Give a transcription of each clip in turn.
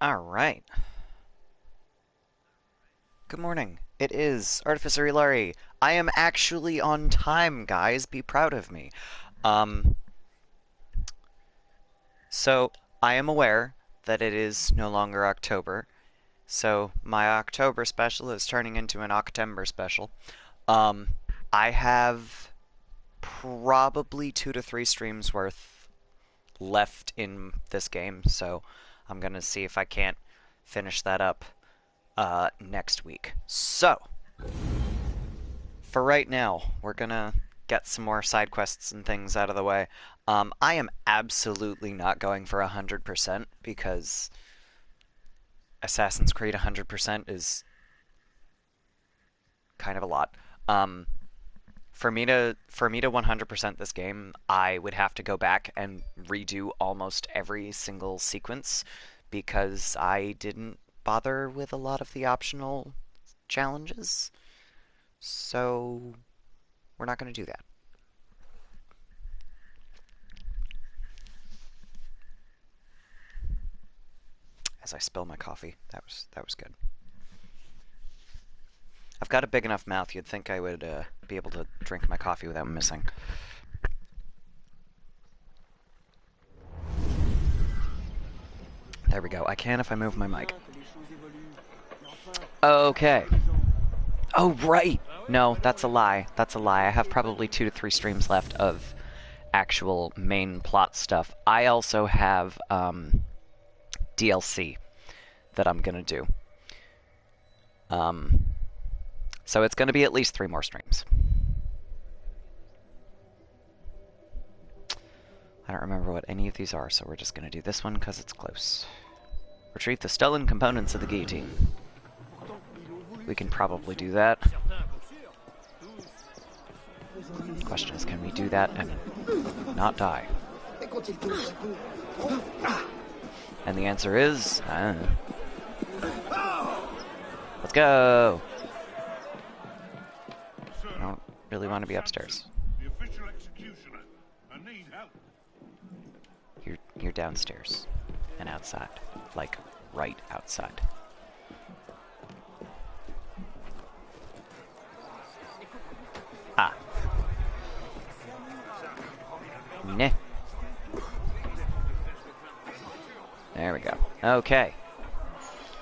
Alright. Good morning. It is Artificer Ilari. I am actually on time, guys. Be proud of me. Um, so, I am aware that it is no longer October. So, my October special is turning into an Octember special. Um, I have probably 2 to 3 streams worth left in this game, so I'm gonna see if I can't finish that up next week. So, for right now, we're gonna get some more side quests and things out of the way. I am absolutely not going for 100% because Assassin's Creed 100% is kind of a lot. For me to 100% this game, I would have to go back and redo almost every single sequence because I didn't bother with a lot of the optional challenges. So we're not going to do that. As I spill my coffee, that was good. I've got a big enough mouth, you'd think I would be able to drink my coffee without missing. There we go. I can if I move my mic. Okay. Oh, right! No, that's a lie. That's a lie. I have probably 2 to 3 streams left of actual main plot stuff. I also have DLC that I'm gonna do. So it's gonna be at least 3 more streams. I don't remember what any of these are, so we're just gonna do this one because it's close. Retrieve the stolen components of the guillotine. We can probably do that. The question is, can we do that and not die? And the answer is, let's go! I don't really want to be upstairs. You're downstairs and outside, like right outside. Ah. Nah. There we go. Okay.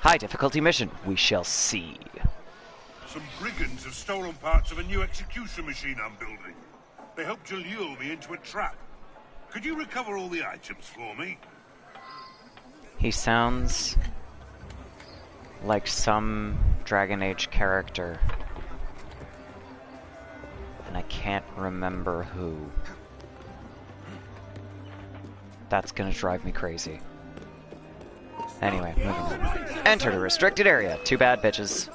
High difficulty mission. We shall see. Some brigands have stolen parts of a new execution machine I'm building. They hope to lure me into a trap. Could you recover all the items for me? He sounds like some Dragon Age character. And I can't remember who. That's gonna drive me crazy. Anyway, moving on. Enter the restricted area. Too bad, bitches.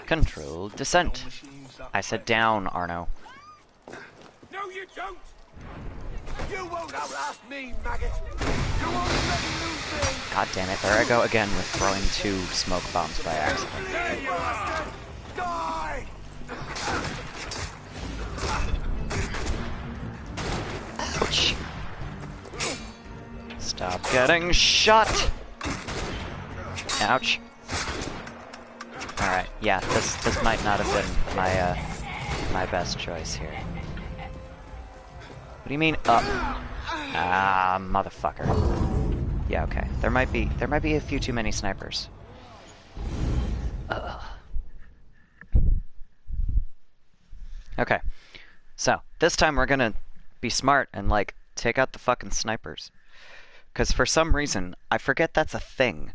Controlled descent. I said down, Arno. No, you don't! You won't outlast me, maggot! You won't let me lose me! God damn it, there I go again with throwing 2 smoke bombs by accident. There you are! Die! Ouch. Stop getting shot! Ouch. Alright, yeah, this might not have been my best choice here. What do you mean up? Ah, motherfucker. Yeah, okay. There might be a few too many snipers. Ugh. Okay. So, this time we're gonna be smart and, like, take out the fucking snipers. Because for some reason, I forget that's a thing.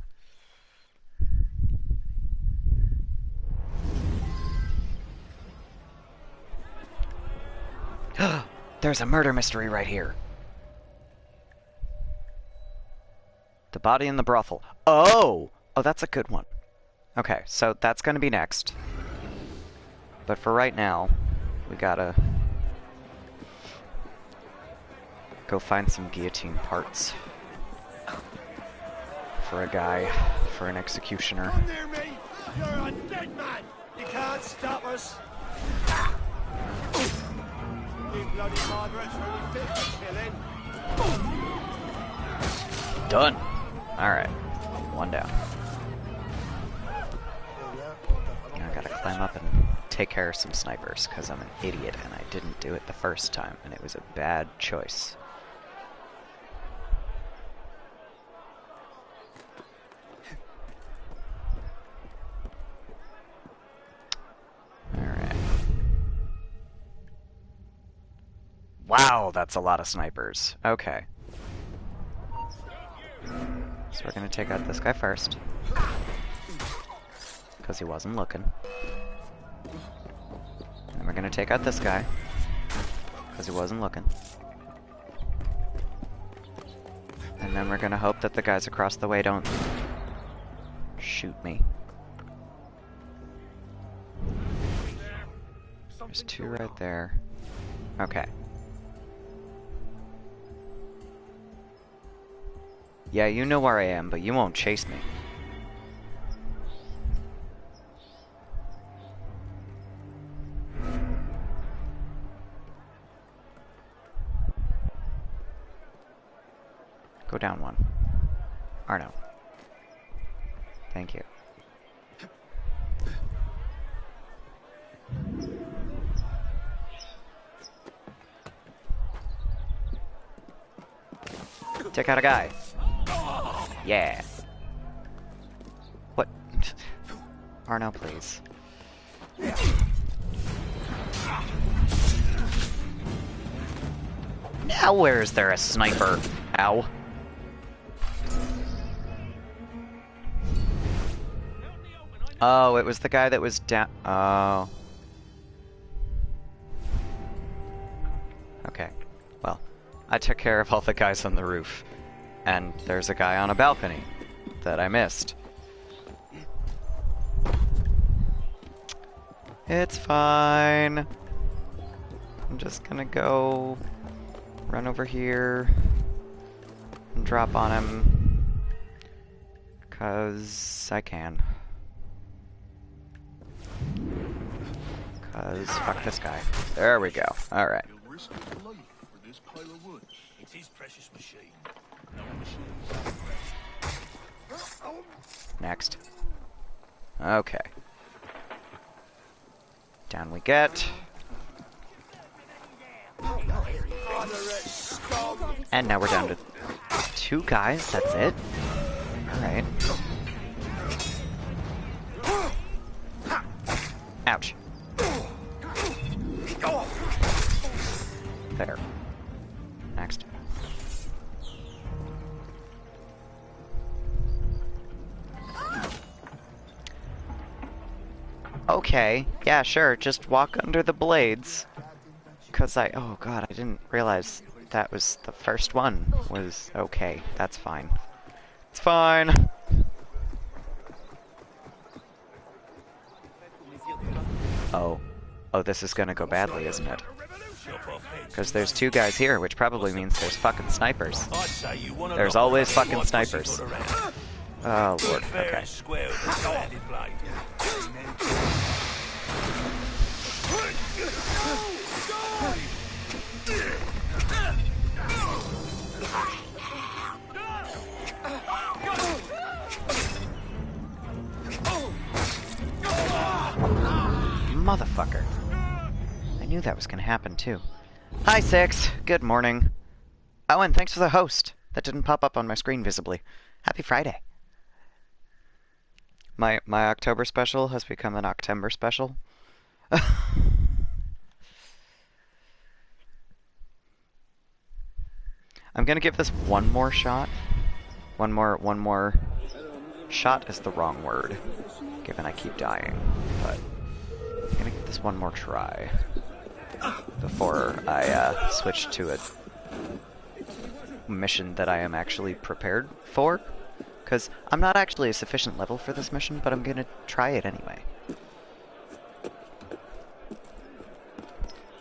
There's a murder mystery right here. The body in the brothel. Oh! Oh, that's a good one. Okay, so that's gonna be next. But for right now, we gotta go find some guillotine parts. For a guy, for an executioner. Come near me! You're a dead man! You can't stop us! bloody moderates really fit for killing. Done. Alright. One down. Now I gotta climb up and take care of some snipers, because I'm an idiot and I didn't do it the first time, and it was a bad choice. Alright. Wow, that's a lot of snipers. Okay. So we're gonna take out this guy first. Because he wasn't looking. And we're gonna take out this guy. Because he wasn't looking. And then we're gonna hope that the guys across the way don't shoot me. There's two right there. Okay. Yeah, you know where I am, but you won't chase me. Go down one. Arno. Thank you. Take out a guy. Yeah. What? Arno, please. Now where is there a sniper? Ow. Oh, it was the guy that was down. Oh. Okay. Well, I took care of all the guys on the roof. And there's a guy on a balcony that I missed. It's fine. I'm just gonna go run over here and drop on him. 'Cause I can. 'Cause fuck this guy. There we go. Alright. It's his precious machine. Next. Okay. Down we get. And now we're down to 2 guys, that's it? Alright. Ouch. There. Next. Okay, yeah, sure, just walk under the blades. 'Cause oh god, I didn't realize that was the first one was okay. That's fine. It's fine. Oh. Oh, this is gonna go badly, isn't it? Because there's 2 guys here, which probably means there's fucking snipers. There's always fucking snipers. Oh lord, okay. Motherfucker. I knew that was gonna happen too. Hi, Six. Good morning. Oh, and thanks for the host. That didn't pop up on my screen visibly. Happy Friday. My October special has become an Octember special. I'm gonna give this one more shot. One more shot is the wrong word, given I keep dying, but I'm gonna give this one more try before I switch to a mission that I am actually prepared for, because I'm not actually a sufficient level for this mission, but I'm gonna try it anyway.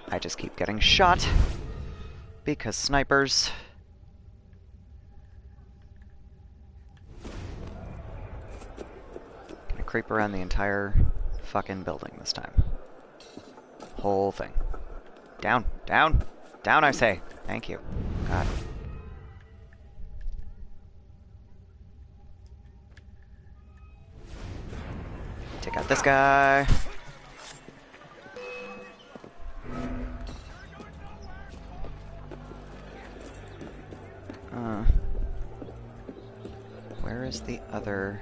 I just keep getting shot because snipers. Gonna creep around the entire fucking building this time. Whole thing. Down, down, down, I say. Thank you. God. Take out this guy. Where is the other...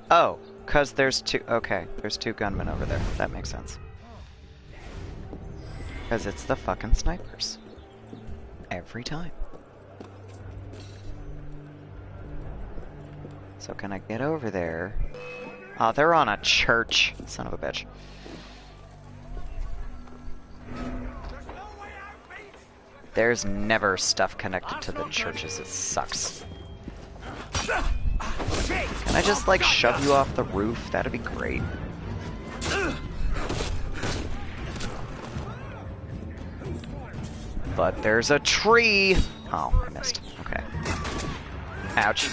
Oh, because there's two... Okay, there's two gunmen over there. That makes sense. Because it's the fucking snipers. Every time. So can I get over there? Oh, they're on a church. Son of a bitch. There's never stuff connected to the churches. It sucks. Can I just, like, shove you off the roof? That'd be great. But there's a tree! Oh, I missed. Okay. Ouch.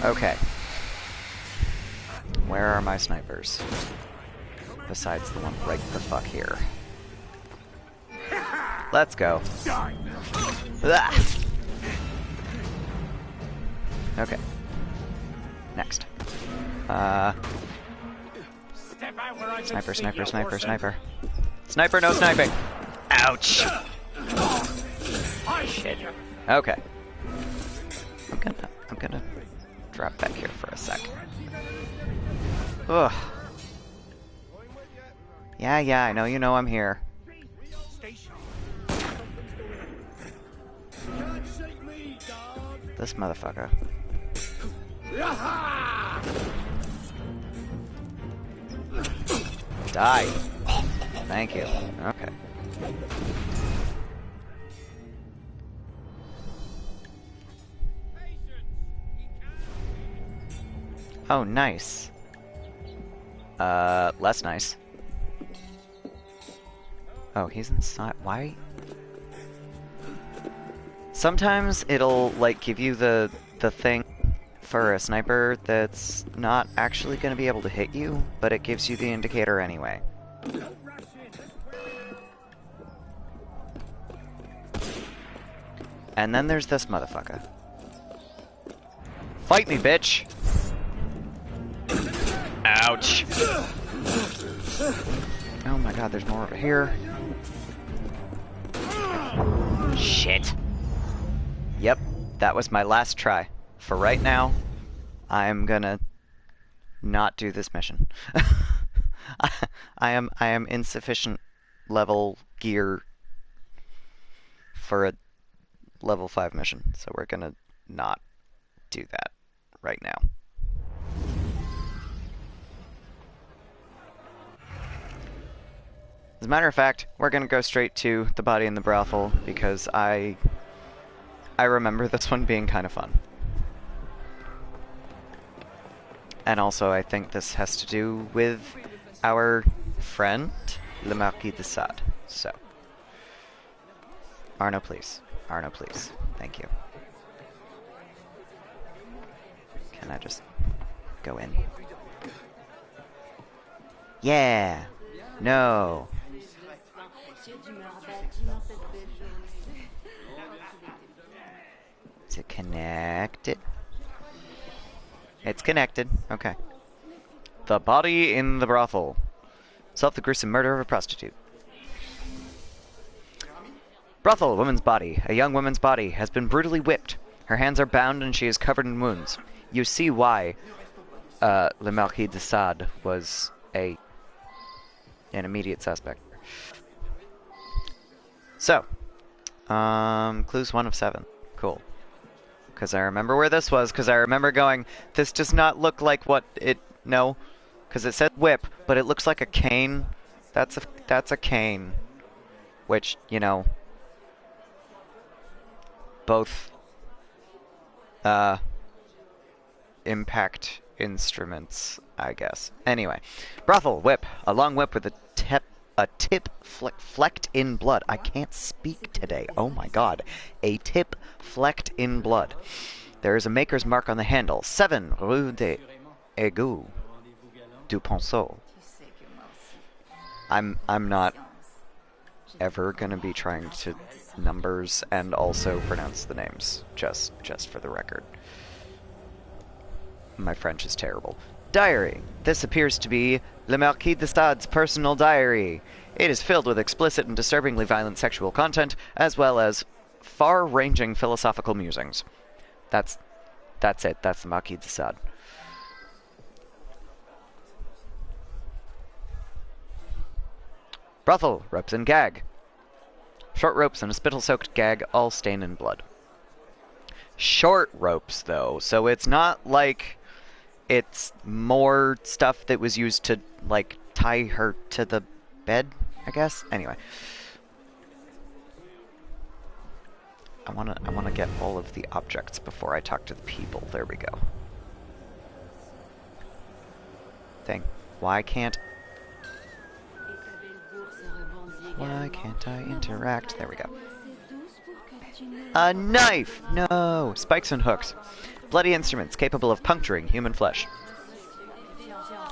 Okay. Where are my snipers? Besides the one right the fuck here. Let's go. Ah. Okay. Next. Sniper, sniper, sniper, sniper. Sniper, no sniping! Ouch! Shit. Okay. I'm gonna drop back here for a sec. Ugh. Yeah, I know you know I'm here. This motherfucker. Die. Thank you. Okay. Oh, nice. Less nice. Oh, he's inside. Why? Sometimes it'll, like, give you the thing for a sniper that's not actually going to be able to hit you, but it gives you the indicator anyway. And then there's this motherfucker. Fight me, bitch! Ouch! Oh my god, there's more over here. Shit. Yep, that was my last try. For right now, I'm gonna not do this mission. I am insufficient level gear for a level 5 mission, so we're gonna not do that right now. As a matter of fact, we're gonna go straight to the body in the brothel because I remember this one being kind of fun. And also, I think this has to do with our friend, Le Marquis de Sade. So, Arno, please. Arno, please. Thank you. Can I just go in? Yeah! No! Is it connected? It's connected. Okay. The body in the brothel. Solve the gruesome murder of a prostitute. Brothel, woman's body. A young woman's body has been brutally whipped. Her hands are bound and she is covered in wounds. You see why Le Marquis de Sade was an immediate suspect. So, clues 1 of 7. Cool. Because I remember where this was, because I remember going, this does not look like what it... No. Because it said whip, but it looks like a cane. That's a cane. Which, you know... both... impact instruments, I guess. Anyway. Brothel, whip. A long whip with a A tip flecked in blood. I can't speak today. Oh my god. A tip flecked in blood. There is a maker's mark on the handle. 7 Rue des Égouts du Ponceau. I'm not ever gonna be trying to numbers and also pronounce the names, just for the record. My French is terrible. Diary. This appears to be Le Marquis de Stade's personal diary. It is filled with explicit and disturbingly violent sexual content, as well as far-ranging philosophical musings. That's it. That's the Marquis de Sade. Brothel, ropes and gag. Short ropes and a spittle-soaked gag, all stained in blood. Short ropes, though, so it's not like it's more stuff that was used to, like, tie her to the bed, I guess? Anyway. I wanna get all of the objects before I talk to the people. There we go. Thing. Why can't I interact? There we go. A knife! No! Spikes and hooks. Bloody instruments capable of puncturing human flesh.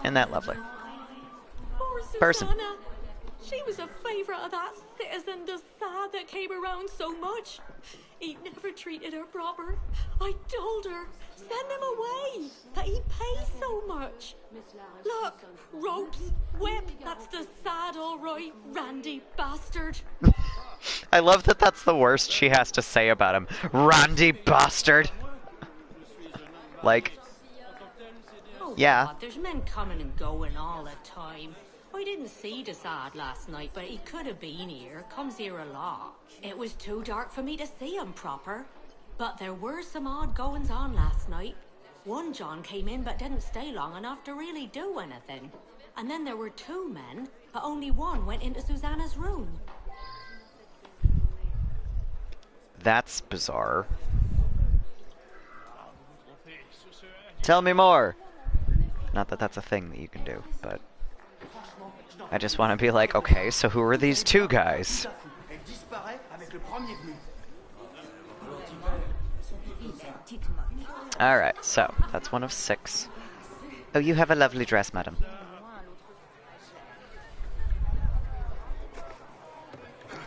Isn't that lovely? Person. She was a favourite of that citizen de Sade that came around so much. He never treated her proper. I told her, send him away, that he pays so much. Look, ropes, whip, that's de Sade all right, randy bastard. I love that that's the worst she has to say about him. Randy bastard. Like, Oh yeah. God, there's men coming and going all the time. I didn't see de Sade last night, but he could have been here. Comes here a lot. It was too dark for me to see him proper. But there were some odd goings on last night. One John came in but didn't stay long enough to really do anything. And then there were 2 men, but only one went into Susanna's room. That's bizarre. Tell me more! Not that that's a thing that you can do, but I just want to be like, okay, so who are these 2 guys? Alright, so, that's one of 6. Oh, you have a lovely dress, madam.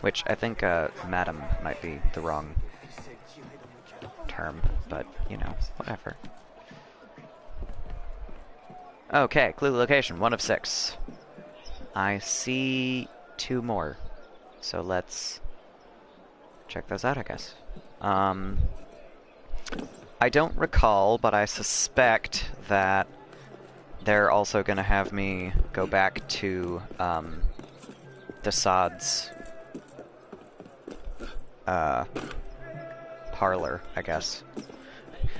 Which, I think, madam might be the wrong term, but, you know, whatever. Okay, clue location, 1 of 6. I see 2 more, so let's check those out, I guess. I don't recall, but I suspect that they're also going to have me go back to de Sade's parlor, I guess.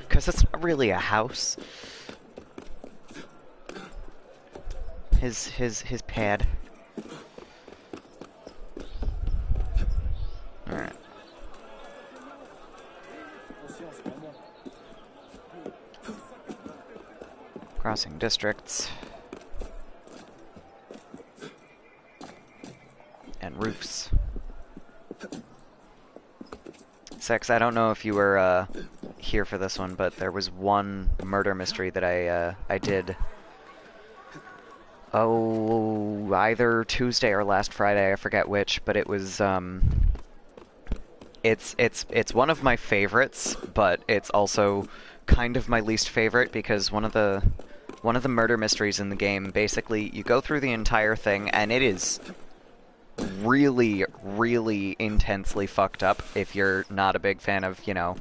Because it's not really a house. His pad. Alright. Crossing districts. And roofs. 6, I don't know if you were here for this one, but there was one murder mystery that I did. Oh, either Tuesday or last Friday, I forget which, but it was, it's one of my favorites, but it's also kind of my least favorite because one of the murder mysteries in the game, basically, you go through the entire thing, and it is really, really intensely fucked up if you're not a big fan of, you know,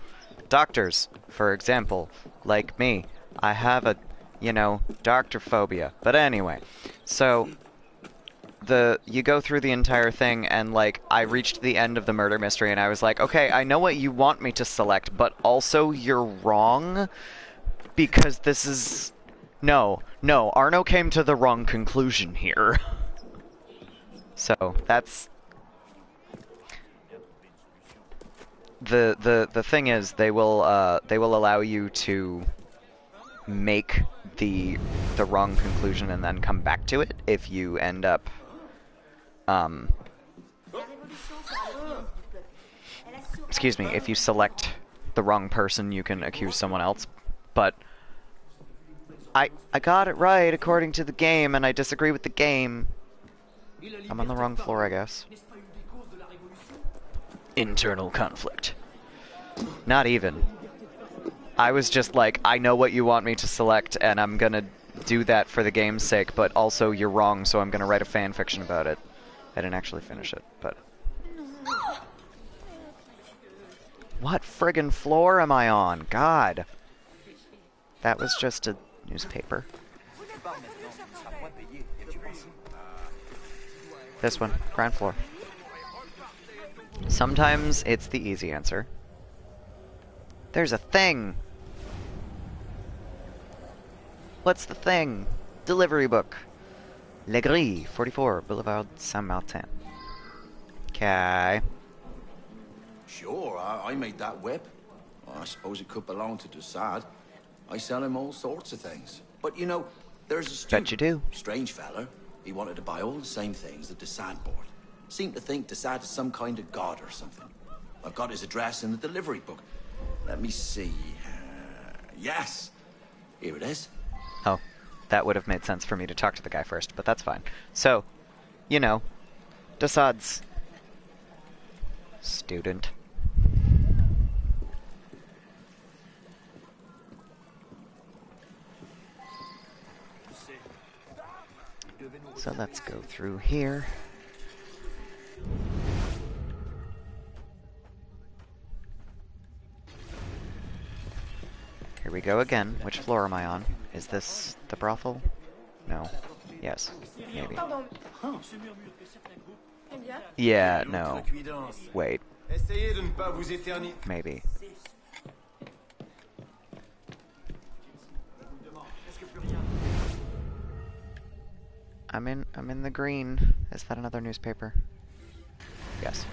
doctors, for example, like me. I have a, you know, doctor phobia. But anyway, so you go through the entire thing, and like I reached the end of the murder mystery and I was like, okay, I know what you want me to select, but also you're wrong because this is no, Arno came to the wrong conclusion here. So that's the thing is they will allow you to make the wrong conclusion and then come back to it if you end up um, excuse me, if you select the wrong person, you can accuse someone else. But I got it right according to the game, and I disagree with the game. I'm on the wrong floor, I guess. Internal conflict. Not even. I was just like, I know what you want me to select, and I'm gonna do that for the game's sake, but also you're wrong, so I'm gonna write a fan fiction about it. I didn't actually finish it, but... What friggin' floor am I on? God. That was just a newspaper. This one, ground floor. Sometimes it's the easy answer. There's a thing! What's the thing? Delivery book. Le Gris, 44, Boulevard Saint-Martin. Okay. Sure, I made that whip. Well, I suppose it could belong to Desaad. I sell him all sorts of things. But you know, there's a student. Bet you do. Strange fella. He wanted to buy all the same things that Desaad bought. Seemed to think Desaad is some kind of god or something. I've got his address in the delivery book. Let me see. Yes. Here it is. Oh, that would have made sense for me to talk to the guy first, but that's fine. So, you know, Desaad's student. So let's go through here. Here we go again. Which floor am I on? Is this the brothel? No. Yes. Maybe. Yeah, no. Wait. Maybe. I'm in the green. Is that another newspaper? Yes.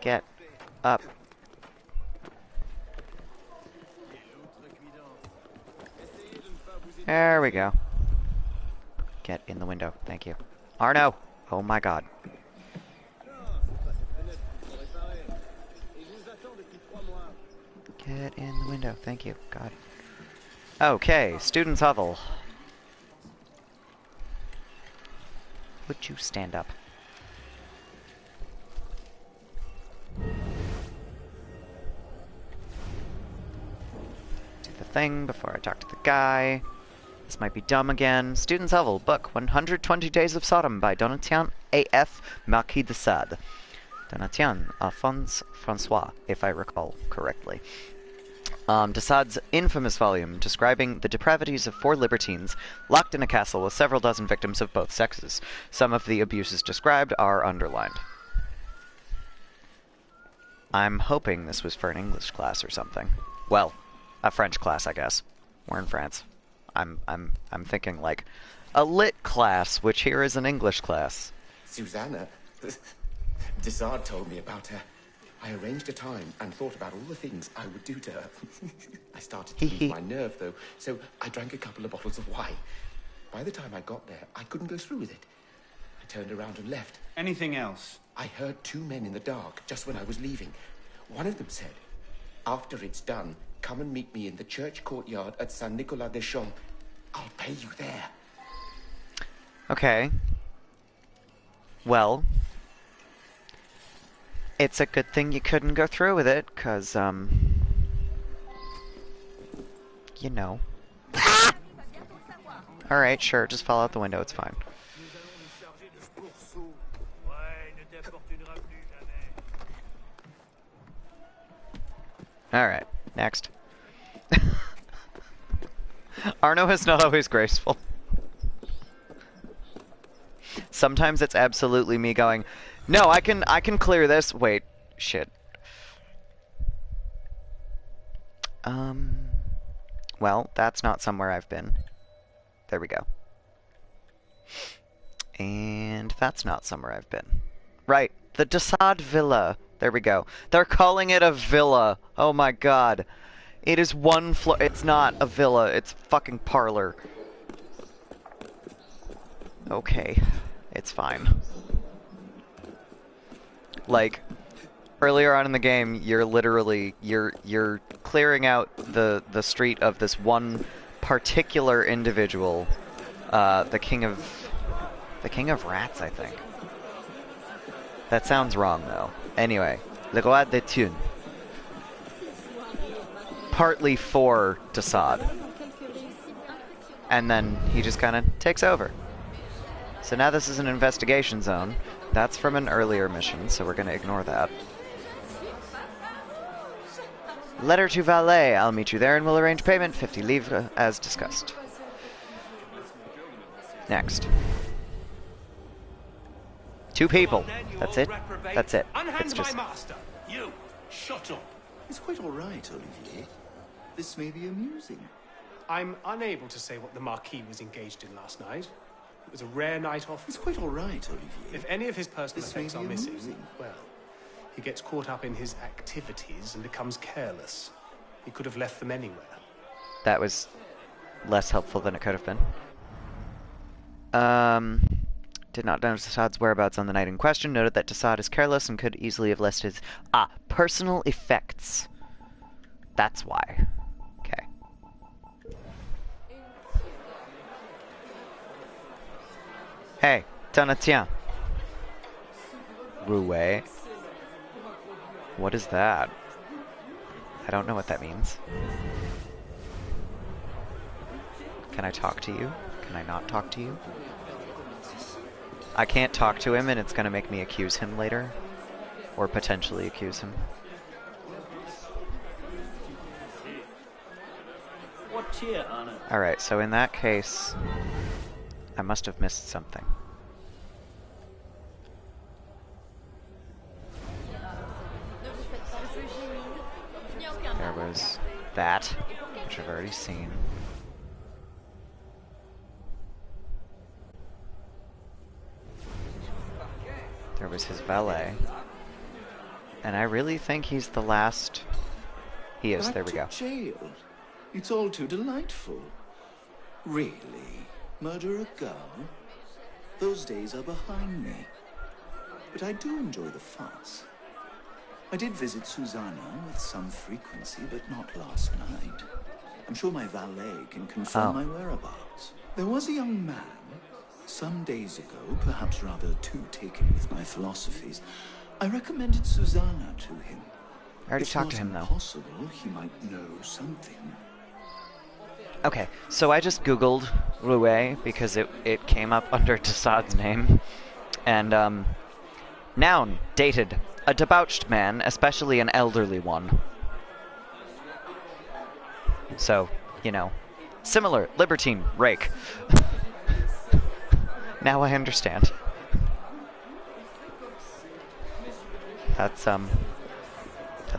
Get up. There we go. Get in the window. Thank you. Arno! Oh my god. Get in the window. Thank you. God. Okay, students hovel. Would you stand up? Do the thing before I talk to the guy. This might be dumb again. Students hovel, book 120 Days of Sodom by Donatien A.F. Marquis de Sade. Donatien Alphonse Francois, if I recall correctly. De Sade's infamous volume describing the depravities of four libertines locked in a castle with several dozen victims of both sexes. Some of the abuses described are underlined. I'm hoping this was for an English class or something. Well, a French class, I guess. We're in France. I'm thinking like a lit class, which here is an English class. Susanna, Desard told me about her. I arranged a time and thought about all the things I would do to her. I started to lose my nerve, though, so I drank a couple of bottles of wine. By the time I got there, I couldn't go through with it. I turned around and left. Anything else? I heard two men in the dark just when I was leaving. One of them said, "After it's done, come and meet me in the church courtyard at Saint Nicolas des Champs. I'll pay you there." Okay. Well, it's a good thing you couldn't go through with it, 'cause, you know. Alright, sure, just fall out the window, it's fine. Alright, next. Arno is not always graceful. Sometimes it's absolutely me going, no, I can clear this. Wait, shit. Well, that's not somewhere I've been. There we go. And that's not somewhere I've been. Right, the Desaad Villa There we go. They're calling it a villa. Oh my god. It is one floor. It's not a villa. It's a fucking parlor. Okay. It's fine. Like, earlier on in the game, you're literally, you're clearing out the street of this one particular individual. The king of rats, I think. That sounds wrong, though. Anyway, Le Roi de Thun. Partly for Desaad. And then he just kind of takes over. So now this is an investigation zone. That's from an earlier mission, so we're going to ignore that. Letter to Valet. I'll meet you there and we'll arrange payment. 50 livres, as discussed. Next. 2 people. That's it. That's it. It's just... my master. You, shut up. It's quite all right, Olivier. This may be amusing. I'm unable to say what the Marquis was engaged in last night. It was a rare night off. It's quite all right, Olivier. If any of his personal This may effects be are missing, amusing. well, he gets caught up in his activities and becomes careless. He could have left them anywhere. That was less helpful than it could have been. Did not notice Desaad's whereabouts on the night in question. Noted that Desaad is careless and could easily have listed his... personal effects. That's why. Okay. Hey, Donatien. Rouet. What is that? I don't know what that means. Can I talk to you? Can I not talk to you? I can't talk to him and it's gonna make me accuse him later. Or potentially accuse him. Alright, so in that case, I must have missed something. There was that, which I've already seen. There was his valet. And I really think he's the last... He is, there we go. Jail. It's all too delightful. Really? Murder a girl? Those days are behind me. But I do enjoy the fuss. I did visit Susanna with some frequency, but not last night. I'm sure my valet can confirm my whereabouts. There was a young man, some days ago, perhaps rather too taken with my philosophies. I recommended Susanna to him. I already It's talked to not him, though. Possible he might know something. Okay, so I just googled Rouet because it came up under Desaad's name. And, noun, dated. A debauched man, especially an elderly one. So, you know, similar, libertine, rake. Now I understand. That's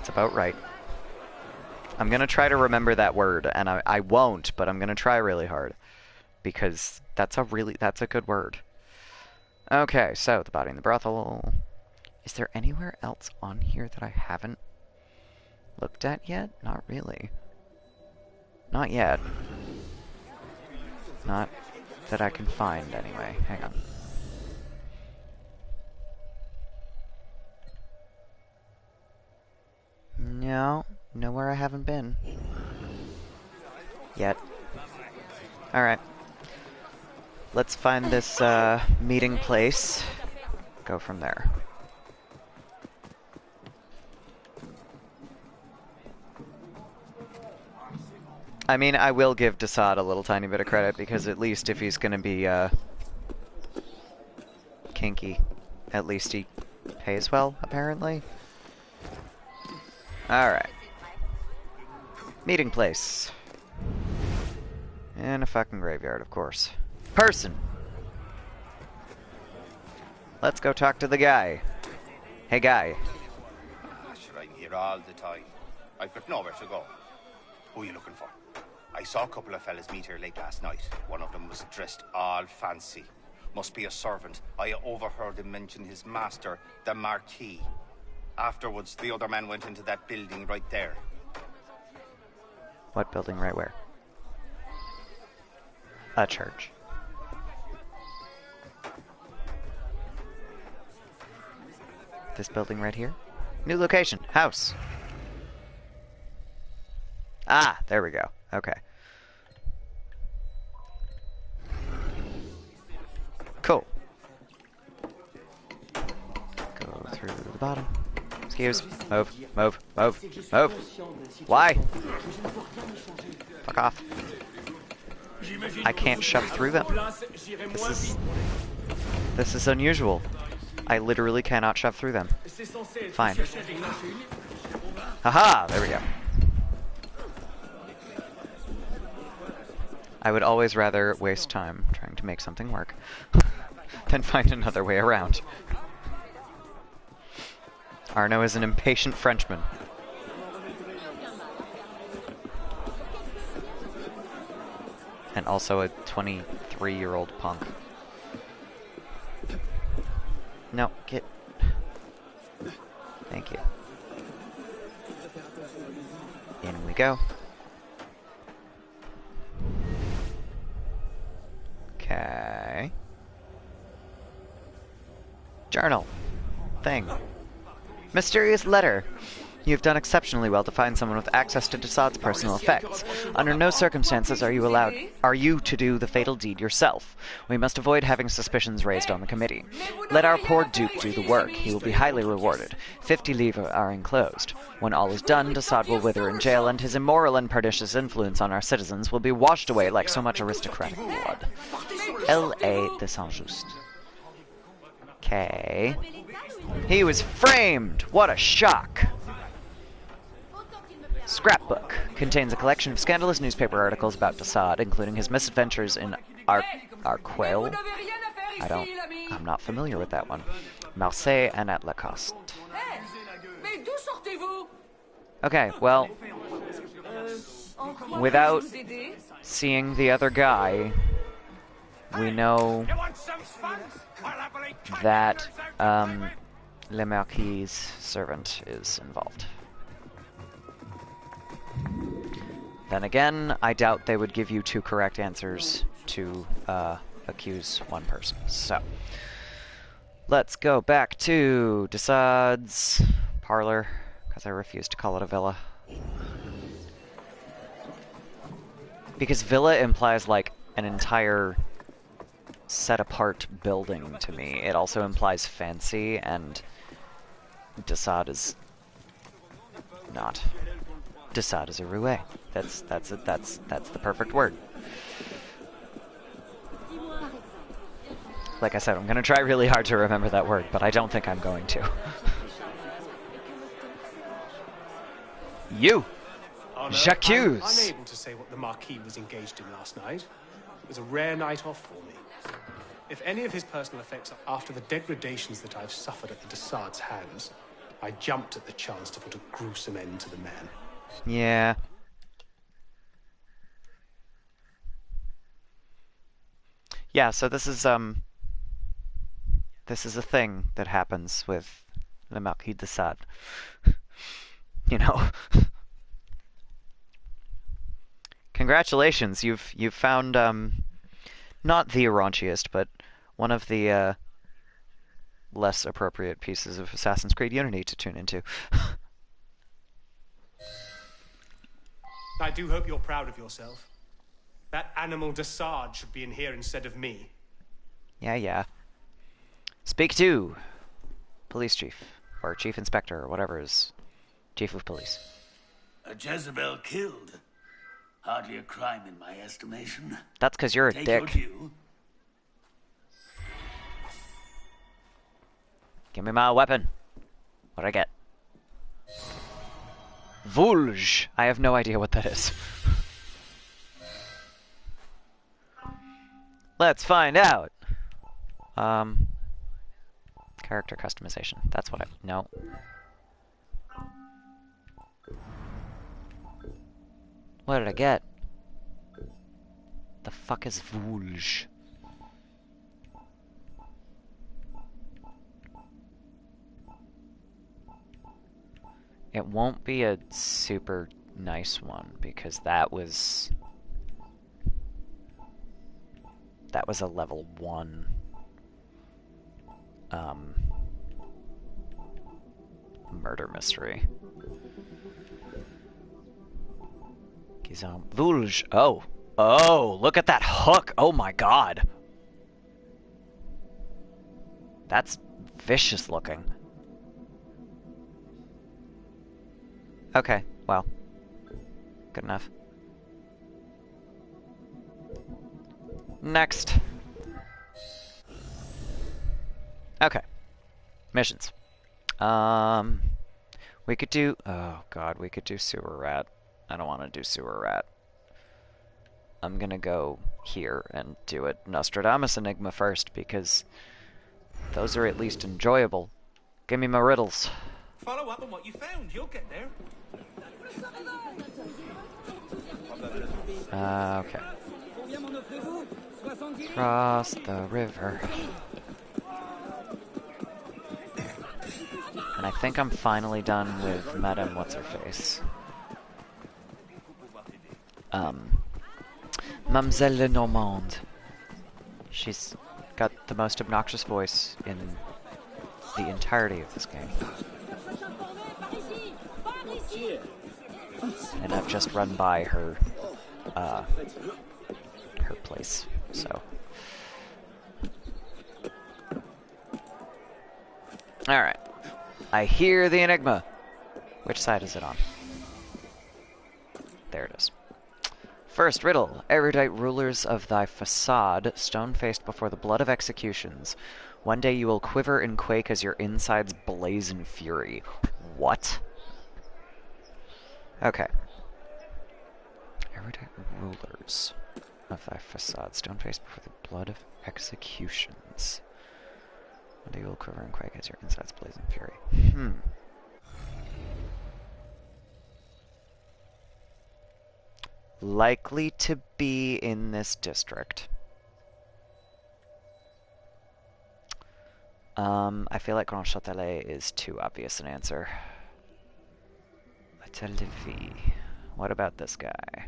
about right. I'm gonna try to remember that word, and I won't, but I'm gonna try really hard. Because that's a good word. Okay, so, the body in the brothel. Is there anywhere else on here that I haven't looked at yet? Not really. Not yet. Not that I can find, anyway. Hang on. No, nowhere I haven't been. Yet. Alright. Let's find this, meeting place. Go from there. I mean, I will give Desaad a little tiny bit of credit, because at least if he's gonna be, kinky, at least he pays well, apparently. Alright. Meeting place. In a fucking graveyard, of course. Person! Let's go talk to the guy. Hey, guy. Sure, I'm here all the time. I've got nowhere to go. Who are you looking for? I saw a couple of fellas meet here late last night. One of them was dressed all fancy. Must be a servant. I overheard him mention his master, the Marquis. Afterwards, the other man went into that building right there. What building right where? A church. This building right here? New location. House. Ah, there we go. Okay. Cool. Go through the bottom. Excuse. Move. Move. Move. Move. Why? Fuck off. I can't shove through them. This is unusual. I literally cannot shove through them. Fine. Haha! There we go. I would always rather waste time trying to make something work than find another way around. Arno is an impatient Frenchman. And also a 23-year-old punk. No, get... Thank you. In we go. Okay. Journal. Thing. Mysterious letter. You have done exceptionally well to find someone with access to Desaad's personal effects. Under no circumstances are you to do the fatal deed yourself. We must avoid having suspicions raised on the committee. Let our poor Duke do the work. He will be highly rewarded. 50 livres are enclosed. When all is done, Desaad will wither in jail, and his immoral and pernicious influence on our citizens will be washed away like so much aristocratic blood. L.A. de Saint-Just. Okay. He was framed! What a shock! Scrapbook contains a collection of scandalous newspaper articles about Desaad, including his misadventures in Arquel. I'm not familiar with that one. Marseille and at Lacoste. Okay, well, without seeing the other guy, we know that Le Marquis' servant is involved. Then again, I doubt they would give you two correct answers to accuse one person. So, let's go back to Desaad's parlor, because I refuse to call it a villa. Because villa implies, like, an entire set-apart building to me. It also implies fancy, and Desaad is not. Desaad is a roue. That's the perfect word. Like I said, I'm gonna try really hard to remember that word, but I don't think I'm going to. You! J'accuse! I'm unable to say what the Marquis was engaged in last night. It was a rare night off for me. If any of his personal effects are after the degradations that I've suffered at the Desaad's hands, I jumped at the chance to put a gruesome end to the man. Yeah. Yeah, so this is a thing that happens with Le Marquis de Sade. You know. Congratulations, you've found not the raunchiest, but one of the less appropriate pieces of Assassin's Creed Unity to tune into. I do hope you're proud of yourself. That animal Desaad should be in here instead of me. Yeah. Speak to police chief, or chief inspector, or whatever is chief of police. A Jezebel killed. Hardly a crime in my estimation. That's because you're a Take dick. your due. Give me my weapon. What'd I get? Vulge. I have no idea what that is. Let's find out. Character customization. That's what I... No. What did I get? The fuck is Vulge? It won't be a super nice one because that was a level 1 murder mystery. Vulge. Oh. Oh, look at that hook. Oh my god. That's vicious looking. Okay, well. Good enough. Next. Okay. Missions. We could do... Oh god, we could do Sewer Rat. I don't want to do Sewer Rat. I'm gonna go here and do it Nostradamus Enigma first, because those are at least enjoyable. Give me my riddles. Follow up on what you found. You'll get there. Okay. Cross the river. And I think I'm finally done with Madame What's-Her-Face. Mademoiselle Lenormand. She's got the most obnoxious voice in the entirety of this game. And I've just run by her, her place, so. Alright. I hear the enigma. Which side is it on? There it is. First riddle. Erudite rulers of thy facade, stone-faced before the blood of executions. One day you will quiver and quake as your insides blaze in fury. What? Okay. Erudite rulers of thy facade, stone-faced before the blood of executions. One day you will quiver and quake as your insides blaze in fury. Likely to be in this district. I feel like Grand Châtelet is too obvious an answer. Hotel de Ville. What about this guy?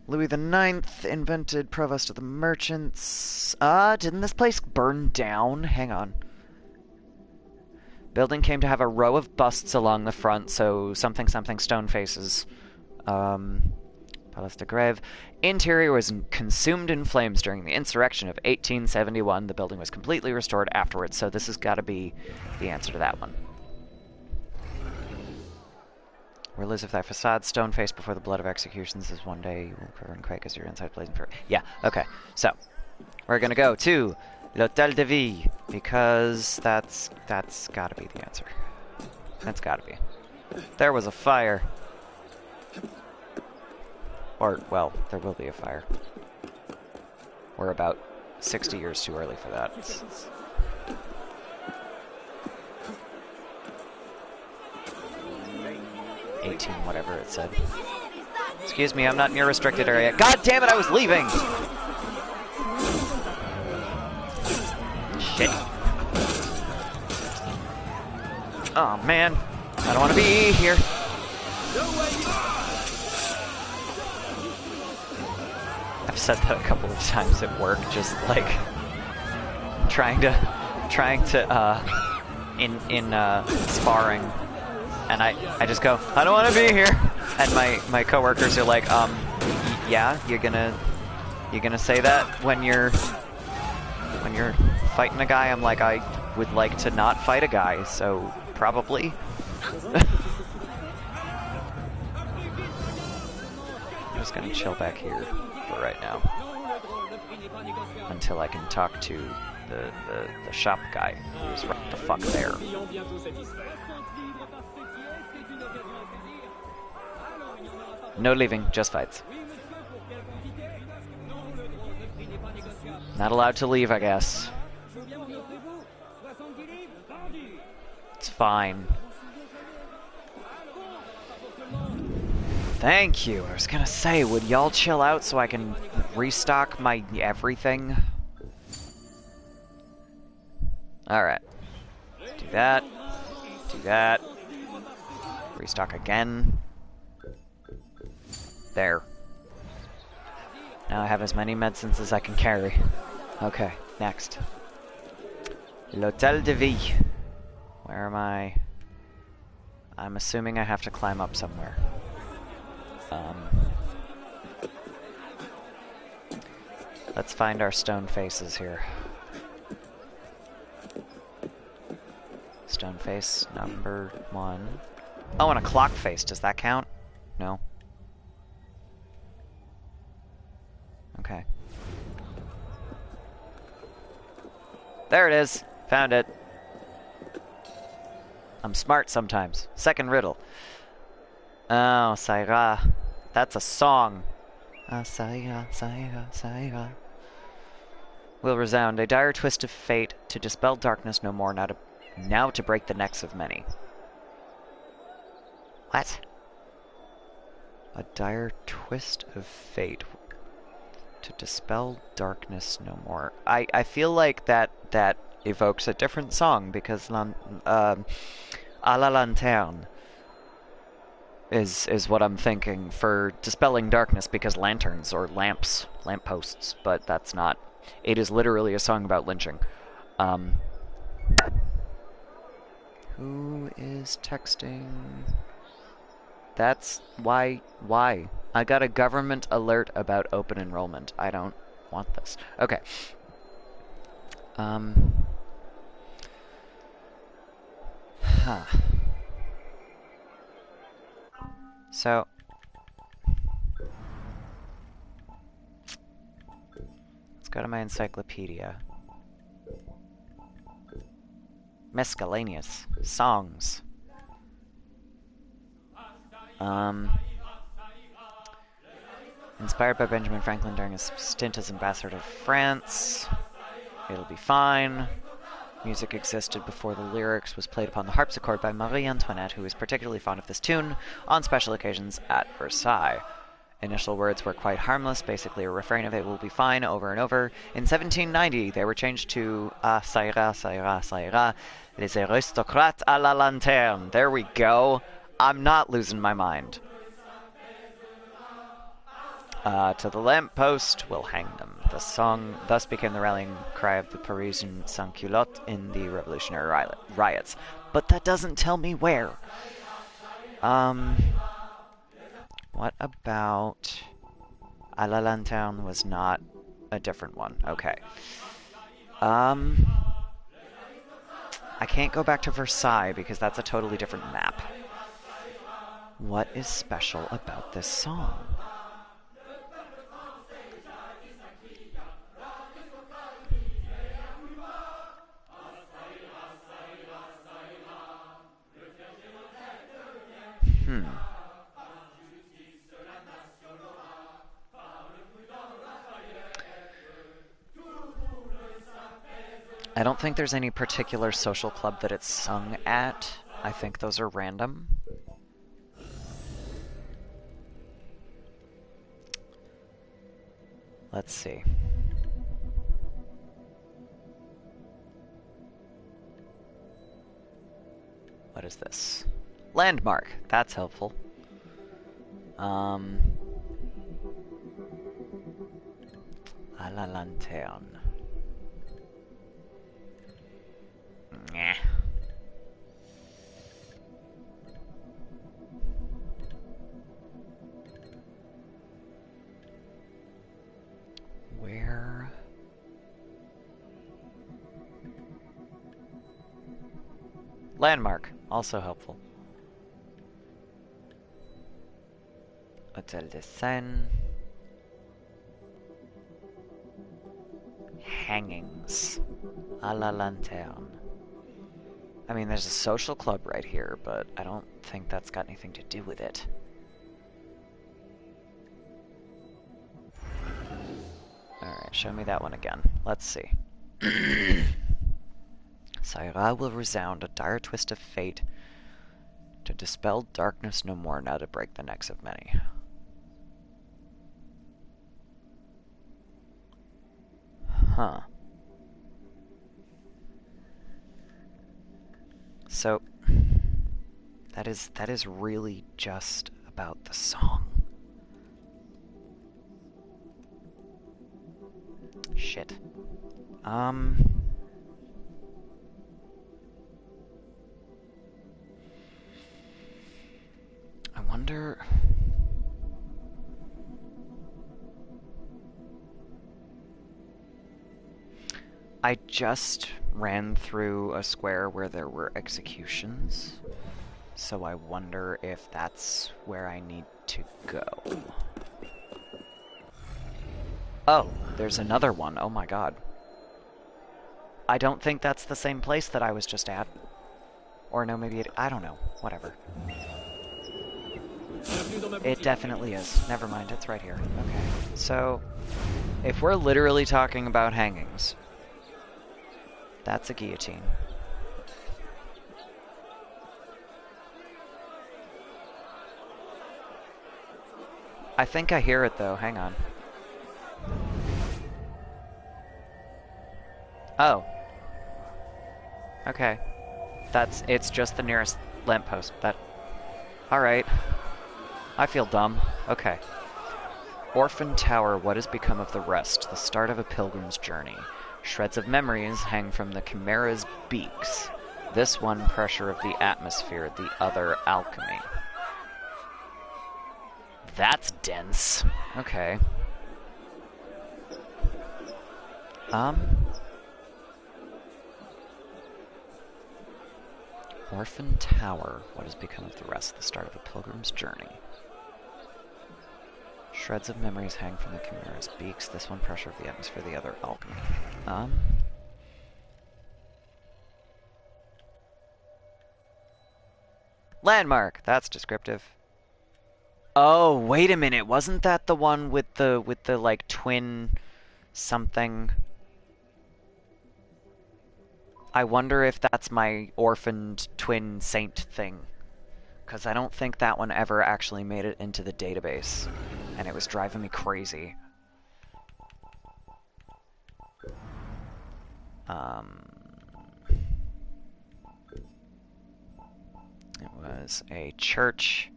Louis the Ninth invented Provost of the Merchants. Didn't this place burn down? Hang on. Building came to have a row of busts along the front, so something stone faces. Palace de Grève. Interior was consumed in flames during the insurrection of 1871. The building was completely restored afterwards, so this has got to be the answer to that one. Rulers of thy facade, stone-faced before the blood of executions, is one day you will quiver and quake as your inside blazing fury. Yeah, okay. So, we're gonna go to l'Hôtel de Ville, because that's gotta be the answer. That's gotta be. There was a fire. Or, well, there will be a fire. We're about 60 years too early for that. 18, whatever it said. Excuse me, I'm not near restricted area. God damn it, I was leaving! Shit. Oh man, I don't want to be here. I've said that a couple of times at work, just like trying to in sparring, and I just go, I don't want to be here, and my coworkers are like, yeah, you're gonna say that when you're fighting a guy. I'm like, I would like to not fight a guy, so probably. I'm just gonna chill back here for right now until I can talk to the shop guy who's right the fuck there. No leaving, just fights. Not allowed to leave, I guess. It's fine. Thank you. I was gonna say, would y'all chill out so I can restock my everything? Alright. Do that. Do that. Restock again. There. Now I have as many medicines as I can carry. Okay, next. L'Hôtel de Ville. Where am I? I'm assuming I have to climb up somewhere. Let's find our stone faces here. Stone face number 1. Oh, and a clock face. Does that count? No. Okay. There it is. Found it. I'm smart sometimes. Second riddle. Oh, Saira. That's a song. Saira, Saira, Saira. Will resound. A dire twist of fate to dispel darkness no more, now to break the necks of many. What? A dire twist of fate to dispel darkness no more. I feel like that evokes a different song because A la Lanterne is what I'm thinking for dispelling darkness, because lanterns or lampposts, but that's not. It is literally a song about lynching. Who is texting? That's why? I got a government alert about open enrollment. I don't want this. Okay. Huh. So, let's go to my encyclopedia. Miscellaneous songs. Inspired by Benjamin Franklin during his stint as ambassador to France. It'll be fine. Music existed before the lyrics, was played upon the harpsichord by Marie Antoinette, who was particularly fond of this tune on special occasions at Versailles. Initial words were quite harmless, basically a refrain of "it will be fine" over and over. In 1790, they were changed to "ça ira, ça ira, ça ira, les aristocrates à la lanterne." There we go. I'm not losing my mind. To the lamppost, we'll hang them. The song thus became the rallying cry of the Parisian sans-culottes in the revolutionary riots. But that doesn't tell me where. What about... A la Lanterne was not a different one. Okay. I can't go back to Versailles because that's a totally different map. What is special about this song? I don't think there's any particular social club that it's sung at. I think those are random. Let's see. What is this? Landmark. That's helpful. A la Lanterne. Nah. Where? Landmark. Also helpful. Hôtel de Seine. Hangings. A la Lanterne. I mean, there's a social club right here, but I don't think that's got anything to do with it. Alright, show me that one again. Let's see. Saira will resound, a dire twist of fate, to dispel darkness no more, now to break the necks of many. Huh. So, That is really just about the song. Shit. I wonder... I just ran through a square where there were executions, so I wonder if that's where I need to go. Oh, there's another one. Oh my god. I don't think that's the same place that I was just at. Or no, maybe it... I don't know. Whatever. It definitely is. Never mind, it's right here. Okay. So, if we're literally talking about hangings, that's a guillotine. I think I hear it, though. Hang on. Oh. Okay. It's just the nearest lamppost. Alright. I feel dumb. Okay. Orphan Tower, what has become of the rest? The start of a pilgrim's journey. Shreds of memories hang from the chimera's beaks. This one pressure of the atmosphere, the other alchemy. That's dense. Okay. Orphan Tower, what has become of the rest? The start of a pilgrim's journey. Shreds of memories hang from the chimera's beaks. This one pressure of the atmosphere, the other alchemy. Landmark! That's descriptive. Oh, wait a minute. Wasn't that the one with the like twin something? I wonder if that's my orphaned twin saint thing. Because I don't think that one ever actually made it into the database. And it was driving me crazy. It was a church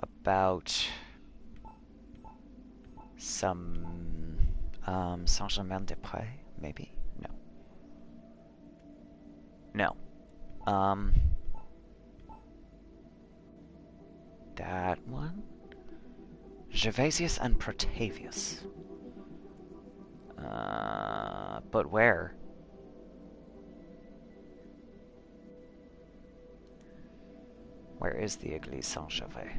about some Saint-Germain-des-Prés, maybe? No. That one? Gervasius and Protavius. But where? Where is the Église Saint-Gervais?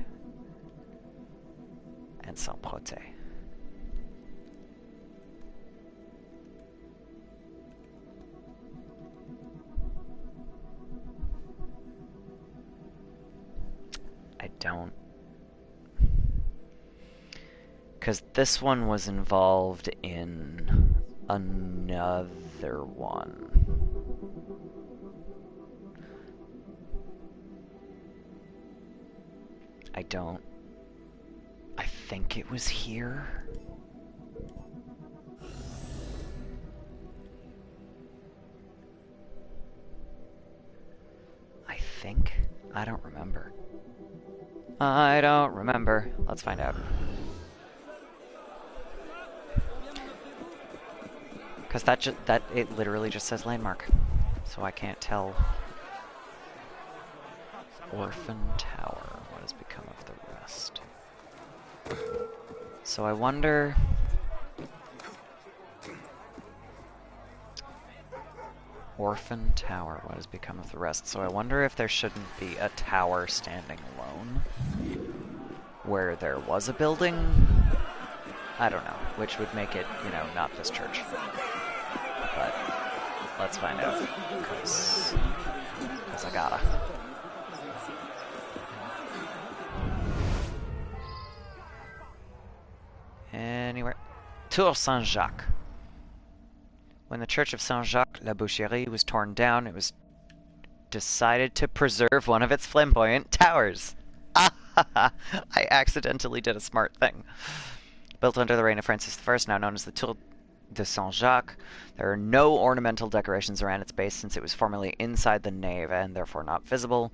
And Saint-Protais? I don't... Because this one was involved in another one. I don't... I think it was here? I think? I don't remember. I don't remember. Let's find out. Because it literally just says landmark. So I can't tell. Orphan Tower. What has become of the rest? So I wonder... Orphan Tower. What has become of the rest? So I wonder if there shouldn't be a tower standing alone. Where there was a building? I don't know. Which would make it, you know, not this church. But let's find out. Because I gotta. Anywhere. Tour Saint-Jacques. When the church of Saint-Jacques-la-Boucherie was torn down, it was decided to preserve one of its flamboyant towers. I accidentally did a smart thing. Built under the reign of Francis I, now known as the Tour de Saint-Jacques, there are no ornamental decorations around its base since it was formerly inside the nave and therefore not visible.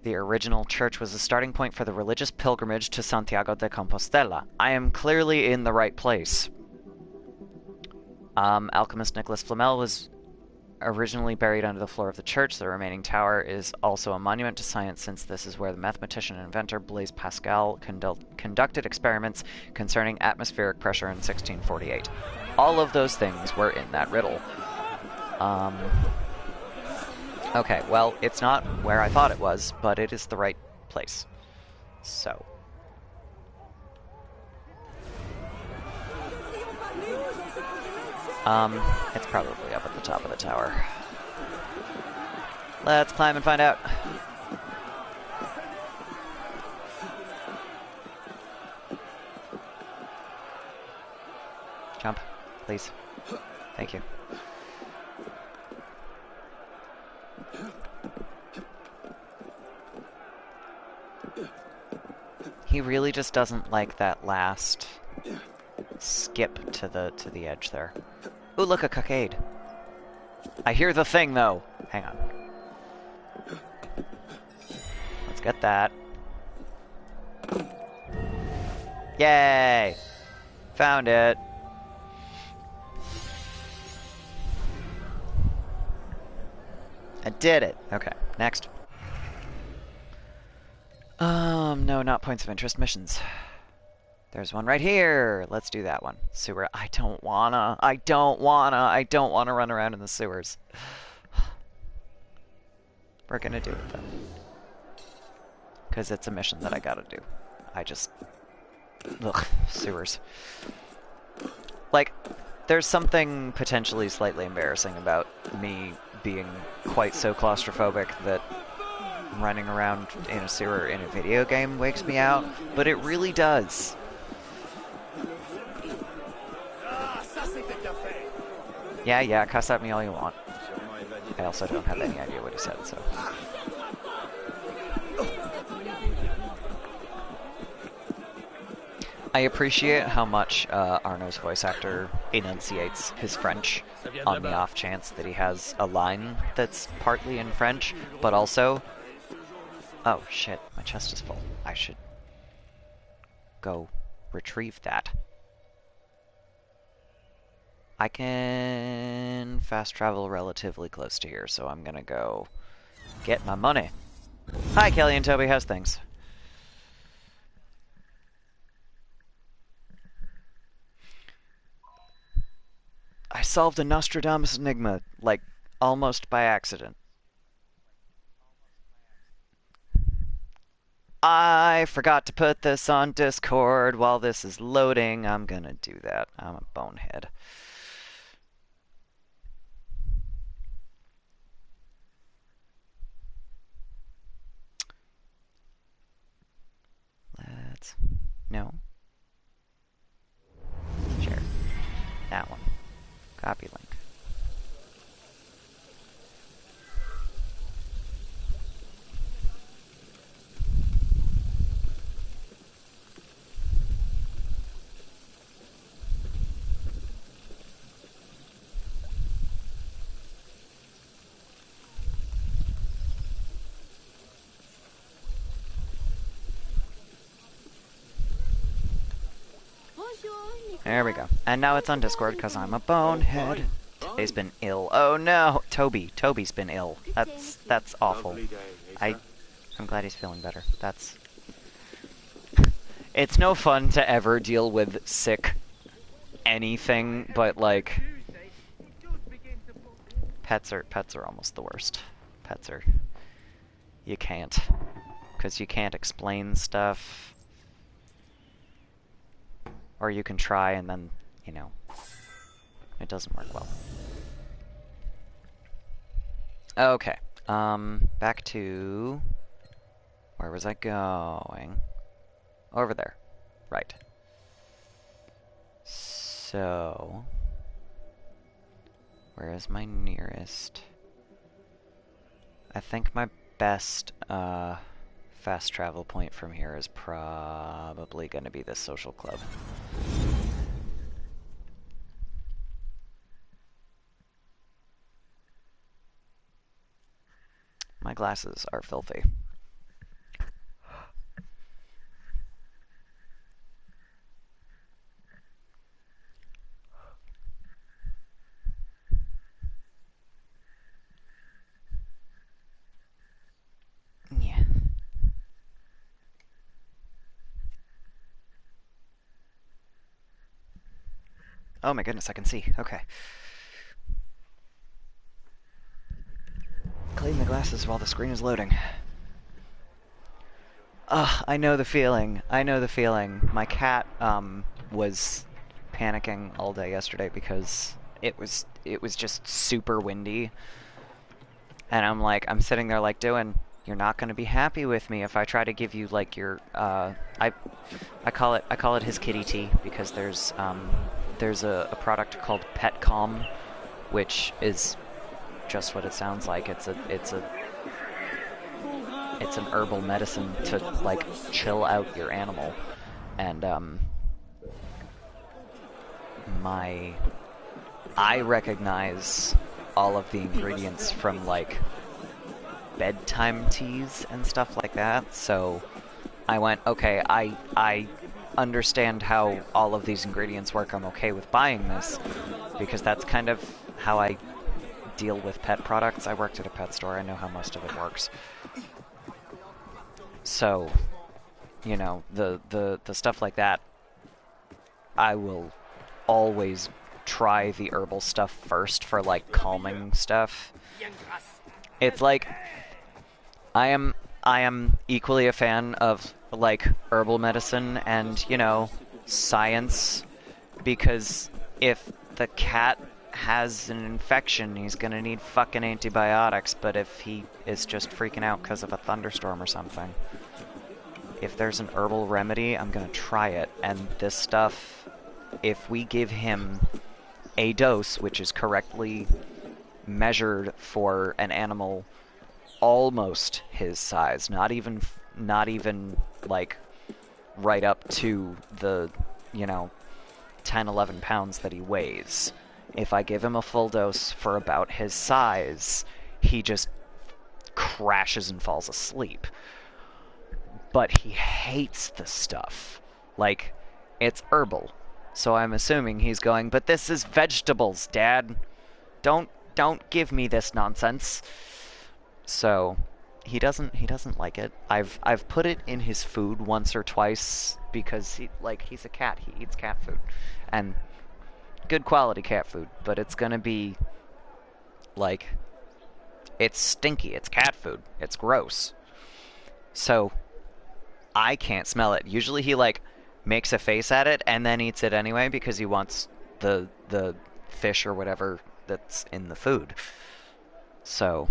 The original church was a starting point for the religious pilgrimage to Santiago de Compostela. I am clearly in the right place. Alchemist Nicholas Flamel was originally buried under the floor of the church. The remaining tower is also a monument to science, since this is where the mathematician and inventor Blaise Pascal conducted experiments concerning atmospheric pressure in 1648. All of those things were in that riddle. Okay, well, it's not where I thought it was, but it is the right place. So. It's probably up at the top of the tower. Let's climb and find out. Jump, please. Thank you. He really just doesn't like that last skip to the edge there. Ooh, look, a cockade. I hear the thing, though. Hang on. Let's get that. Yay! Found it. I did it. Okay, next. No, not points of interest, missions. There's one right here. Let's do that one. Sewer. I don't wanna run around in the sewers. We're gonna do it, though. Because it's a mission that I gotta do. Ugh, sewers. Like, there's something potentially slightly embarrassing about me being quite so claustrophobic that running around in a sewer in a video game wakes me out, but it really does. Yeah, cuss at me all you want. I also don't have any idea what he said, so. I appreciate how much Arno's voice actor enunciates his French on the off chance that he has a line that's partly in French, but also... Oh, shit, my chest is full. I should go retrieve that. I can fast travel relatively close to here, so I'm gonna go get my money. Hi, Kelly and Toby, how's things? I solved a Nostradamus enigma, like, almost by accident. I forgot to put this on Discord while this is loading. I'm gonna do that. I'm a bonehead. No. Share. That one. Copy link. There we go. And now it's on Discord because I'm a bonehead. Today's been ill. Oh no! Toby's been ill. That's awful. I'm glad he's feeling better. It's no fun to ever deal with sick anything, but like pets are almost the worst. You can't, because you can't explain stuff. Or you can try and then, you know, it doesn't work well. Okay, back to... Where was I going? Over there. Right. So... Where is my nearest? I think my best, fast travel point from here is probably going to be this social club. My glasses are filthy. Oh my goodness, I can see. Okay. Clean the glasses while the screen is loading. I know the feeling. I know the feeling. My cat was panicking all day yesterday because it was just super windy, and I'm sitting there like doing. You're not going to be happy with me if I try to give you like your I call it his kitty tea because there's a product called Pet Calm, which is just what it sounds like. It's an herbal medicine to like chill out your animal, and my I recognize all of the ingredients from like bedtime teas and stuff like that. So I went, okay, I understand how all of these ingredients work. I'm okay with buying this because that's kind of how I deal with pet products. I worked at a pet store. I know how most of it works. So, you know, the stuff like that, I will always try the herbal stuff first for like calming stuff. It's like I am equally a fan of like herbal medicine and, you know, science, because if the cat has an infection, he's gonna need fucking antibiotics, but if he is just freaking out because of a thunderstorm or something, if there's an herbal remedy, I'm gonna try it. And this stuff, if we give him a dose which is correctly measured for an animal almost his size, not even like right up to the, you know, 10-11 pounds that he weighs. If I give him a full dose for about his size, he just crashes and falls asleep. But he hates the stuff. Like, it's herbal. So I'm assuming he's going, but this is vegetables, Dad. Don't give me this nonsense. So he doesn't like it. I've put it in his food once or twice because he's a cat. He eats cat food. And good quality cat food, but it's going to be like it's stinky. It's cat food. It's gross. So I can't smell it. Usually he like makes a face at it and then eats it anyway because he wants the fish or whatever that's in the food. So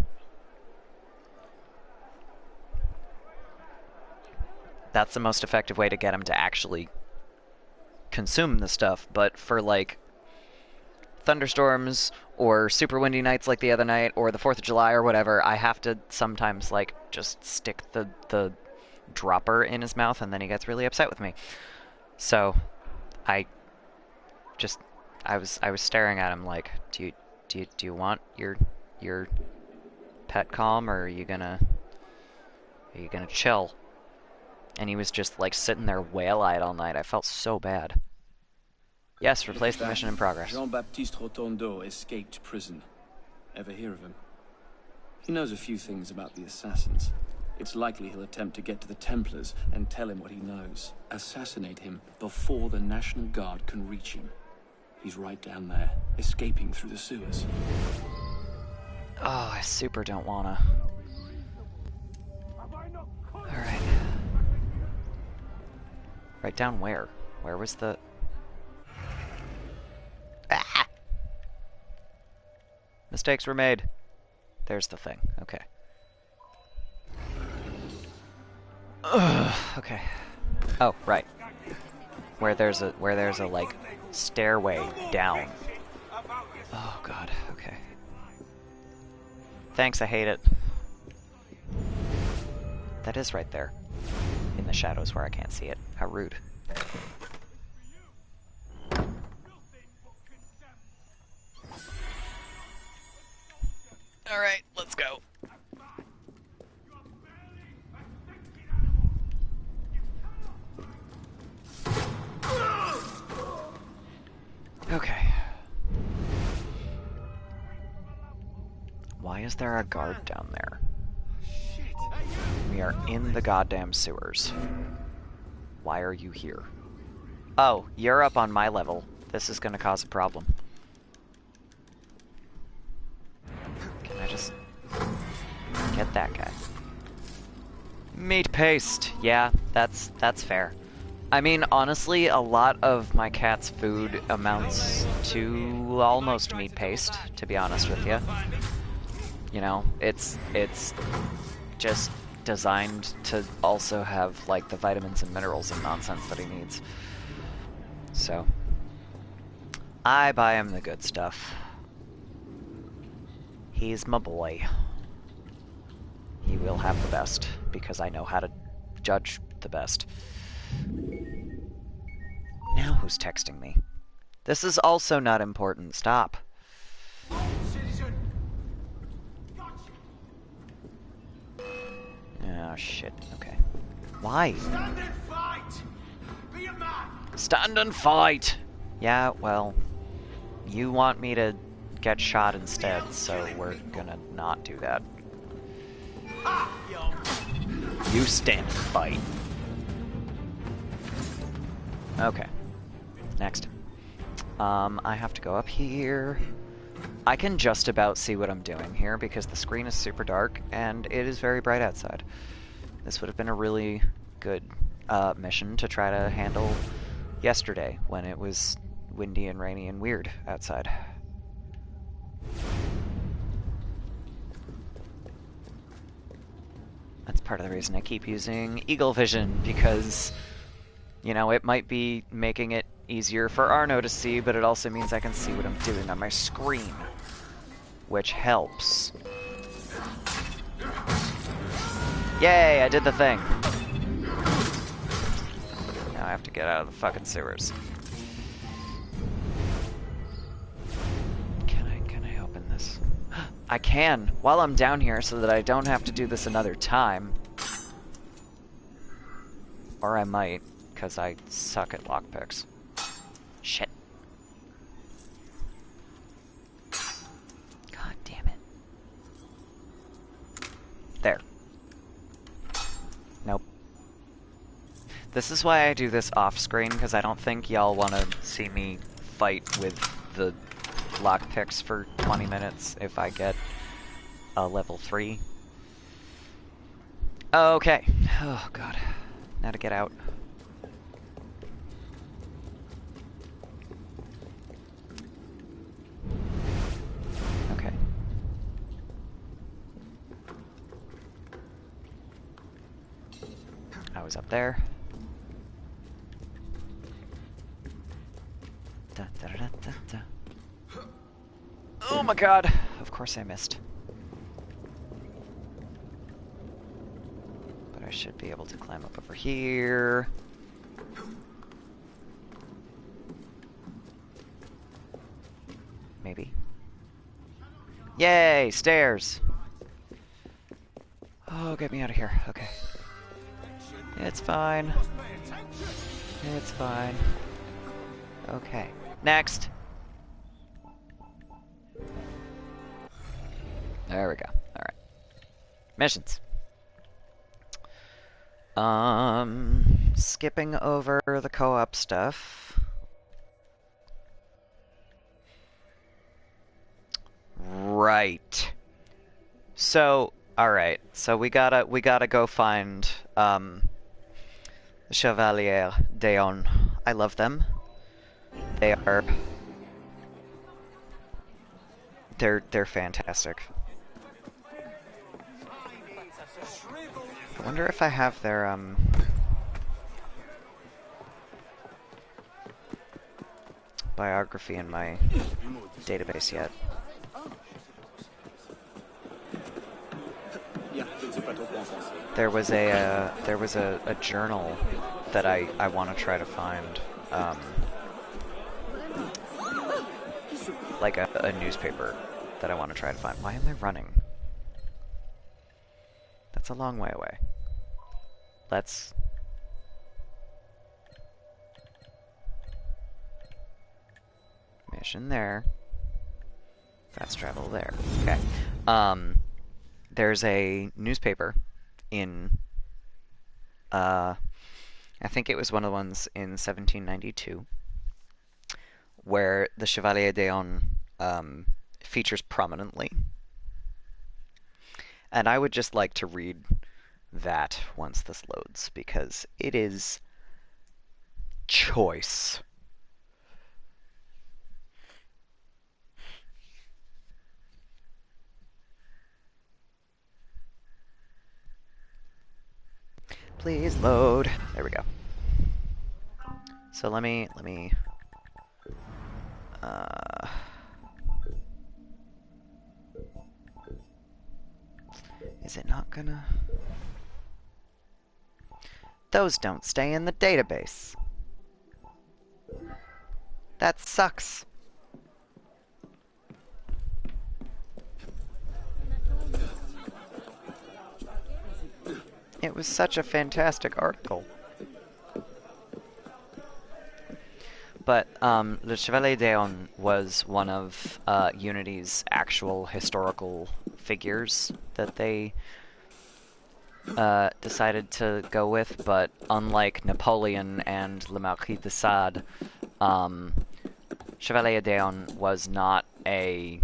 that's the most effective way to get him to actually consume the stuff. But for like thunderstorms or super windy nights like the other night or the 4th of July or whatever, I have to sometimes like just stick the dropper in his mouth and then he gets really upset with me. So I just I was staring at him like, do you want your pet calm, or are you gonna chill? And he was just like sitting there whale-eyed all night. I felt so bad. Yes, replace the mission in progress. Jean-Baptiste Rotondo escaped prison. Ever hear of him? He knows a few things about the assassins. It's likely he'll attempt to get to the Templars and tell him what he knows. Assassinate him before the National Guard can reach him. He's right down there, escaping through the sewers. Oh, I super don't wanna. Alright. Right down where? Where was the... Ah! Mistakes were made. There's the thing. Okay. Ugh, okay. Oh, right. Where there's a like stairway down. Oh god, okay. Thanks, I hate it. That is right there. In the shadows where I can't see it. How rude. Alright, let's go. Okay. Why is there a guard down there? We are in the goddamn sewers. Why are you here? Oh, you're up on my level. this is gonna cause a problem. Can I just get that guy? Meat paste. Yeah, that's fair. I mean, honestly, a lot of my cat's food amounts to almost meat paste, to be honest with you. You know, it's just designed to also have, like, the vitamins and minerals and nonsense that he needs. So, I buy him the good stuff. He's my boy. He will have the best, because I know how to judge the best. Now who's texting me? This is also not important. Stop. Oh, shit. Okay. Why? Stand and fight! Be a man! Stand and fight! Yeah, well, you want me to get shot instead, so we're gonna not do that. You stand and fight. Okay. Next. I have to go up here. I can just about see what I'm doing here because the screen is super dark and it is very bright outside. This would have been a really good mission to try to handle yesterday when it was windy and rainy and weird outside. That's part of the reason I keep using Eagle Vision, because, you know, it might be making it easier for Arno to see, but it also means I can see what I'm doing on my screen, which helps. Yay, I did the thing. Now I have to get out of the fucking sewers. Can I open this? I can, while I'm down here, so that I don't have to do this another time. Or I might, because I suck at lockpicks. Shit. God damn it. There. Nope. This is why I do this off-screen, because I don't think y'all want to see me fight with the lockpicks for 20 minutes if I get a level 3. Okay. Oh, God. Now to get out. Okay. I was up there. Da, da, da, da, da. Oh my god! Of course I missed. But I should be able to climb up over here. Maybe. Yay! Stairs! Oh, get me out of here. Okay. It's fine. It's fine. Okay. Next! There we go. Alright. Missions. Skipping over the co-op stuff. Right. So, alright. So we gotta go find, the Chevalier d'Eon. I love them. They're fantastic. I wonder if I have their, biography in my database yet. There was a journal that I want to try to find, like a newspaper that I want to try to find. Why am I running? That's a long way away. Let's... Mission there. Fast travel there. Okay. There's a newspaper in... I think it was one of the ones in 1792, where the Chevalier d'Eon features prominently. And I would just like to read that once this loads, because it is choice. Please load. There we go. So let me is it not gonna? Those don't stay in the database. That sucks. It was such a fantastic article. But Le Chevalier d'Eon was one of Unity's actual historical figures that they decided to go with, but unlike Napoleon and Le Marquis de Sade, Chevalier d'Eon was not a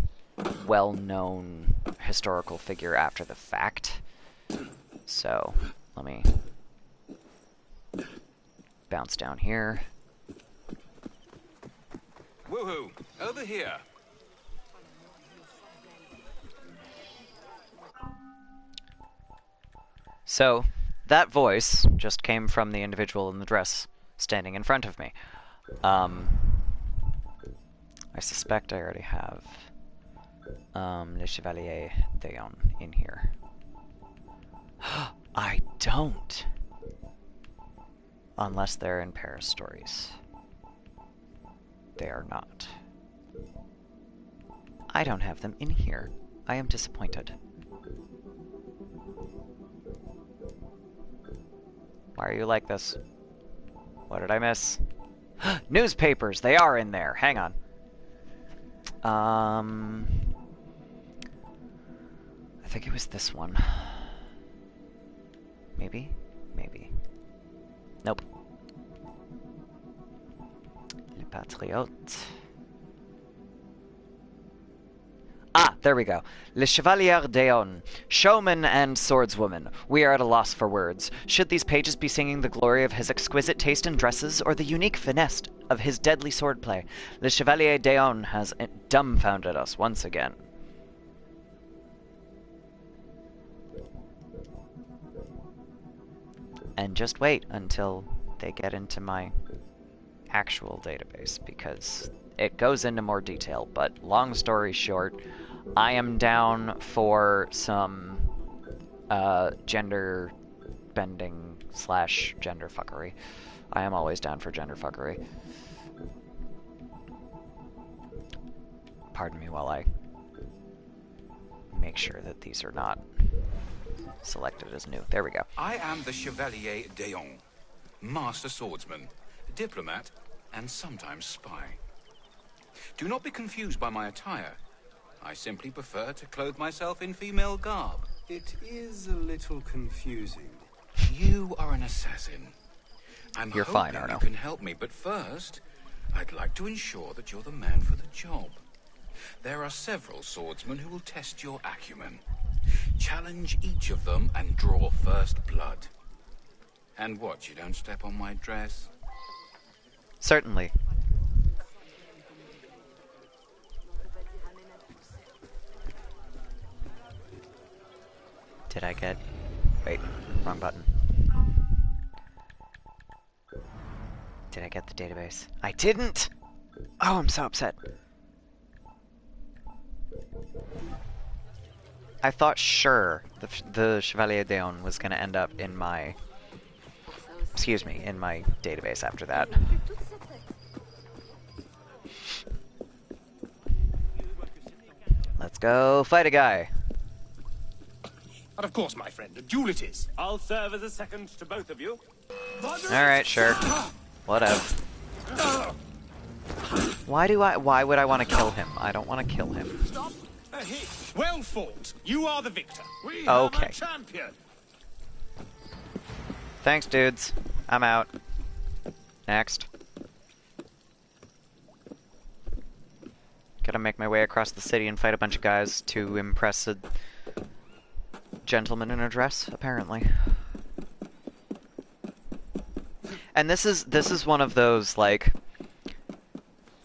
well-known historical figure after the fact. So, let me bounce down here. Woohoo! Over here. So, that voice just came from the individual in the dress standing in front of me. I suspect I already have Le Chevalier d'Eon in here. I don't! Unless they're in Paris stories. They are not. I don't have them in here. I am disappointed. Why are you like this? What did I miss? Newspapers! They are in there! Hang on. I think it was this one. Maybe? Maybe. Nope. Les Patriotes. Ah, there we go. Le Chevalier d'Eon, showman and swordswoman. We are at a loss for words. Should these pages be singing the glory of his exquisite taste in dresses, or the unique finesse of his deadly swordplay? Le Chevalier d'Eon has dumbfounded us once again. And just wait until they get into my actual database, because it goes into more detail, but long story short, I am down for some gender bending / gender fuckery. I am always down for gender fuckery. Pardon me while I make sure that these are not selected as new. There we go. I am the Chevalier d'Eon, master swordsman, diplomat, and sometimes spy. Do not be confused by my attire. I simply prefer to clothe myself in female garb. It is a little confusing. You are an assassin. You're fine, Arno. You can help me, but first, I'd like to ensure that you're the man for the job. There are several swordsmen who will test your acumen. Challenge each of them and draw first blood. And watch you don't step on my dress. Certainly. Did I get... Wait, wrong button. Did I get the database? I didn't! Oh, I'm so upset. I thought sure the Chevalier d'Eon was going to end up in my... Excuse me, in my database after that. Let's go fight a guy. But of course, my friend, a duel it is. I'll serve as a second to both of you. Alright, sure. Whatever. Why would I want to kill him? I don't want to kill him. Stop. A hit. Well fought. You are the victor. We Okay. have a champion. Thanks, dudes. I'm out. Next. Gotta make my way across the city and fight a bunch of guys to impress a gentleman in a dress, apparently. And this is one of those, like,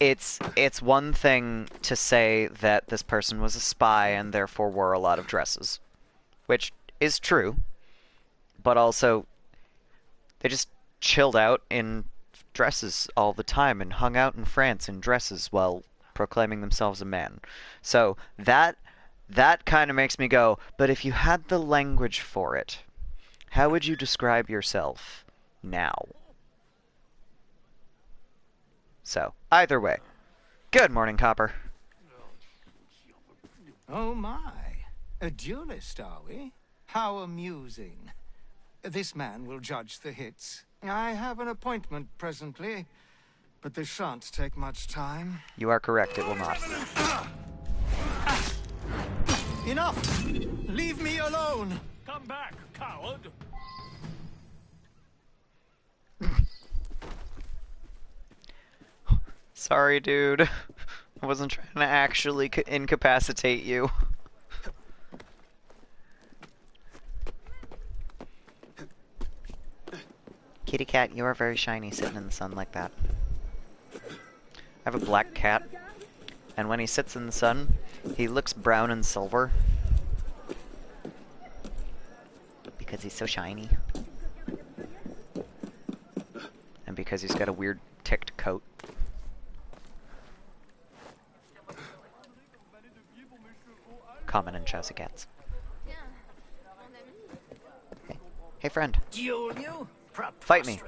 it's one thing to say that this person was a spy and therefore wore a lot of dresses, which is true, but also they just chilled out in dresses all the time and hung out in France in dresses while proclaiming themselves a man. So that kind of makes me go, but if you had the language for it, how would you describe yourself now? So, either way. Good morning, Copper. Oh my. A duelist, are we? How amusing. This man will judge the hits. I have an appointment presently, but this shan't take much time. You are correct, it will not. Enough! Leave me alone! Come back, coward! Sorry, dude. I wasn't trying to actually incapacitate you. Kitty cat, you are very shiny sitting in the sun like that. I have a black cat, and when he sits in the sun, he looks brown and silver. Because he's so shiny. And because he's got a weird ticked coat. Common in Chelsea cats. Hey, friend. Duel you? Fight me.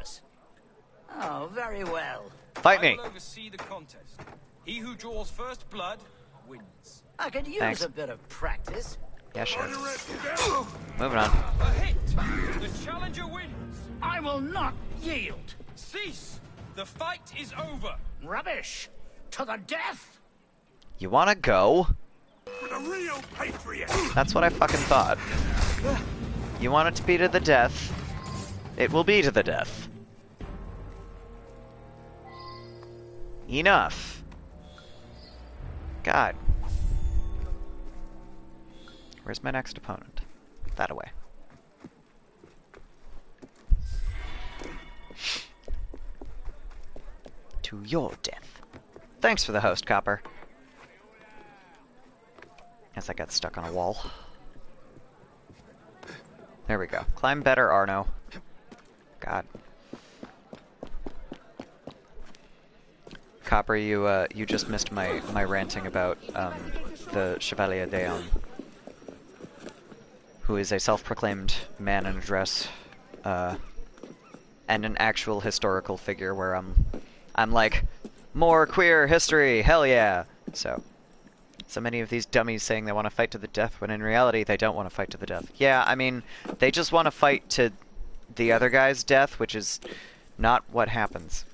Oh, very well. Fight me. I will oversee the contest. He who draws first blood wins. I could use Thanks. a bit of practice. Yeah, sure. Moving on. A hit. The challenger wins. I will not yield. Cease. The fight is over. Rubbish. To the death. You wanna go? A real patriot. That's what I fucking thought. You want it to be to the death? It will be to the death. Enough. God. Where's my next opponent? That away. To your death. Thanks for the host, Copper. Guess I got stuck on a wall. There we go. Climb better, Arno. God. Copper, you just missed my ranting about the Chevalier d'Eon, who is a self-proclaimed man in a dress, and an actual historical figure where I'm like, more queer history, hell yeah! So many of these dummies saying they want to fight to the death when in reality they don't want to fight to the death. Yeah, I mean, they just want to fight to the other guy's death, which is not what happens.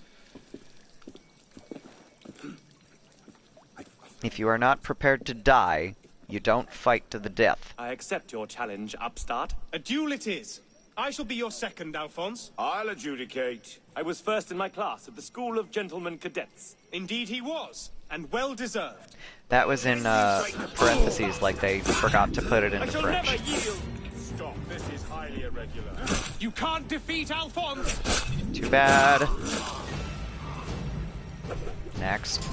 If you are not prepared to die, you don't fight to the death. I accept your challenge, upstart. A duel it is. I shall be your second, Alphonse. I'll adjudicate. I was first in my class at the School of Gentlemen Cadets. Indeed he was, and well deserved. That was in parentheses, like they forgot to put it I into shall French. never yield. Stop, this is highly irregular. You can't defeat Alphonse! Too bad. Next.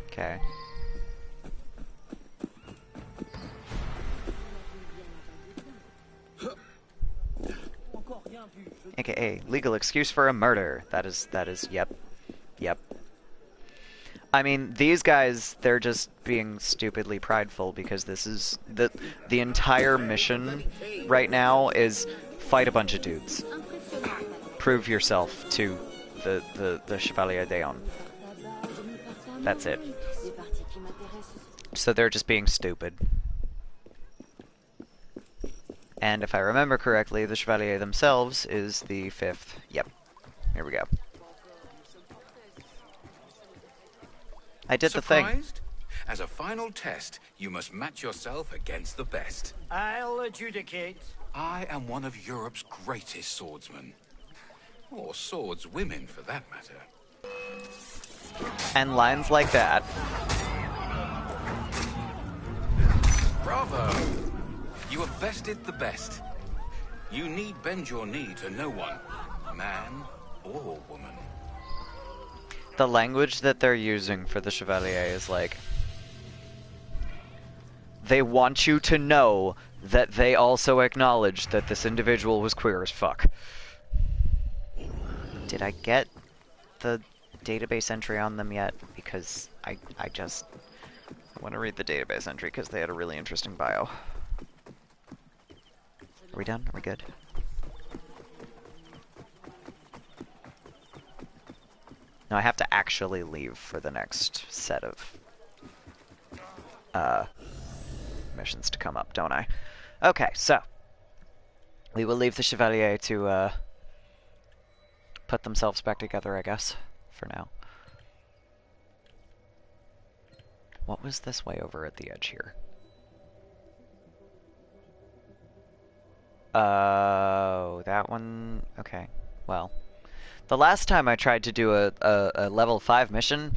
Okay. AKA legal excuse for a murder. That is, yep. I mean, these guys, they're just being stupidly prideful because this is the entire mission right now is fight a bunch of dudes. Prove yourself to the Chevalier d'Eon. That's it. So they're just being stupid. And if I remember correctly, the Chevalier themselves is the 5th. Yep. Here we go. I did the thing. Surprised? As a final test, you must match yourself against the best. I'll adjudicate. I am one of Europe's greatest swordsmen. Or swordswomen, for that matter. And lines like that. Bravo! You have bested the best. You need bend your knee to no one, man or woman. The language that they're using for the Chevalier is like, they want you to know that they also acknowledge that this individual was queer as fuck. Did I get the database entry on them yet? Because I want to read the database entry because they had a really interesting bio. Are we done? Are we good? No, I have to actually leave for the next set of missions to come up, don't I? Okay, so we will leave the Chevalier to put themselves back together, I guess, for now. What was this way over at the edge here? Oh, that one? Okay, well. The last time I tried to do a level 5 mission,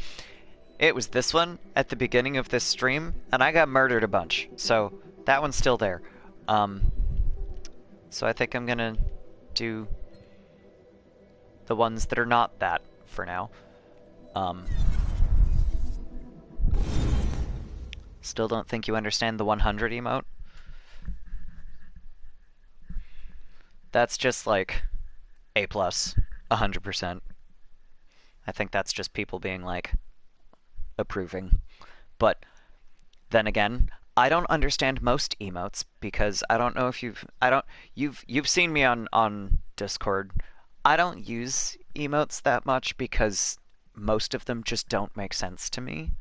it was this one at the beginning of this stream, and I got murdered a bunch. So that one's still there. So I think I'm gonna do the ones that are not that for now. Still don't think you understand the 100 emote. That's just like A+, 100%. I think that's just people being like approving. But then again, I don't understand most emotes because I don't know if you've seen me on Discord. I don't use emotes that much because most of them just don't make sense to me.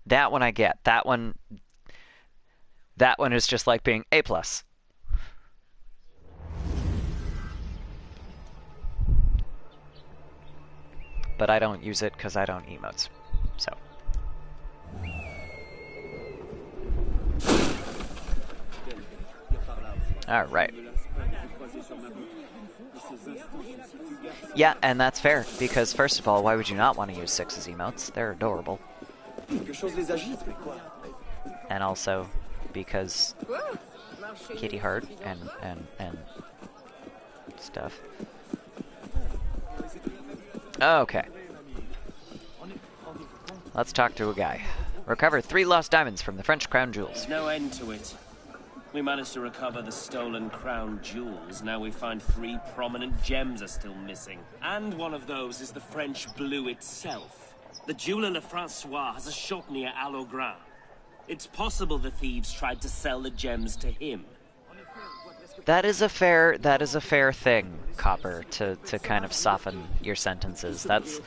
That one I get. That one is just like being A+. But I don't use it because I don't emotes. So. Alright. Yeah, and that's fair, because first of all, why would you not want to use 6's emotes? They're adorable. And also, because Kitty Heart and stuff. Okay. Let's talk to a guy. Recover 3 lost diamonds from the French crown jewels. There's no end to it. We managed to recover the stolen crown jewels. Now we find 3 prominent gems are still missing. And one of those is the French blue itself. The jeweler Lefrancois has a shop near Allogran. It's possible the thieves tried to sell the gems to him. That is a fair thing, Copper, to kind of soften your sentences. That's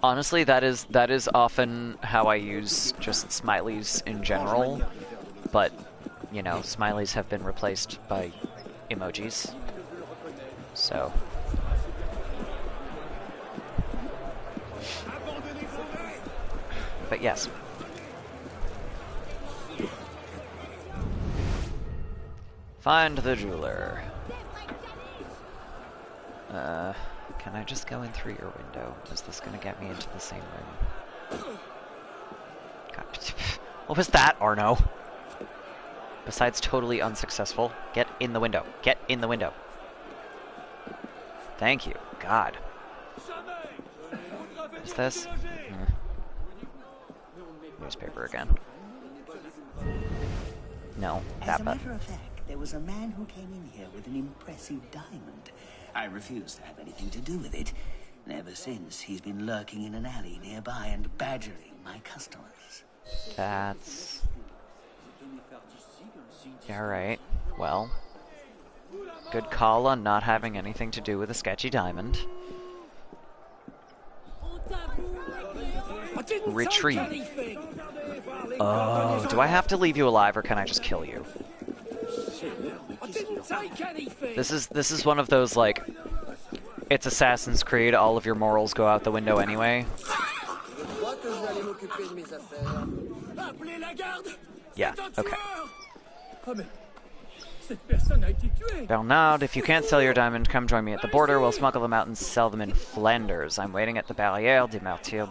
honestly that is often how I use just smileys in general, but you know, smileys have been replaced by emojis. So but yes. Find the jeweler. Can I just go in through your window? Is this gonna get me into the same room? God. What was that, Arno? Besides totally unsuccessful, get in the window. Get in the window. Thank you. God. What's this? Newspaper again. No, As a matter of fact, there was a man who came in here with an impressive diamond. I refused to have anything to do with it. And ever since, he's been lurking in an alley nearby and badgering my customers. That's... Alright, well... Good call on not having anything to do with a sketchy diamond. Retrieve. Oh, do I have to leave you alive or can I just kill you? This is one of those, like, it's Assassin's Creed, all of your morals go out the window anyway. Yeah, okay. Bernard, if you can't sell your diamond, come join me at the border. We'll smuggle them out and sell them in Flanders. I'm waiting at the Barrière de Martyrs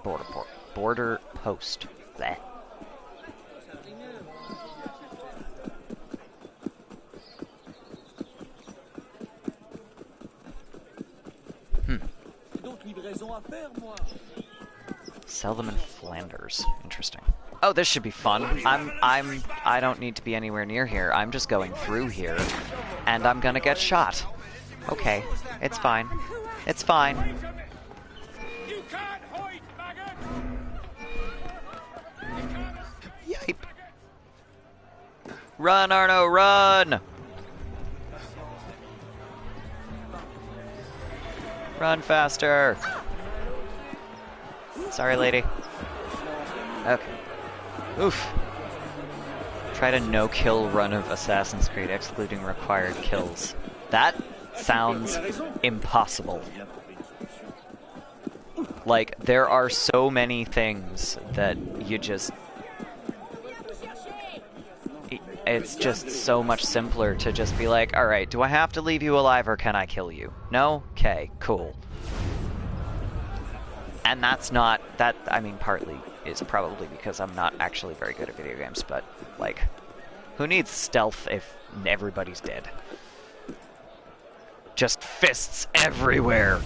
border post. Bleh. Sell them in Flanders. Interesting. Oh, this should be fun. I don't need to be anywhere near here. I'm just going through here, and I'm gonna get shot. Okay, it's fine. It's fine. Yipe. Run, Arno, run! Run faster! Sorry, lady. Okay. Oof. Try to no-kill run of Assassin's Creed, excluding required kills. That sounds impossible. Like, there are so many things that you just... It's just so much simpler to just be like, alright, do I have to leave you alive or can I kill you? No? Okay, cool. And that's not, that, I mean, partly is probably because I'm not actually very good at video games, but, like, who needs stealth if everybody's dead? Just fists everywhere!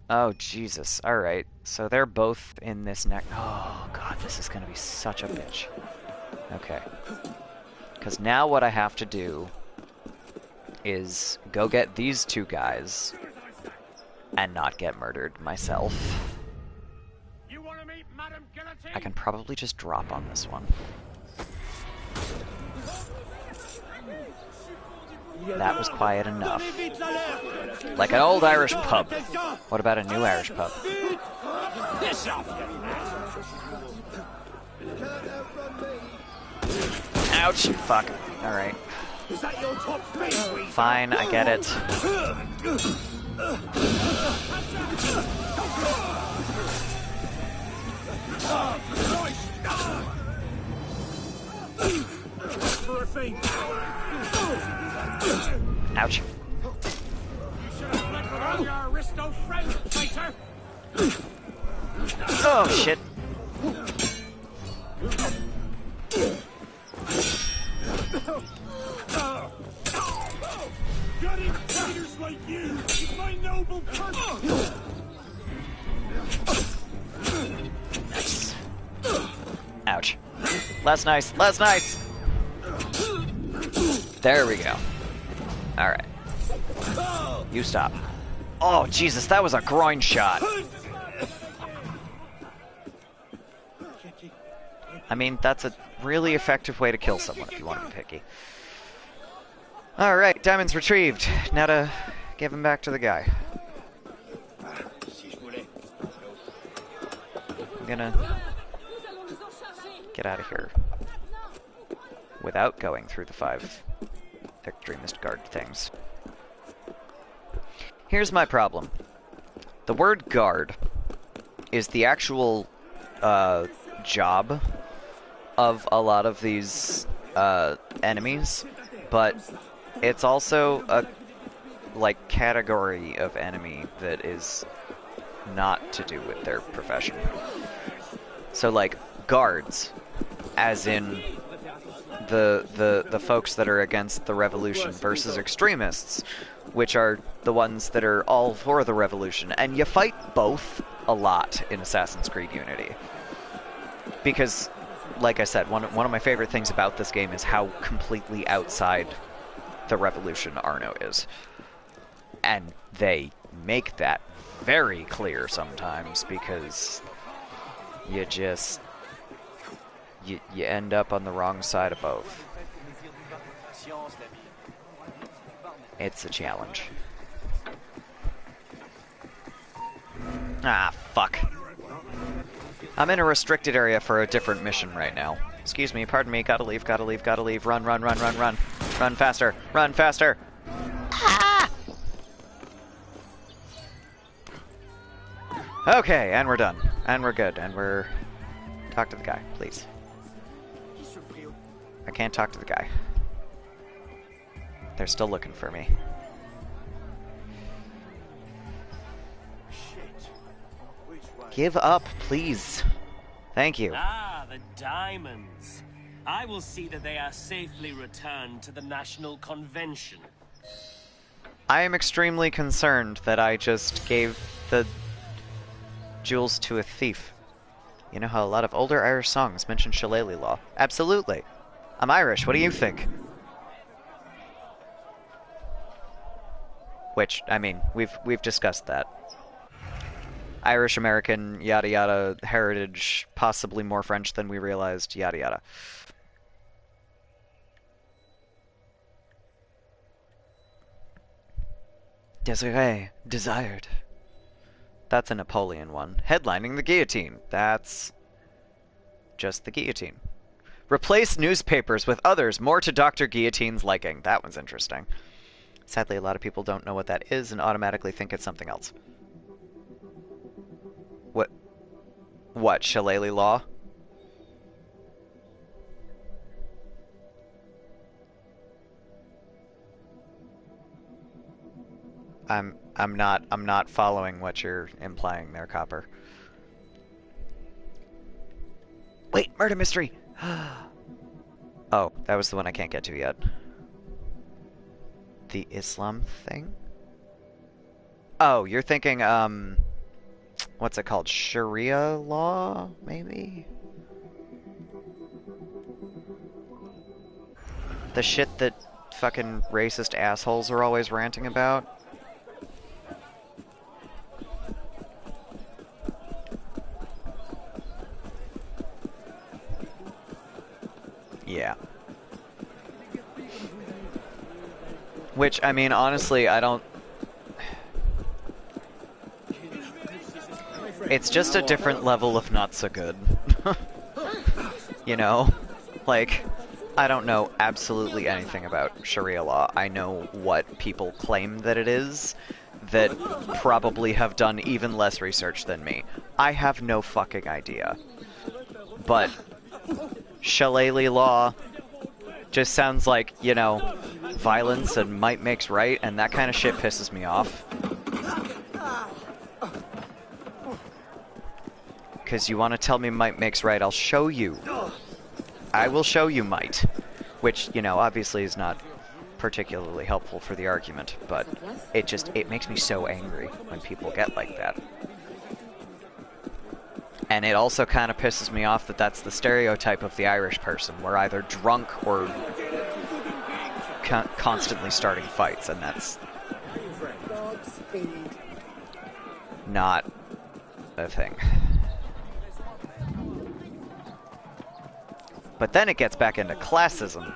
Oh, Jesus. Alright, so they're both in this neck. Oh, God, this is gonna be such a bitch. Okay. Because now what I have to do is go get these two guys and not get murdered myself. I can probably just drop on this one. That was quiet enough. Like an old Irish pub. What about a new Irish pub? Ouch! Fuck. Alright. Fine, I get it. Ouch. Oh, shit. Gutting fighters like you is my noble purpose. Nice. Ouch. Less nice, less nice! There we go. Alright. You stop. Oh, Jesus, that was a groin shot. I mean, that's a really effective way to kill someone if you want to be picky. Alright, diamonds retrieved. Now to give him back to the guy. I'm gonna get out of here without going through the 5 extremist guard things. Here's my problem. The word guard is the actual job of a lot of these enemies, but it's also a like category of enemy that is not to do with their profession. So like guards, as in the folks that are against the revolution, versus extremists, which are the ones that are all for the revolution. And you fight both a lot in Assassin's Creed Unity. Because, like I said, one of my favorite things about this game is how completely outside the revolution Arno is. And they make that very clear sometimes, because you just... You end up on the wrong side of both. It's a challenge. Ah, fuck. I'm in a restricted area for a different mission right now. Excuse me, pardon me, gotta leave, gotta leave, gotta leave. Run, run, run, run, run. Run faster, run faster! Ah! Okay, and we're done. And we're good, and we're... Talk to the guy, please. I can't talk to the guy. they're still looking for me. Give up, please. Thank you. Ah, the diamonds. I will see that they are safely returned to the National Convention. I am extremely concerned that I just gave the jewels to a thief. You know how a lot of older Irish songs mention shillelagh law? Absolutely. I'm Irish, what do you think? Which, I mean, we've discussed that. Irish American, yada yada, heritage, possibly more French than we realized, yada yada. Désiré, desired. That's a Napoleon one. Headlining the guillotine. That's just the guillotine. Replace newspapers with others more to Dr. Guillotine's liking. That one's interesting. Sadly, a lot of people don't know what that is and automatically think it's something else. What, shillelagh law? I'm not following what you're implying there, Copper. Wait, murder mystery! Oh, that was the one I can't get to yet. The Islam thing? Oh, you're thinking, what's it called? Sharia law, maybe? The shit that fucking racist assholes are always ranting about? Yeah. Which, I mean, honestly, I don't... It's just a different level of not so good. You know? Like, I don't know absolutely anything about Sharia law. I know what people claim that it is, that probably have done even less research than me. I have no fucking idea. But shillelagh law just sounds like, you know, violence and might makes right, and that kind of shit pisses me off. Because you want to tell me might makes right, I'll show you. I will show you might. Which, you know, obviously is not particularly helpful for the argument, but it makes me so angry when people get like that. And it also kind of pisses me off that that's the stereotype of the Irish person. We're either drunk or constantly starting fights, and that's not a thing. But then it gets back into classism.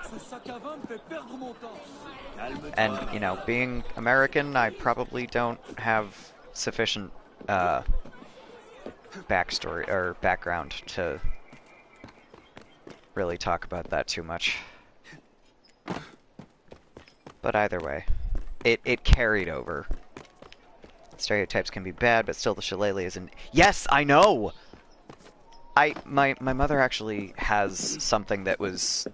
And, you know, being American, I probably don't have sufficient backstory or background to really talk about that too much. But either way, it carried over. Stereotypes can be bad, but still the shillelagh isn't. Yes, I know. My mother actually has something that was.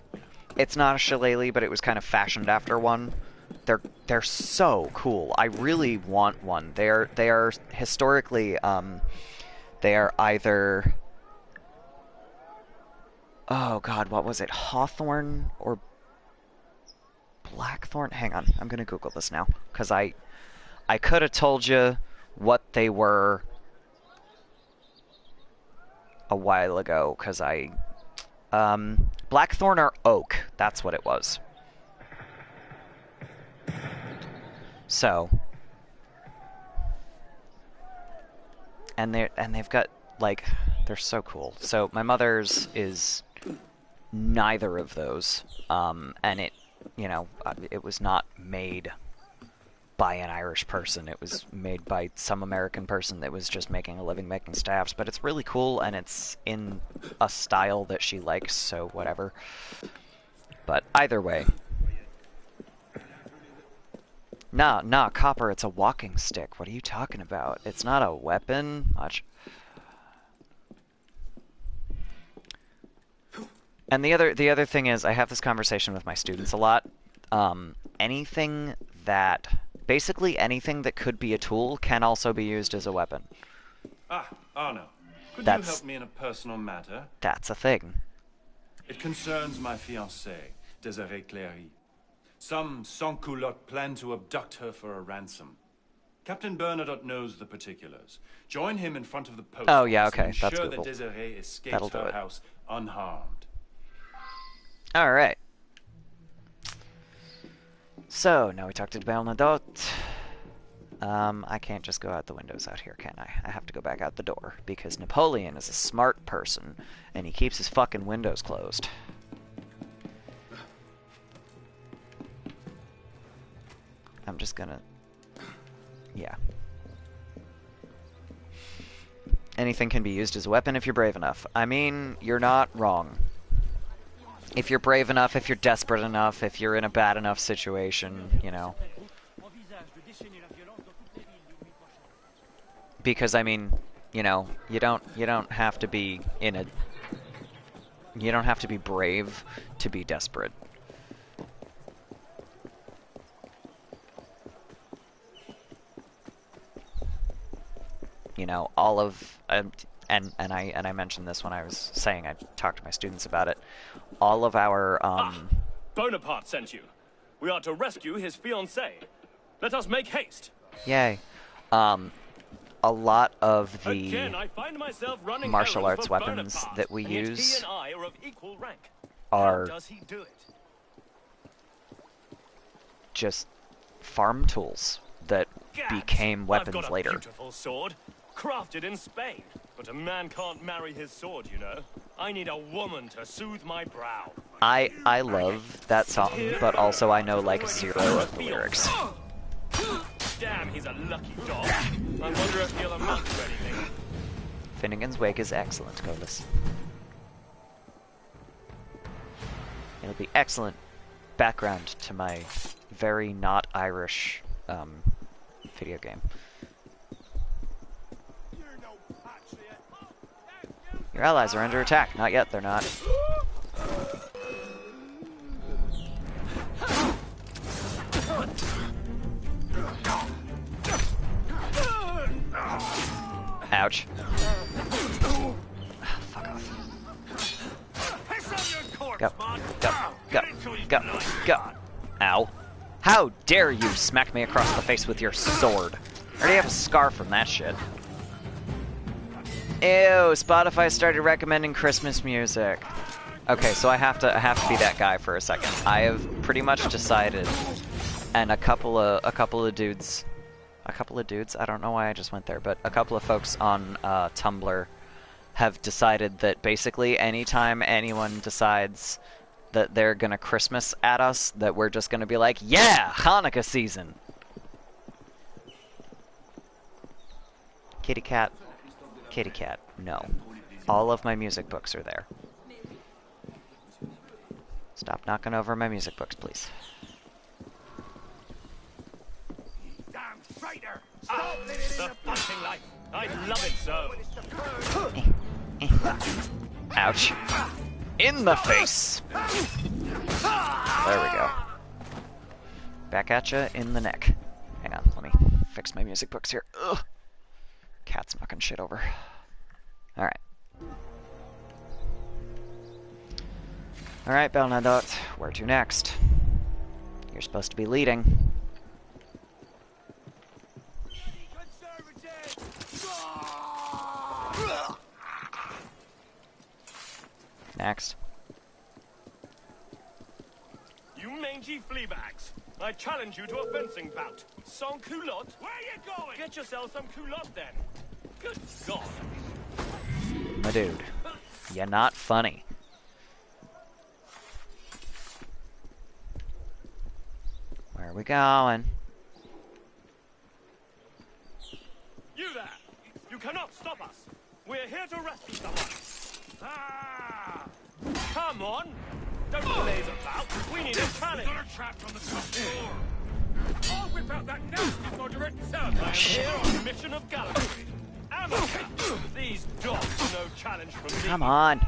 It's not a shillelagh, but it was kind of fashioned after one. They're so cool. I really want one. They are historically they are either. Oh God, what was it? Hawthorn or Blackthorn? Hang on, I'm gonna Google this now because I could have told you what they were a while ago because Blackthorn or oak. That's what it was. So, and they've got like they're so cool. So my mother's is neither of those, and it, you know, it was not made by an Irish person. It was made by some American person that was just making a living making staffs. But it's really cool, and it's in a style that she likes, so whatever. But either way. Nah, Copper, it's a walking stick. What are you talking about? It's not a weapon. Much. And the other thing is, I have this conversation with my students a lot. anything that... Basically anything that could be a tool can also be used as a weapon. Ah, Arno. Could you That's... help me in a personal matter? That's a thing. It concerns my fiancée, Desiree Cléry. Some sans-culotte plan to abduct her for a ransom. Captain Bernadotte knows the particulars. Join him in front of the post Oh, yeah, office and okay. That's ensure cool. that Desiree escapes That'll do her it. house unharmed. Alright. So, now we talked to Bernadotte. I can't just go out the windows out here, can I? I have to go back out the door, because Napoleon is a smart person, and he keeps his fucking windows closed. I'm just gonna... Yeah. Anything can be used as a weapon if you're brave enough. I mean, you're not wrong. If you're brave enough, if you're desperate enough, if you're in a bad enough situation, you know. Because, I mean, you know, you don't have to be in a... You don't have to be brave to be desperate. You know, all of... and I mentioned this when I was saying I talked to my students about it. All of our, Bonaparte sent you. We are to rescue his fiancée. Let us make haste. Yay. A lot of the Again, I find myself running martial errands arts for weapons Bonaparte, that we and yet use he and I are of equal rank. are How does he do it? just farm tools that became weapons I've got a later. beautiful sword, crafted in Spain. But a man can't marry his sword, you know. I need a woman to soothe my brow. I love that song, but also I know like zero of the lyrics. Damn, he's a lucky dog. I wonder if he'll amount to anything. Finnegan's Wake is excellent, Colas. It'll be excellent background to my very not Irish video game. Your allies are under attack. Not yet, they're not. Ouch. Fuck off. Go, go, go, go, go. Ow. How dare you smack me across the face with your sword? I already have a scar from that shit. Ew, Spotify started recommending Christmas music. Okay, so I have to be that guy for a second. I have pretty much decided, and a couple of dudes, I don't know why I just went there, but a couple of folks on Tumblr have decided that basically anytime anyone decides that they're gonna Christmas at us, that we're just gonna be like, yeah, Hanukkah season. Kitty cat. Kitty cat, no. All of my music books are there. Stop knocking over my music books, please. Damn traitor! Stop living in The fighting life. I love it so. Ouch. In the face! There we go. Back at ya in the neck. Hang on, let me fix my music books here. Ugh. Cat's knocking shit over. Alright. Alright, Bernadotte. Where to next? You're supposed to be leading. Next. You mangy fleabags. I challenge you to a fencing bout. Sans culotte? Where are you going? Get yourself some culotte then. Good God. My dude. You're not funny. Where are we going? You there! You cannot stop us! We're here to rescue someone! Ah! Come on! Don't blaze about! We need a challenge! Got a trap on the top floor! I'll whip out that nasty moderate self! I am here on a mission of gallantry! Amateur! These dogs are no challenge from me! Come on!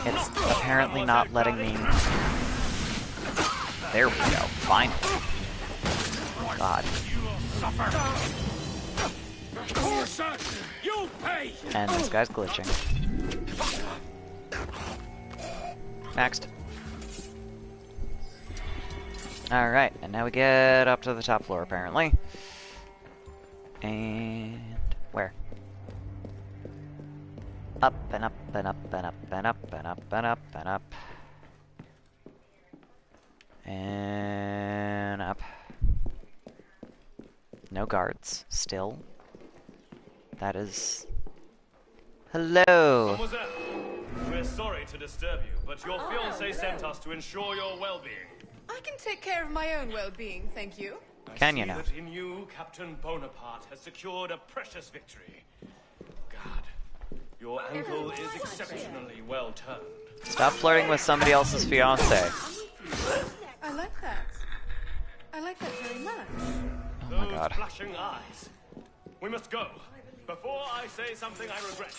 It's apparently not letting me... There we go. Fine. God. You'll pay. And this guy's glitching. Next. Alright, and now we get up to the top floor, apparently. And... where? Up and up and up and up and up and up and up and up. And up. No guards, still. That is... Hello! Mademoiselle, we're sorry to disturb you, but your fiancé sent us to ensure your well-being. I can take care of my own well-being, thank you. Can you now? That in you, Captain Bonaparte has secured a precious victory. God, your uncle is exceptionally well turned. Stop flirting with somebody else's fiancé. I like that. I like that very much. Oh my God. Those flashing eyes. We must go. Before I say something I regret,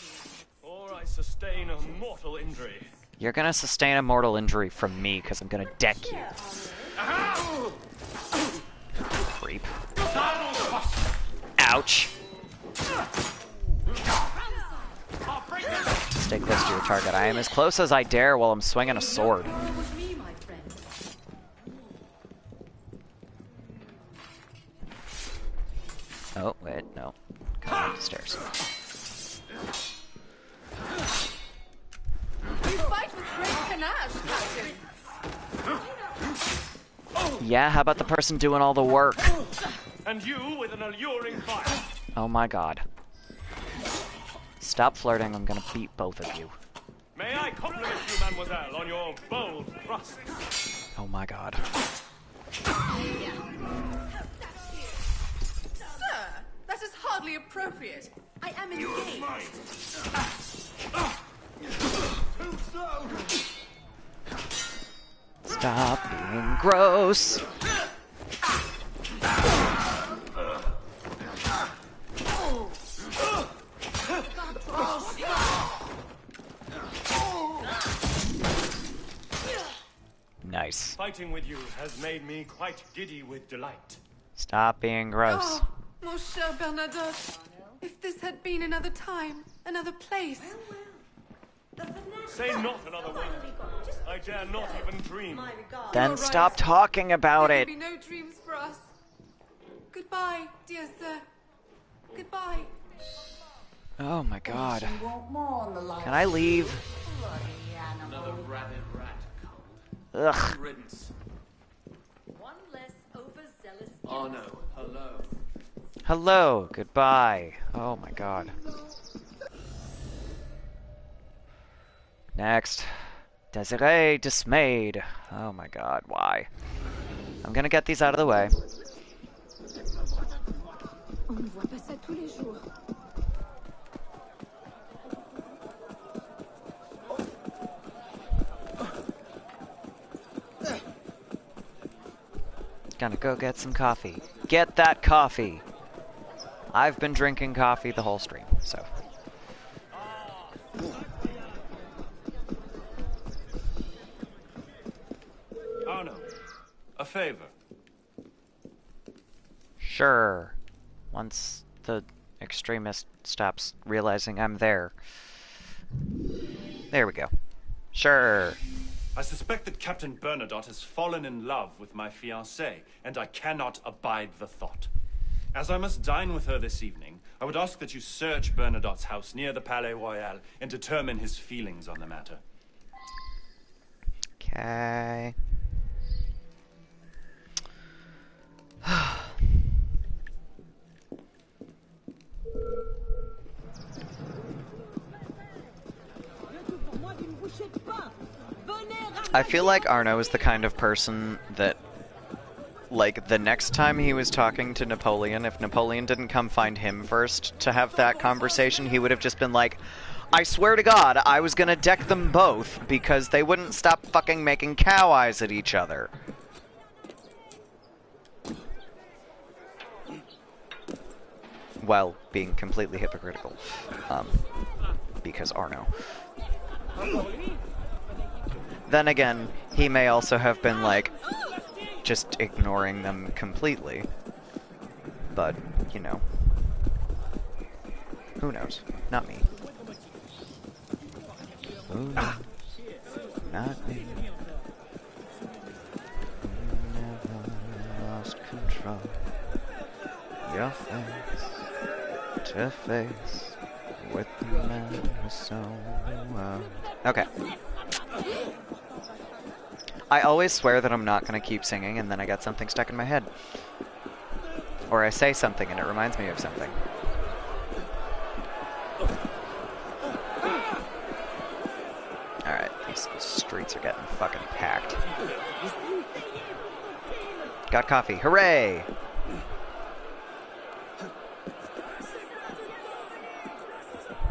or I sustain a mortal injury. You're gonna sustain a mortal injury from me, because I'm gonna deck you. Creep. Ouch. Stay close to your target. I am as close as I dare while I'm swinging a sword. Oh, wait, no. Come up the stairs. You fight with great panache, Captain. Yeah, how about the person doing all the work? And you with an alluring fire. Oh my God. Stop flirting, I'm gonna beat both of you. May I compliment you, mademoiselle, on your bold thrust. Oh my God. Sir, that is hardly appropriate. I am engaged. Stop being gross. Nice. Fighting with you has made me quite giddy with delight. Stop being gross. Oh, mon cher Bernadotte, if this had been another time, another place. Say not another word. I dare not even dream. Then stop talking about There it. can be no dreams for us. Goodbye, dear sir. Goodbye. Oh my God. Can I leave? Another rabid rat. Ugh. Riddance. One less overzealous. Oh no. Hello. Hello. Goodbye. Oh my God. Next. Desiree dismayed. Oh my God. Why? I'm gonna get these out of the way. On ne voit pas ça tous les jours. Gonna go get some coffee. Get that coffee! I've been drinking coffee the whole stream, so. Oh no. A favor. Sure. Once the extremist stops realizing I'm there. There we go. Sure. I suspect that Captain Bernadotte has fallen in love with my fiancée, and I cannot abide the thought. As I must dine with her this evening, I would ask that you search Bernadotte's house near the Palais Royal and determine his feelings on the matter. Okay. I feel like Arno is the kind of person that, like, the next time he was talking to Napoleon, if Napoleon didn't come find him first to have that conversation, he would have just been like, I swear to God, I was gonna deck them both because they wouldn't stop fucking making cow eyes at each other. While being completely hypocritical. Because Arno. Then again, he may also have been like, just ignoring them completely. But, you know. Who knows? Not me. Who knows? Not me. Never lost control. Your face to face with the man who so well. Okay. I always swear that I'm not going to keep singing, and then I get something stuck in my head. Or I say something and it reminds me of something. Alright, these streets are getting fucking packed. Got coffee. Hooray!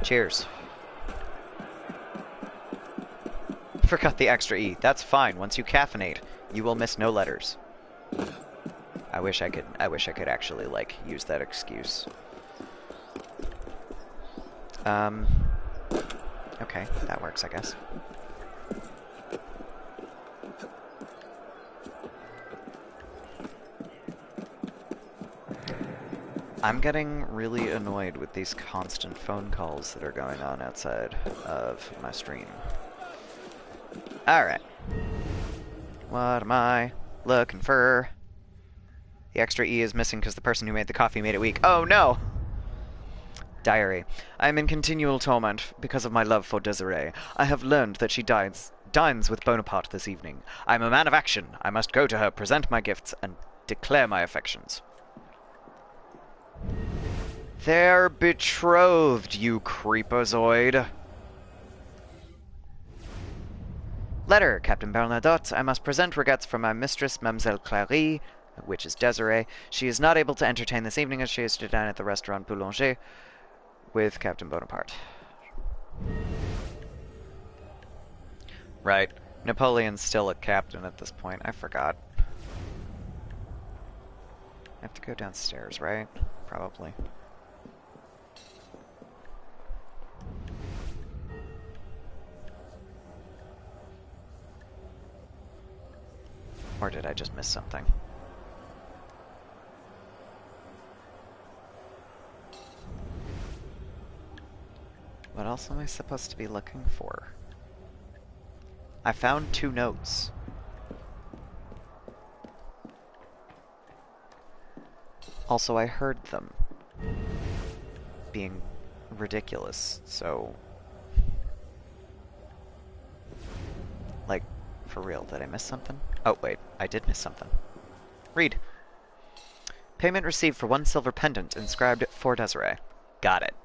Cheers. Forgot the extra E. That's fine. Once you caffeinate, you will miss no letters. I wish I could actually, like, use that excuse. Okay, that works, I guess. I'm getting really annoyed with these constant phone calls that are going on outside of my stream. Alright. What am I looking for? The extra E is missing because the person who made the coffee made it weak. Oh no! Diary. I am in continual torment because of my love for Desiree. I have learned that she dines with Bonaparte this evening. I am a man of action. I must go to her, present my gifts, and declare my affections. They're betrothed, you creepazoid. Letter, Captain Bernadotte. I must present regrets from my mistress, Mademoiselle Clary, which is Desiree. She is not able to entertain this evening as she is to dine at the restaurant Boulanger with Captain Bonaparte. Right. Napoleon's still a captain at this point. I forgot. I have to go downstairs, right? Probably. Or did I just miss something? What else am I supposed to be looking for? I found 2 notes. Also, I heard them being ridiculous, so... Like, for real, did I miss something? Oh, wait, I did miss something. Read. Payment received for 1 silver pendant inscribed for Desiree. Got it.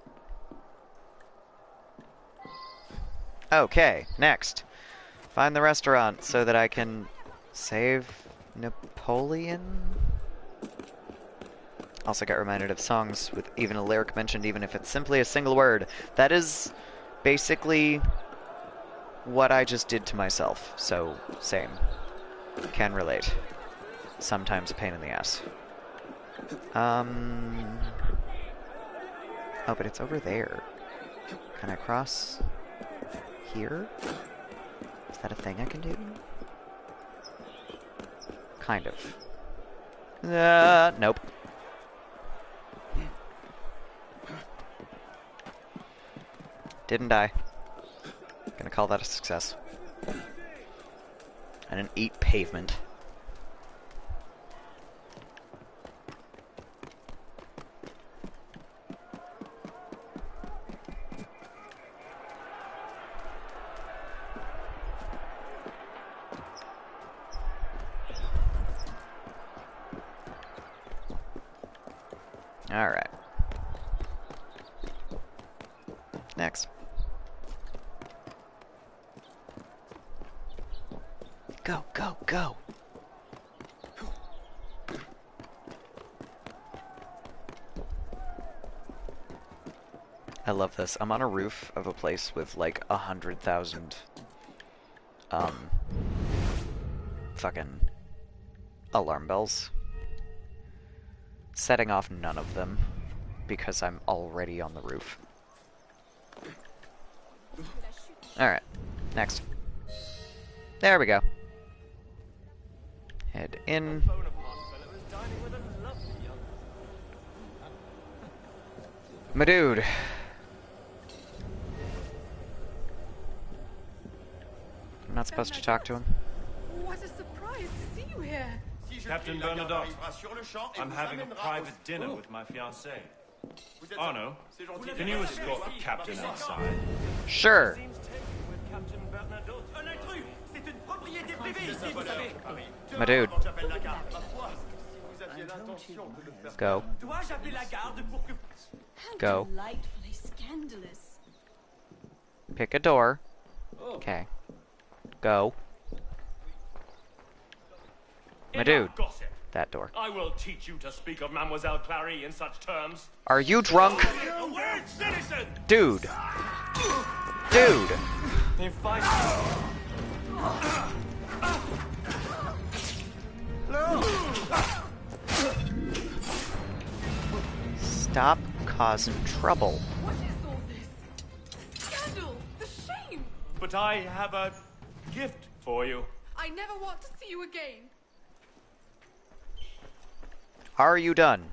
Okay, next. Find the restaurant so that I can save Napoleon? Also get reminded of songs with even a lyric mentioned, even if it's simply a single word. That is basically what I just did to myself, so same. Can relate. Sometimes a pain in the ass. Oh, but it's over there. Can I cross here? Is that a thing I can do? Kind of. Nope. Didn't die. Gonna call that a success. I didn't eat pavement. Alright. Next. Go, go, go! I love this. I'm on a roof of a place with like 100,000 fucking alarm bells. Setting off none of them because I'm already on the roof. Alright, next. There we go. Head in. My dude. I'm not supposed to talk to him. What a surprise to see you here. Captain Bernadotte, I'm having a private dinner with my fiancée. Arno, can you escort the captain outside? Sure. My dude. Go. Go. Delightfully scandalous. Pick a door. Okay. Go. My dude. That door. I will teach you to speak of Mademoiselle Clary in such terms. Are you drunk? Dude. Dude. If I... Stop causing trouble. What is all this? Scandal! The shame! But I have a gift for you. I never want to see you again. Are you done?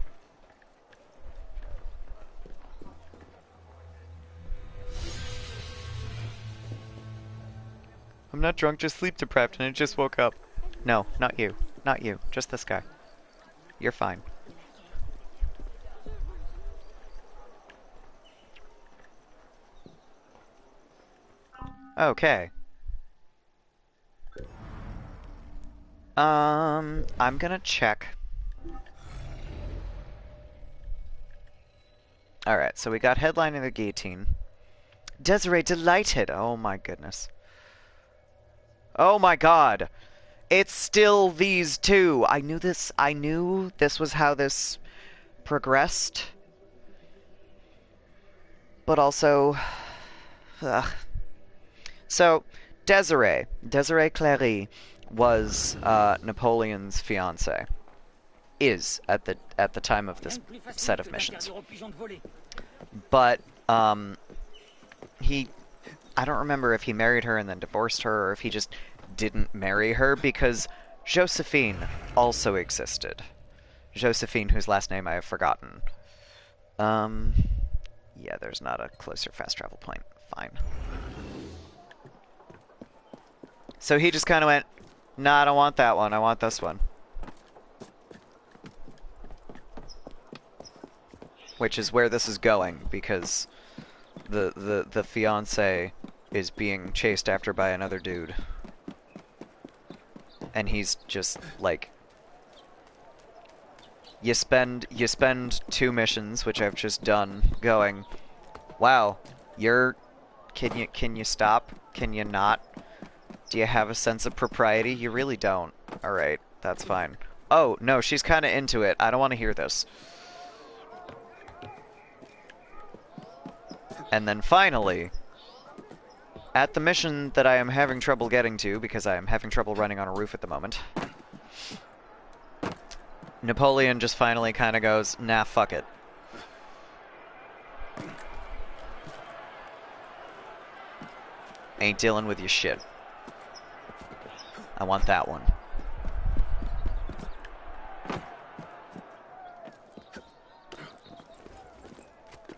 I'm not drunk, just sleep deprived, and I just woke up. No, not you. Not you. Just this guy. You're fine. Okay. I'm gonna check. Alright, so we got headlining the guillotine. Desiree delighted! Oh my goodness. Oh my god! It's still these two! I knew this was how this progressed. But also... Ugh. So, Desiree Clary was Napoleon's fiancée. Is at the time of this set of missions. But I don't remember if he married her and then divorced her, or if he just didn't marry her, because Josephine also existed. Josephine, whose last name I have forgotten. Yeah, there's not a closer fast travel point. Fine. So he just kind of went, nah, I don't want that one, I want this one. Which is where this is going, because the fiancé is being chased after by another dude. And he's just like, you spend 2 missions, which I've just done, going, wow, can you stop? Can you not? Do you have a sense of propriety? You really don't. Alright, that's fine. Oh, no, she's kinda into it. I don't want to hear this. And then finally, at the mission that I am having trouble getting to, because I am having trouble running on a roof at the moment, Napoleon just finally kind of goes, nah, fuck it. Ain't dealing with your shit. I want that one.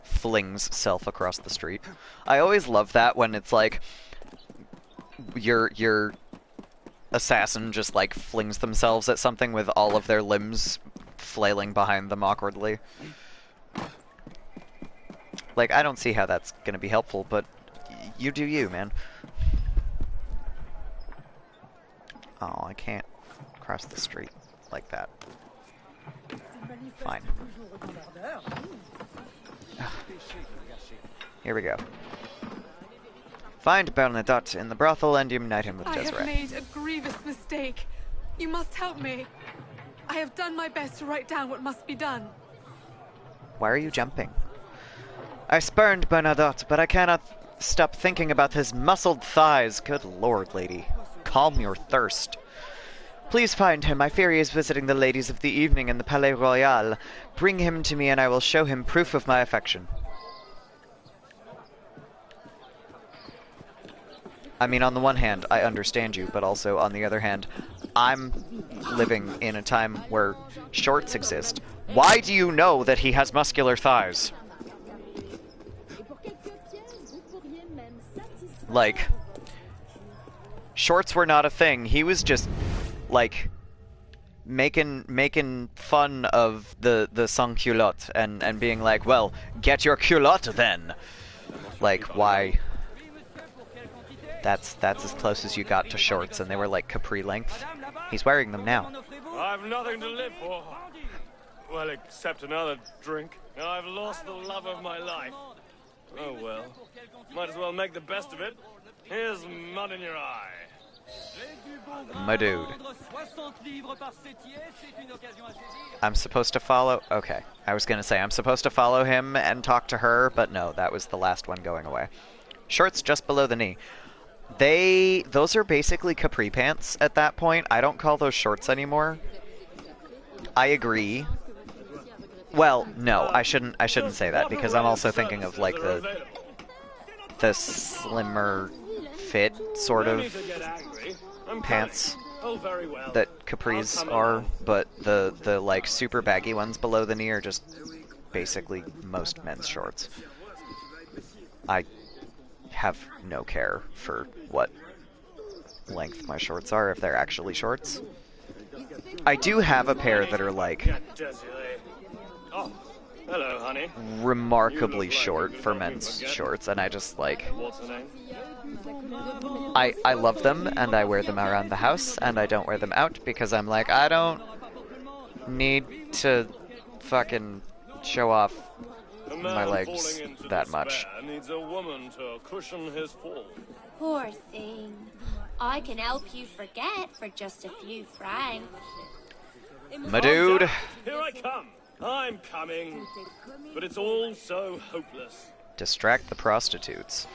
Flings self across the street. I always love that when it's like your assassin just like flings themselves at something with all of their limbs flailing behind them awkwardly. Like, I don't see how that's gonna be helpful, but you do you, man. Oh, I can't cross the street like that. Fine. Here we go. Find Bernadotte in the brothel and unite him with Desiree. I have made a grievous mistake. You must help me. I have done my best to write down what must be done. Why are you jumping? I spurned Bernadotte, but I cannot stop thinking about his muscled thighs. Good lord, lady. Calm your thirst. Please find him. I fear he is visiting the ladies of the evening in the Palais Royal. Bring him to me and I will show him proof of my affection. I mean, on the one hand, I understand you, but also on the other hand, I'm living in a time where shorts exist. Why do you know that he has muscular thighs? Like, shorts were not a thing. He was just, like, making fun of the sans culotte and being like, well, get your culotte then. Like, why? That's as close as you got to shorts, and they were like capri length. He's wearing them now. I've nothing to live for. Well, except another drink. And I've lost the love of my life. Oh well. Might as well make the best of it. Here's mud in your eye. My dude. I'm supposed to follow... Okay. I was gonna say, I'm supposed to follow him and talk to her, but no, that was the last one going away. Shorts just below the knee. Those are basically capri pants at that point. I don't call those shorts anymore. I agree. Well, no, I shouldn't say that, because I'm also thinking of like the slimmer fit sort of pants that capris are, but the like super baggy ones below the knee are just basically most men's shorts. I have no care for what length my shorts are, if they're actually shorts. I do have a pair that are like Oh, hello, honey. remarkably short for men's shorts, and I just like... What's her name? I love them, and I wear them around the house, and I don't wear them out, because I'm like, I don't need to fucking show off my legs that much. Needs a woman to cushion his fall. Poor thing. I can help you forget for just a few francs. My dude. Here I come. I'm coming. But it's all so hopeless. Distract the prostitutes.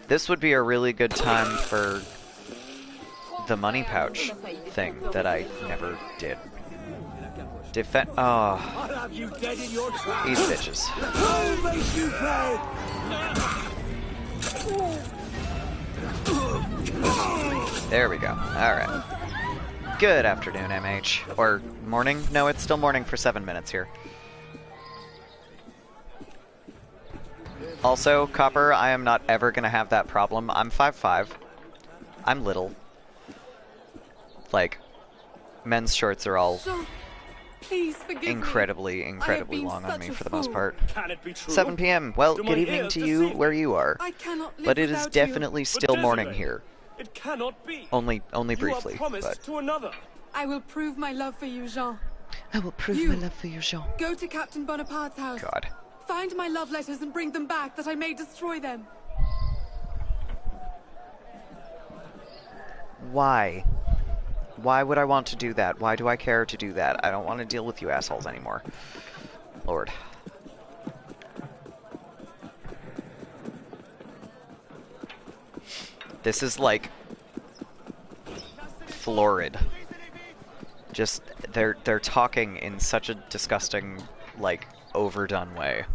This would be a really good time for the money pouch thing that I never did. Defend. Oh. These bitches. There we go. Alright. Good afternoon, MH. Or morning? No, it's still morning for 7 minutes here. Also, Copper, I am not ever gonna have that problem. I'm 5'5". I'm little. Like, men's shorts are all incredibly long on me for the most part. 7 p.m. Well, good evening to you where you are. But it is definitely still morning here. It cannot be. Only briefly. You are promised but... to another. I will prove my love for you, Jean. I will prove my love for you, Jean. Go to Captain Bonaparte's house. God. Find my love letters and bring them back, that I may destroy them. Why? Why would I want to do that? Why do I care to do that? I don't want to deal with you assholes anymore. Lord. This is like florid. Just they're talking in such a disgusting, like, overdone way.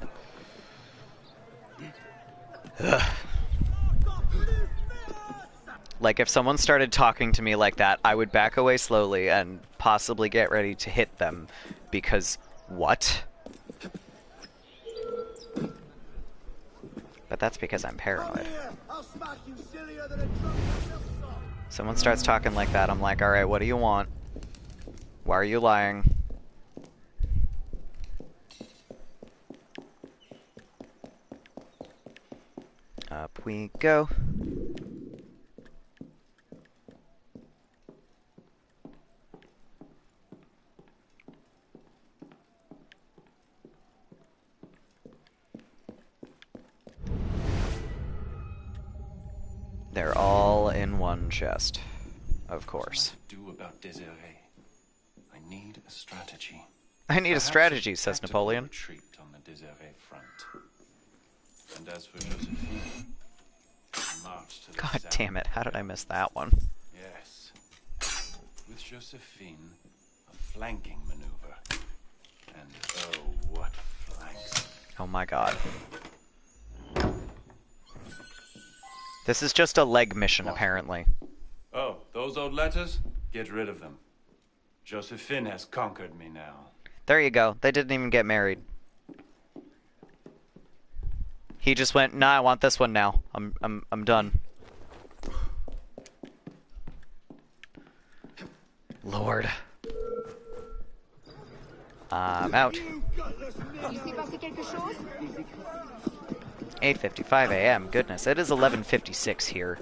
Ugh. Like, if someone started talking to me like that, I would back away slowly and possibly get ready to hit them, because what? But that's because I'm paranoid. Someone starts talking like that, I'm like, alright, what do you want? Why are you lying? Up we go. They're all in one chest, of course. What to do about Desiree? I need a strategy. I need a strategy, says Napoleon. Retreat on the Desiree front. And as for Josephine, march to the God south. damn it, how did I miss that one? Yes. With Josephine, a flanking maneuver. And oh, what flanks. Oh my god. This is just a leg mission, apparently. Oh, those old letters? Get rid of them. Josephine has conquered me now. There you go. They didn't even get married. He just went, nah, I want this one now. I'm done. Lord. I'm out. 8:55 a.m. Goodness, it is 11:56 here.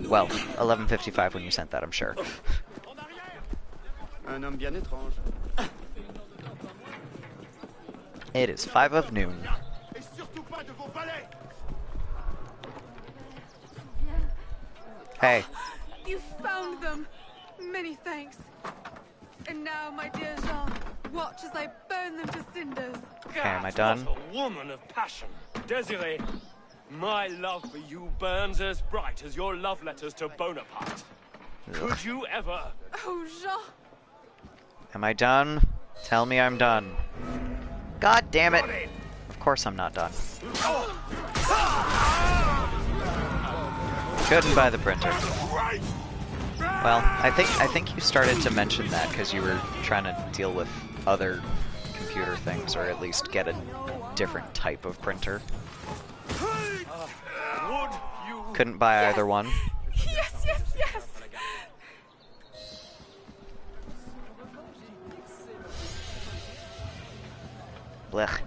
Well, 11:55 when you sent that, I'm sure. Un homme bien étrange. It is 5 of noon. Hey. You found them. Many thanks. And now, my dear Jean, watch as I burn them to cinders. Okay, am I done? What a woman of passion. Desiree, my love for you burns as bright as your love letters to Bonaparte. Could you ever? Oh, Jean. Am I done? Tell me I'm done. God damn it. Of course I'm not done. Couldn't buy the printer. Well, I think you started to mention that because you were trying to deal with other computer things, or at least get a different type of printer. Couldn't buy either one. Yes, yes, yes. Blech.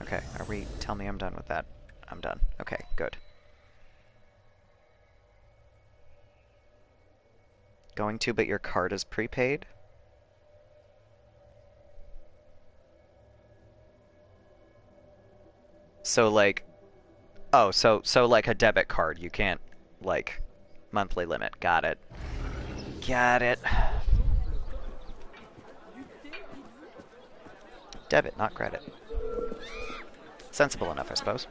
Okay, are we... Tell me I'm done with that. I'm done. Okay, good. Going to, but your card is prepaid? So, like... Oh, so like a debit card. You can't, like, monthly limit. Got it. Got it. Debit, not credit. Sensible enough, I suppose.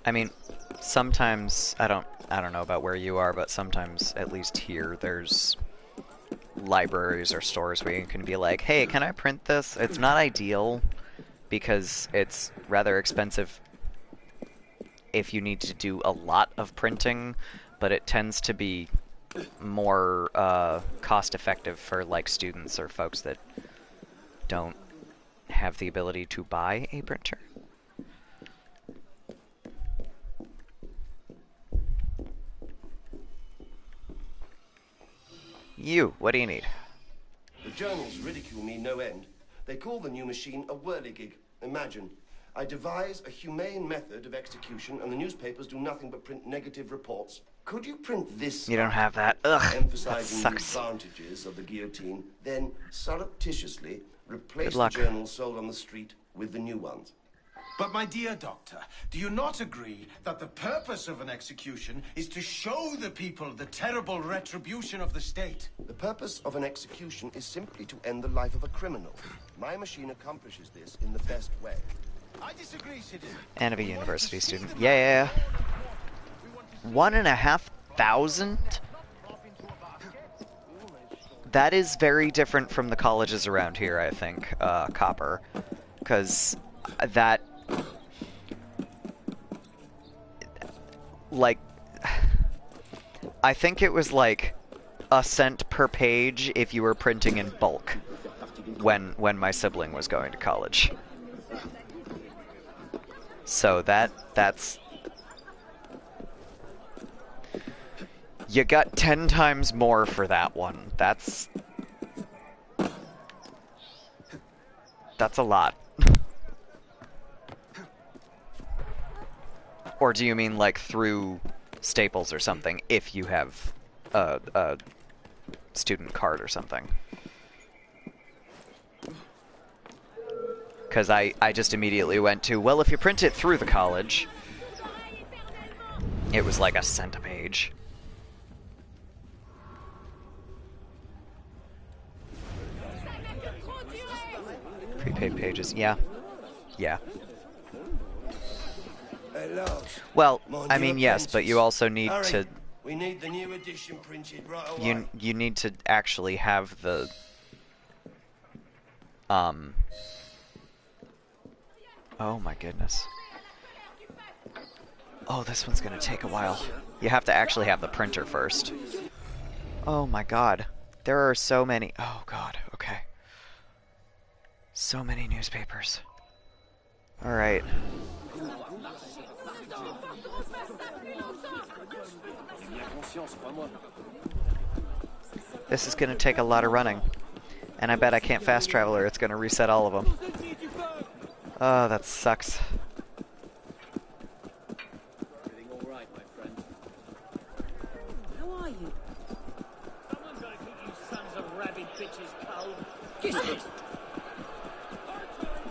I mean, sometimes, I don't know about where you are, but sometimes, at least here, there's libraries or stores where you can be like, hey, can I print this? It's not ideal, because it's rather expensive if you need to do a lot of printing, but it tends to be more cost-effective for, like, students or folks that don't have the ability to buy a printer. You, what do you need? The journals ridicule me no end. They call the new machine a whirligig. Imagine, I devise a humane method of execution and the newspapers do nothing but print negative reports. Could you print this? You don't have that. Ugh, emphasizing that the sucks. advantages of the guillotine, then surreptitiously replace Good the luck. journals sold on the street with the new ones? But my dear doctor, do you not agree that the purpose of an execution is to show the people the terrible retribution of the state? The purpose of an execution is simply to end the life of a criminal. My machine accomplishes this in the best way. I disagree, citizen. And of a university student. Yeah. 1,500? That is very different from the colleges around here, I think, Copper. Because that... Like... I think it was like a cent per page if you were printing in bulk when my sibling was going to college. So that's... You got 10 times more for that one. That's a lot. Or do you mean like through Staples or something, if you have a student card or something? Because I just immediately went to, well, if you print it through the college, it was like a cent a page. Prepaid pages. Yeah. Yeah. Well, I mean, yes, but you also need to... We need the new edition printed right away. You need to actually have the... Oh my goodness. Oh, this one's gonna take a while. You have to actually have the printer first. Oh my god. There are so many... Oh god, okay. So many newspapers. Alright. This is gonna take a lot of running. And I bet I can't fast travel or it's gonna reset all of them. Oh, that sucks. Everything all right, my friend? How are you? Someone gotta keep you sons of rabid bitches cold.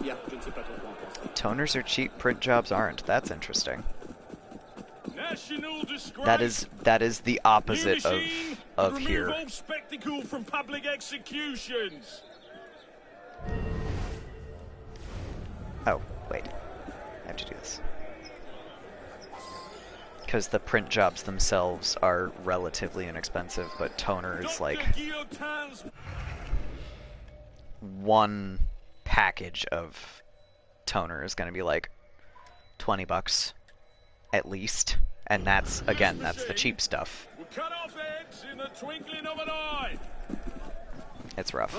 Yeah, je ne sais pas trop quoi en penser. Toners are cheap, print jobs aren't. That's interesting. That is the opposite of here. Remove all spectacle from public executions. Oh, wait. I have to do this. Because the print jobs themselves are relatively inexpensive, but toner is like... One package of toner is going to be like 20 bucks at least. And that's, again, that's the cheap stuff. We'll cut off heads in the twinkling of an eye. It's rough.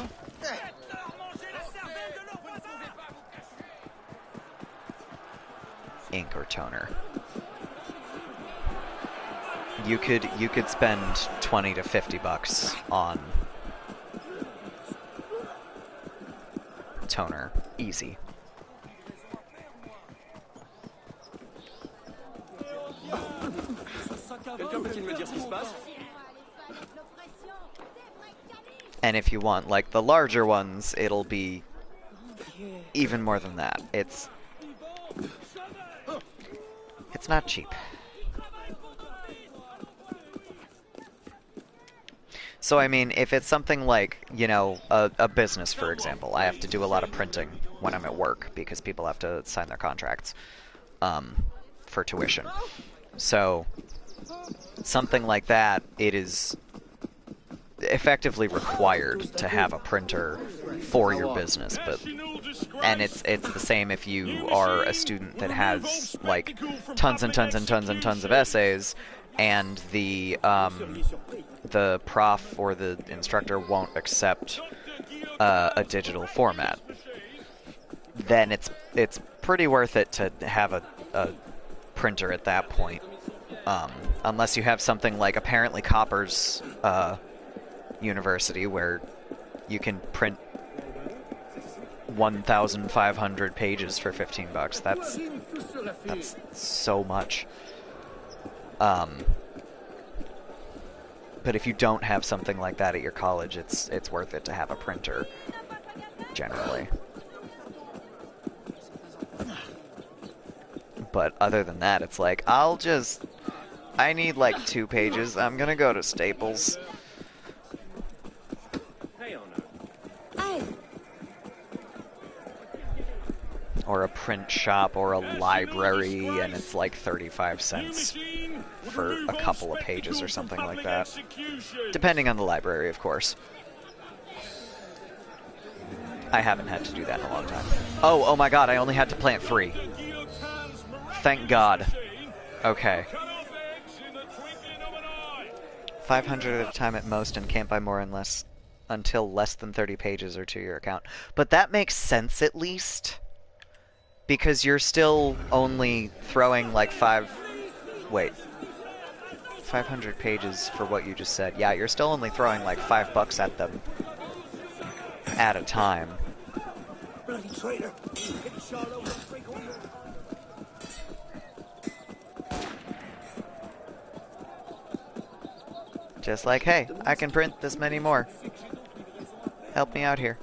Ink or toner. You could spend 20 to 50 bucks on toner. Easy. And if you want, like, the larger ones, it'll be even more than that. It's not cheap. So, I mean, if it's something like, you know, a business, for example, I have to do a lot of printing when I'm at work because people have to sign their contracts for tuition. So, something like that, it is effectively required to have a printer for your business, and it's the same if you are a student that has like tons and tons and tons and tons of essays, and the prof or the instructor won't accept a digital format. Then it's pretty worth it to have a printer at that point, unless you have something like apparently Copper's university where you can print 1,500 pages for 15 bucks. That's so much. But if you don't have something like that at your college, it's worth it to have a printer, generally. But other than that, it's like, I need like 2 pages. I'm gonna go to Staples. Or a print shop or a library, and it's like 35 cents for a couple of pages or something like that. Depending on the library, of course. I haven't had to do that in a long time. Oh my god, I only had to plant 3. Thank God. Okay. 500 at a time at most, and can't buy more until less than 30 pages or to your account. But that makes sense, at least. Because you're still only throwing like 500 pages for what you just said. Yeah, you're still only throwing like $5 at them at a time. Bloody traitor! Just like, hey, I can print this many more. Help me out here.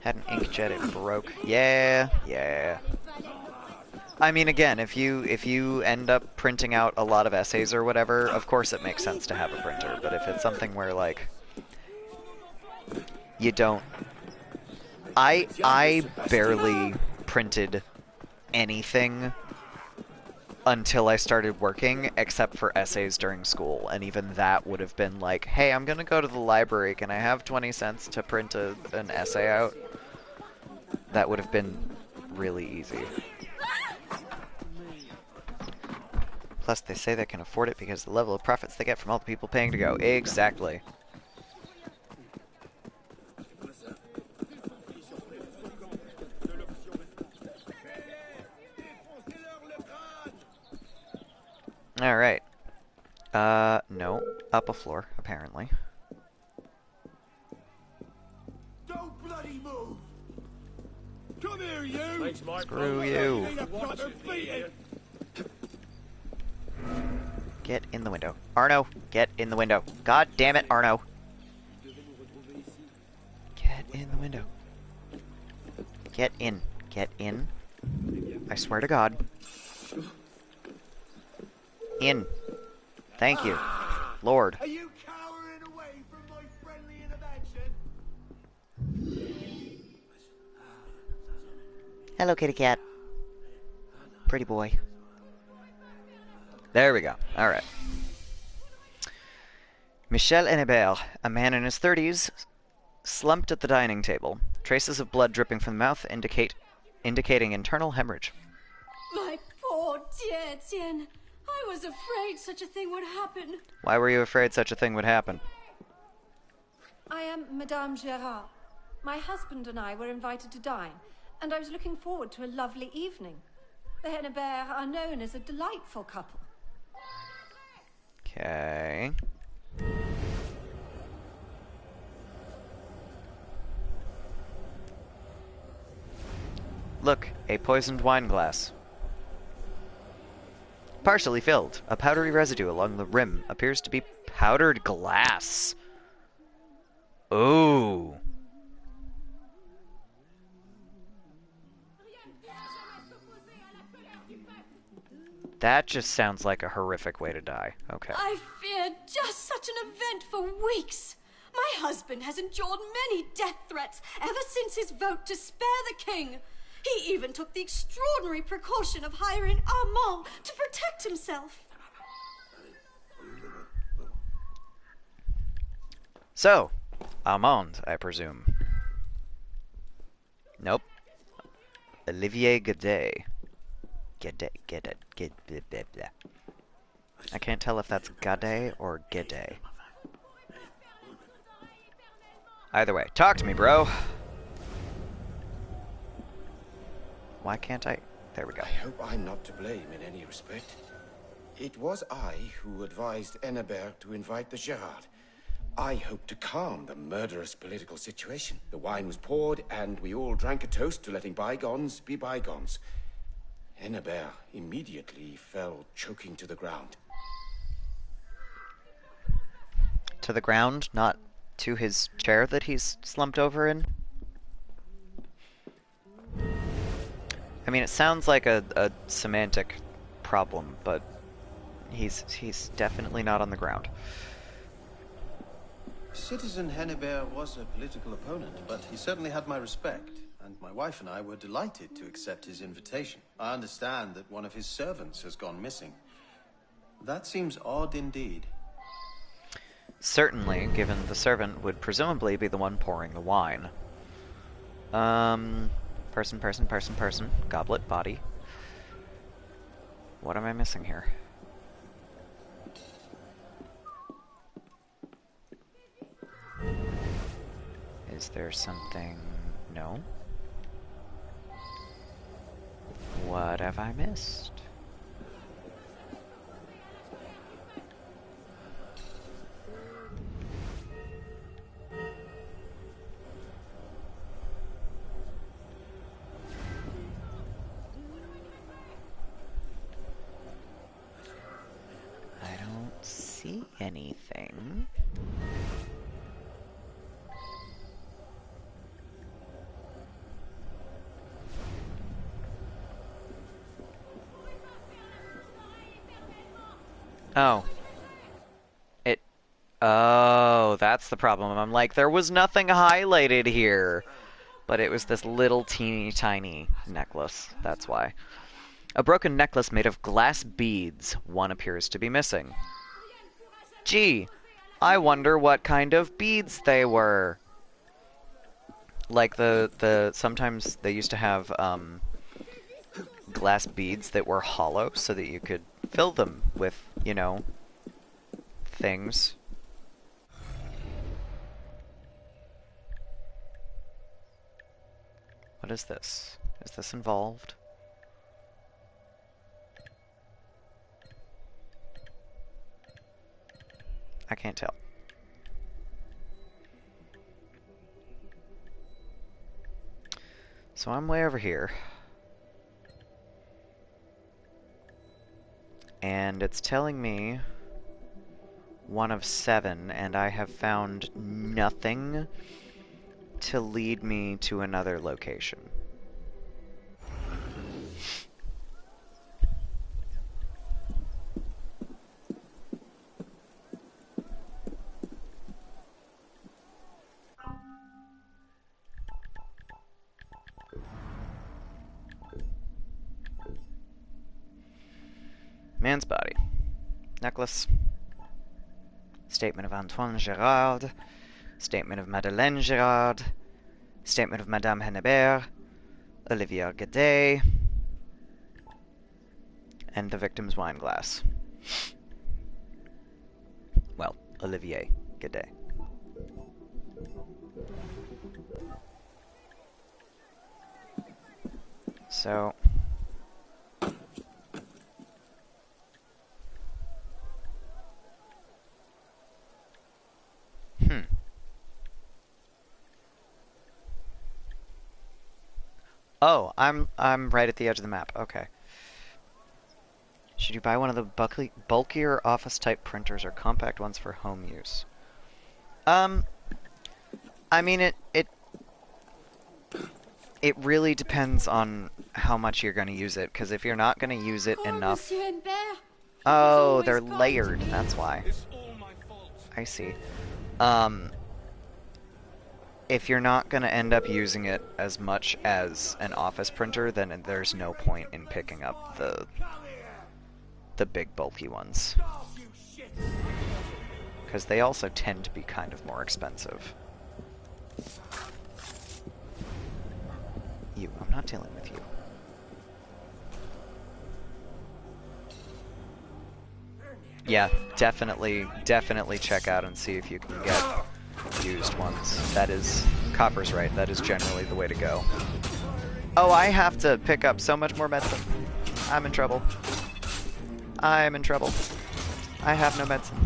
Had an inkjet, it broke. Yeah. I mean, again, if you end up printing out a lot of essays or whatever, of course it makes sense to have a printer. But if it's something where like you don't, I barely printed anything until I started working, except for essays during school, and even that would have been like, hey, I'm gonna go to the library, can I have 20 cents to print an essay out? That would have been really easy. Plus, they say they can afford it because of the level of profits they get from all the people paying to go. Exactly. Alright. No. Up a floor, apparently. Don't bloody move! Come here, you! Screw you. Need a proper beating! Get in the window. Arno, get in the window. God damn it, Arno. Get in the window. Get in. Get in. I swear to God. In. Thank you. Lord. Are you cowering away from my friendly intervention? Hello, kitty cat. Pretty boy. There we go. Alright. Michel Hennebert, a man in his 30s, slumped at the dining table. Traces of blood dripping from the mouth indicating internal hemorrhage. My poor dear Etienne. I was afraid such a thing would happen. Why were you afraid such a thing would happen? I am Madame Gérard. My husband and I were invited to dine, and I was looking forward to a lovely evening. The Hennebert are known as a delightful couple. Okay. Look, a poisoned wine glass. Partially filled. A powdery residue along the rim appears to be powdered glass. Ooh. That just sounds like a horrific way to die. Okay. I feared just such an event for weeks. My husband has endured many death threats ever since his vote to spare the king. He even took the extraordinary precaution of hiring Armand to protect himself. So, Armand, I presume. Nope. Olivier Godet. Get it. I can't tell if that's Godet or Godet. Either way, talk to me, bro. Why can't I? There we go. I hope I'm not to blame in any respect. It was I who advised Hennebert to invite the Gerard. I hoped to calm the murderous political situation. The wine was poured, and we all drank a toast to letting bygones be bygones. Hennebert immediately fell choking to the ground. To the ground, not to his chair that he's slumped over in? I mean, it sounds like a semantic problem, but he's definitely not on the ground. Citizen Hennebert was a political opponent, but he certainly had my respect, and my wife and I were delighted to accept his invitation. I understand that one of his servants has gone missing. That seems odd indeed. Certainly, given the servant would presumably be the one pouring the wine. Person. Goblet, body. What am I missing here? Is there something... No? What have I missed? I don't see anything. Oh. Oh, that's the problem. I'm like, there was nothing highlighted here. But it was this little teeny tiny necklace. That's why. A broken necklace made of glass beads. One appears to be missing. Gee, I wonder what kind of beads they were. Like sometimes they used to have glass beads that were hollow so that you could fill them with, you know, things. What is this? Is this involved? I can't tell. So I'm way over here. And it's telling me 1 of 7, and I have found nothing to lead me to another location. Man's body. Necklace. Statement of Antoine Gerard. Statement of Madeleine Gerard. Statement of Madame Hennebert. Olivier Guedet. And the victim's wine glass. Well, Olivier Guedet. So... Oh, I'm right at the edge of the map. Okay. Should you buy one of the bulkier office-type printers or compact ones for home use? I mean, it really depends on how much you're going to use it, because if you're not going to use it enough... Oh, they're layered, that's why. I see. If you're not going to end up using it as much as an office printer, then there's no point in picking up the big bulky ones. Because they also tend to be kind of more expensive. You, I'm not dealing with you. Yeah, definitely check out and see if you can get used ones. That is, Copper's right, that is generally the way to go. Oh, I have to pick up so much more medicine. I'm in trouble. I'm in trouble. I have no medicine.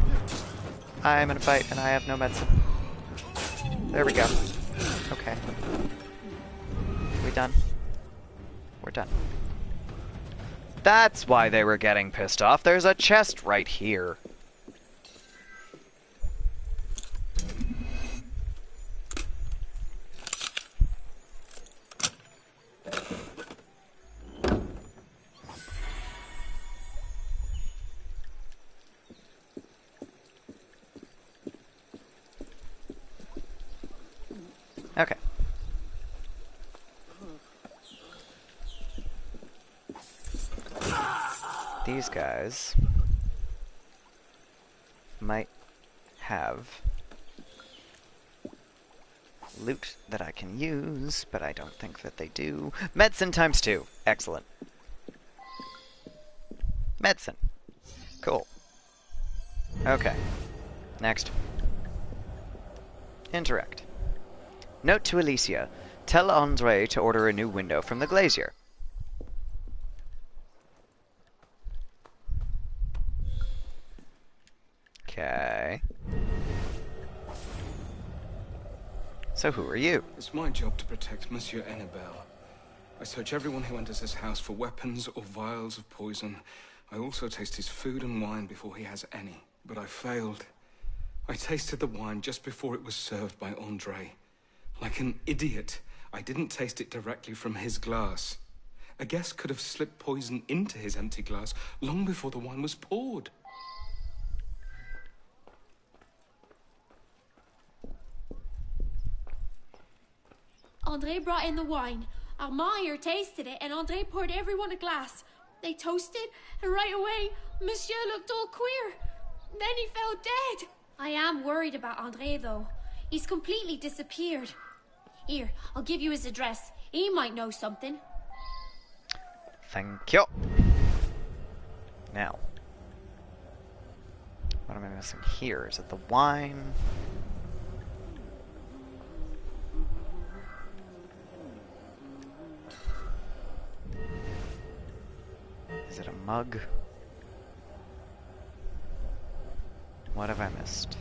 I'm in a fight and I have no medicine. There we go. Okay. We done? We're done. That's why they were getting pissed off. There's a chest right here. Okay. These guys might have loot that I can use, but I don't think that they do. Medicine times 2. Excellent. Medicine. Cool. Okay. Next. Interact. Note to Alicia. Tell Andre to order a new window from the glazier. Okay. So who are you? It's my job to protect Monsieur Hennebert. I search everyone who enters this house for weapons or vials of poison. I also taste his food and wine before he has any. But I failed. I tasted the wine just before it was served by Andre. Like an idiot, I didn't taste it directly from his glass. A guest could have slipped poison into his empty glass long before the wine was poured. Andre brought in the wine. Armand here tasted it, and Andre poured everyone a glass. They toasted, and right away, Monsieur looked all queer. Then he fell dead. I am worried about Andre, though. He's completely disappeared. Here, I'll give you his address. He might know something. Thank you. Now, what am I missing here? Is it the wine? Is it a mug? What have I missed?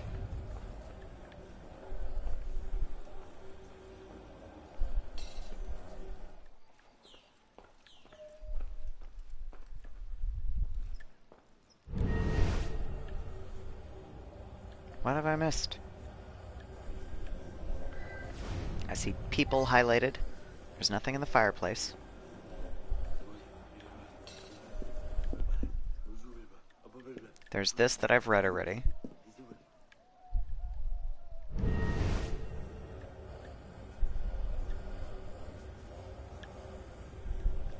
What have I missed? I see people highlighted. There's nothing in the fireplace. There's this that I've read already.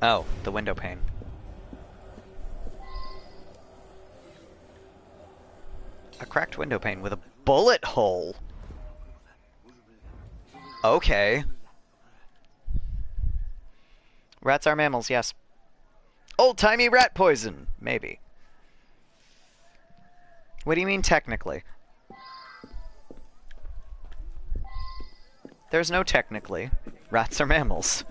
Oh, the window pane. A cracked window pane with a bullet hole. Okay. Rats are mammals, yes. Old-timey rat poison, maybe. What do you mean technically? There's no technically. Rats are mammals.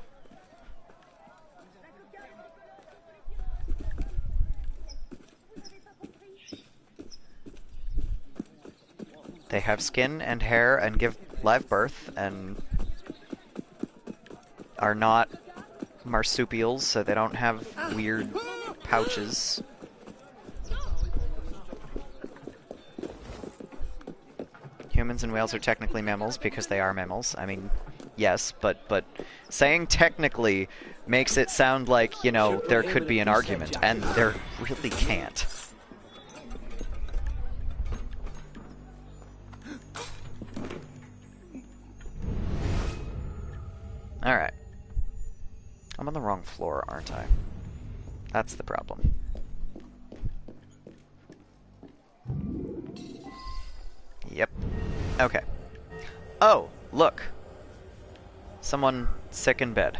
They have skin and hair and give live birth and are not marsupials, so they don't have weird pouches. Humans and whales are technically mammals because they are mammals. I mean, yes, but saying technically makes it sound like, you know, there could be an argument, and there really can't. Alright. I'm on the wrong floor, aren't I? That's the problem. Yep. Okay. Oh, look. Someone sick in bed.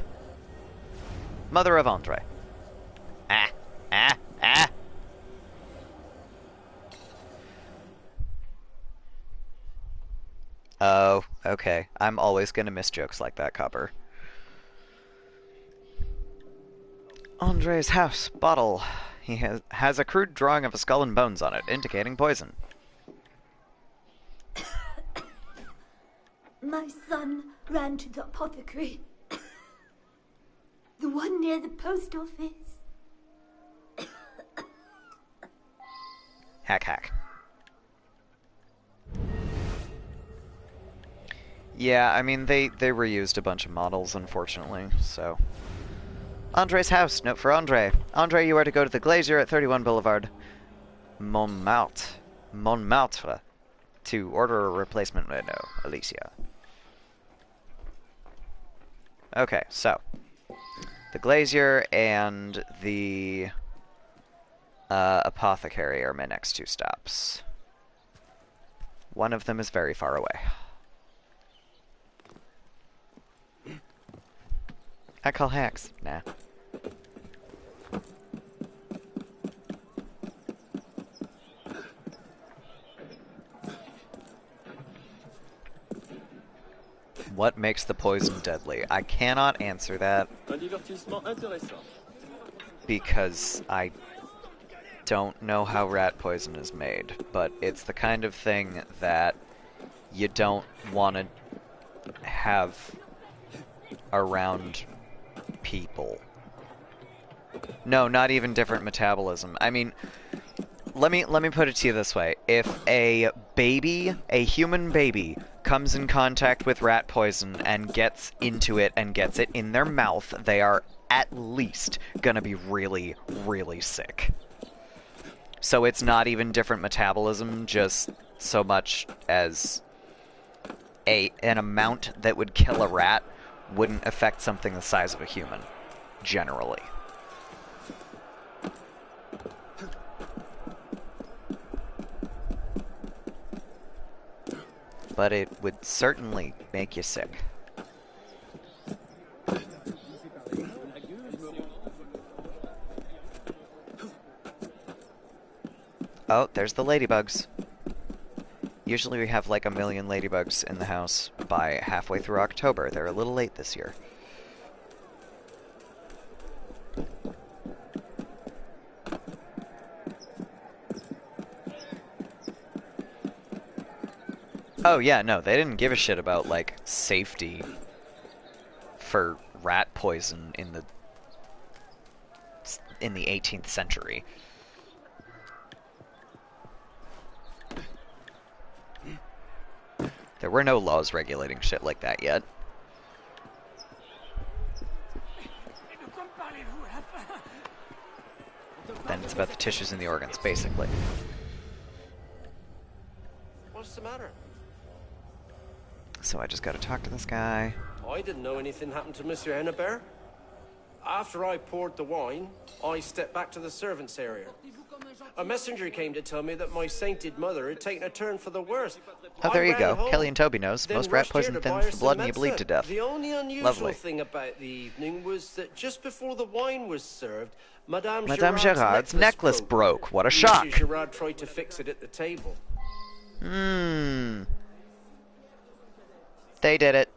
Mother of Andre. Ah, ah, ah. Oh, okay. I'm always gonna miss jokes like that, Copper. Andre's house. Bottle. He has a crude drawing of a skull and bones on it, indicating poison. My son ran to the apothecary. The one near the post office. Hack, hack. Yeah, I mean, they reused a bunch of models, unfortunately, so... Andre's house. Note for Andre. Andre, you are to go to the Glazier at 31 Boulevard, Montmartre, to order a replacement window. Alicia. Okay, so... the Glazier and the apothecary are my next two stops. One of them is very far away. I call hacks. Nah. What makes the poison deadly? I cannot answer that because I don't know how rat poison is made, but it's the kind of thing that you don't want to have around people. No, not even different metabolism. I mean, let me put it to you this way. If a human baby, comes in contact with rat poison and gets into it and gets it in their mouth, they are at least gonna be really, really sick. So it's not even different metabolism, just so much as an amount that would kill a rat wouldn't affect something the size of a human, generally. But it would certainly make you sick. Oh, there's the ladybugs. Usually we have like 1 million ladybugs in the house by halfway through October. They're a little late this year. Oh yeah, no, they didn't give a shit about, like, safety for rat poison in the 18th century. There were no laws regulating shit like that yet. Then it's about the tissues and the organs, basically. What's the matter? So I just gotta talk to this guy. I didn't know anything happened to Monsieur Hennebert. After I poured the wine, I stepped back to the servants' area. A messenger came to tell me that my sainted mother had taken a turn for the worse. Oh, there I you ran go. home, Kelly and Toby knows. then Most rat rushed here poison to buy thins her the some blood and you bleed medicine. to death. The only unusual Lovely. thing about the evening was that just before the wine was served, Madame Gerard's necklace broke. What a shock. Monsieur Gerard tried to fix it at the table. They did it.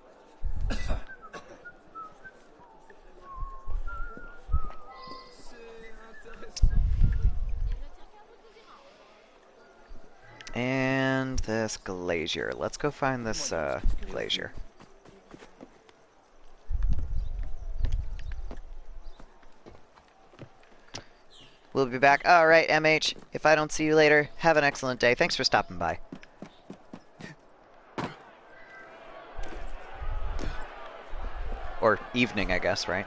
And this glazier. Let's go find this glazier. We'll be back. Alright, MH. If I don't see you later, have an excellent day. Thanks for stopping by. Or evening, I guess, right?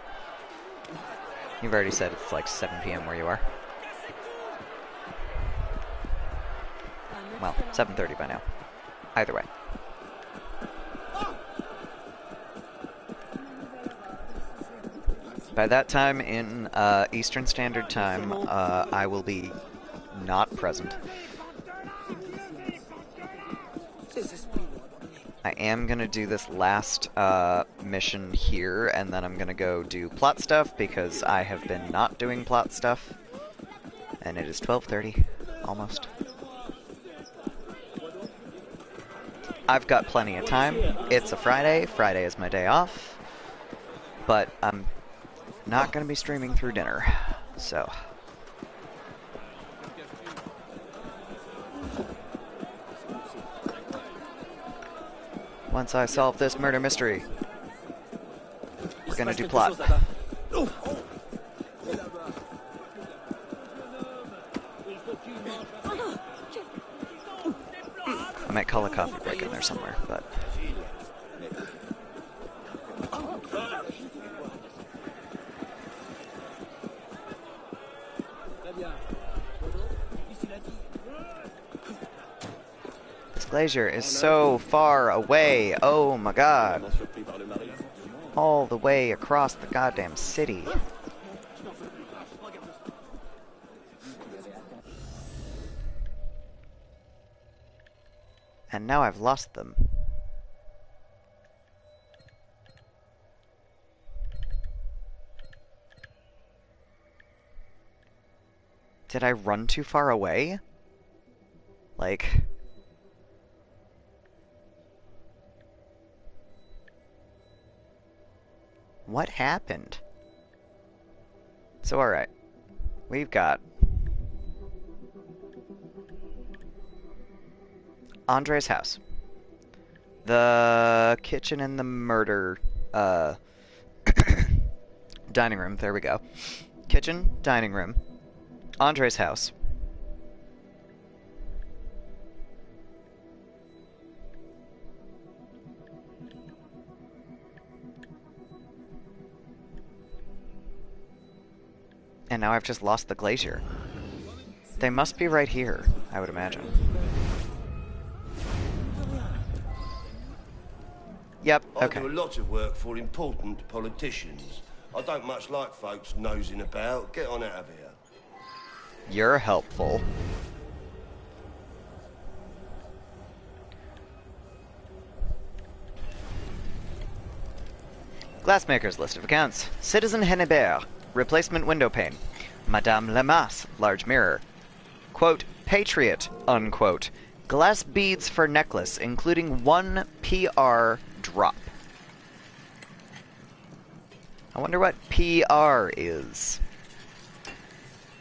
You've already said it's like 7 p.m. where you are. Well, 7:30 by now. Either way. By that time in Eastern Standard Time, I will be not present. I am going to do this last mission here, and then I'm going to go do plot stuff, because I have been not doing plot stuff. And it is 12:30, almost. I've got plenty of time. It's a Friday. Friday is my day off. But I'm not going to be streaming through dinner, so... Once I solve this murder mystery, we're gonna do plot. I might call a coffee break in there somewhere, but... This glacier is so far away. Oh my god. All the way across the goddamn city. And now I've lost them. Did I run too far away? Like... What happened? So alright. We've got... Andre's house. The kitchen and the murder... dining room, there we go. Kitchen, dining room. Andre's house. And now I've just lost the glacier. They must be right here, I would imagine. Yep, I okay. do a lot of work for important politicians. I don't much like folks nosing about. Get on out of here. You're helpful. Glassmaker's list of accounts. Citizen Hennebert, replacement window pane. Madame Lemasse, large mirror. Quote, patriot, unquote. Glass beads for necklace, including 1 PR drop. I wonder what PR is.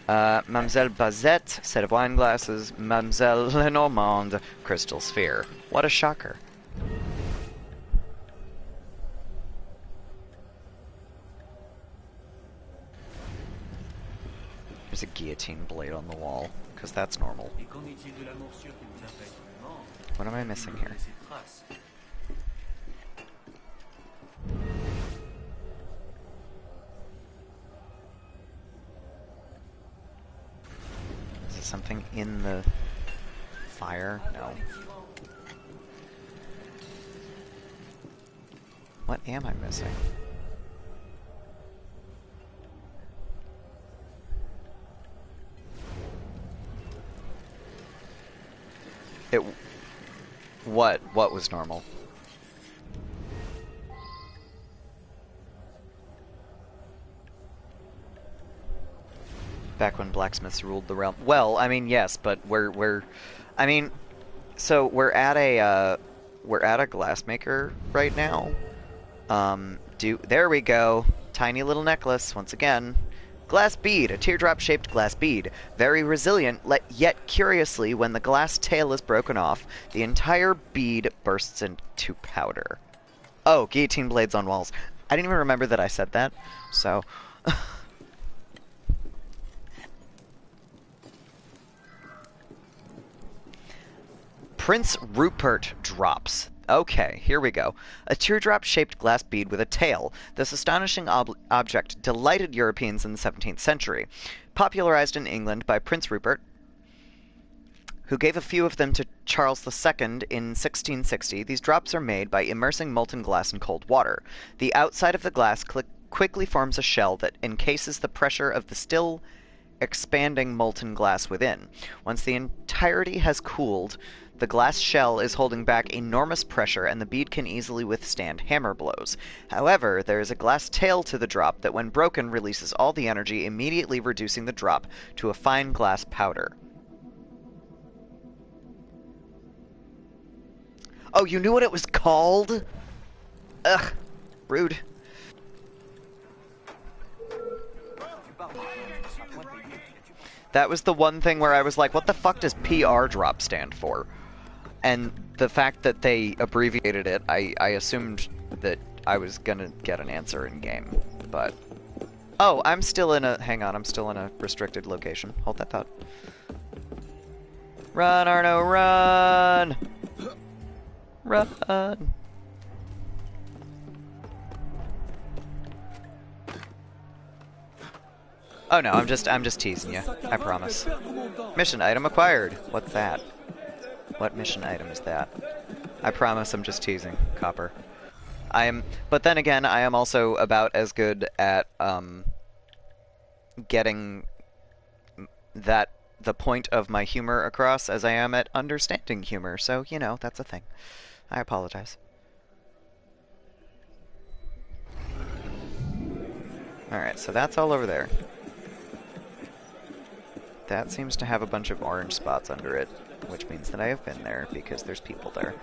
Mademoiselle Bazette, set of wine glasses. Mademoiselle Lenormand, crystal sphere. What a shocker. There's a guillotine blade on the wall, because that's normal. What am I missing here? Is it something in the fire? No. What am I missing? What was normal? Back when blacksmiths ruled the realm. Well, I mean, yes, but I mean, so we're at a glassmaker right now. There we go. Tiny little necklace once again. Glass bead, a teardrop-shaped glass bead. Very resilient, yet curiously, when the glass tail is broken off, the entire bead bursts into powder. Oh, guillotine blades on walls. I didn't even remember that I said that, so... Prince Rupert drops. Okay, here we go. A teardrop-shaped glass bead with a tail. This astonishing object delighted Europeans in the 17th century. Popularized in England by Prince Rupert, who gave a few of them to Charles II in 1660, these drops are made by immersing molten glass in cold water. The outside of the glass quickly forms a shell that encases the pressure of the still expanding molten glass within. Once the entirety has cooled, the glass shell is holding back enormous pressure and the bead can easily withstand hammer blows. However, there is a glass tail to the drop that when broken releases all the energy, immediately reducing the drop to a fine glass powder. Oh, you knew what it was called? Ugh. Rude. That was the one thing where I was like, what the fuck does PR drop stand for? And the fact that they abbreviated it, I assumed that I was gonna get an answer in game, but... Oh, I'm still in a... Hang on, I'm still in a restricted location. Hold that thought. Run, Arno, run! Run! Oh no, I'm just teasing you. I promise. Mission item acquired. What's that? What mission item is that? I promise I'm just teasing, Copper. But then again, I am also about as good at, getting the point of my humor across as I am at understanding humor, so, you know, that's a thing. I apologize. Alright, so that's all over there. That seems to have a bunch of orange spots under it, which means that I have been there, because there's people there.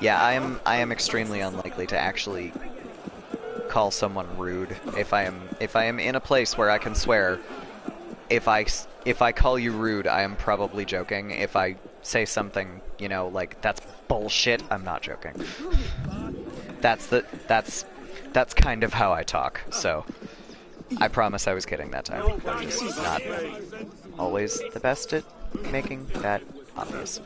Yeah, I am extremely unlikely to actually call someone rude if I am in a place where I can swear. If I call you rude, I am probably joking. If I say something, you know, like that's bullshit, I'm not joking. That's kind of how I talk. So I promise I was kidding that time. I'm just not always the best at making that obvious.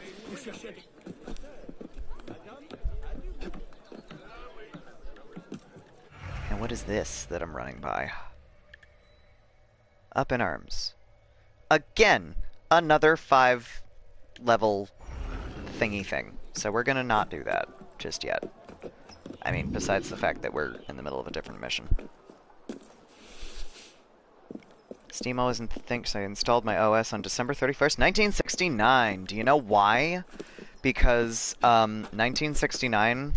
And what is this that I'm running by? Up in arms. Again, another 5-level thingy thing. So we're gonna not do that just yet. I mean, besides the fact that we're in the middle of a different mission. Steamo isn't thinks I installed my OS on December 31st, 1969. Do you know why? Because 1969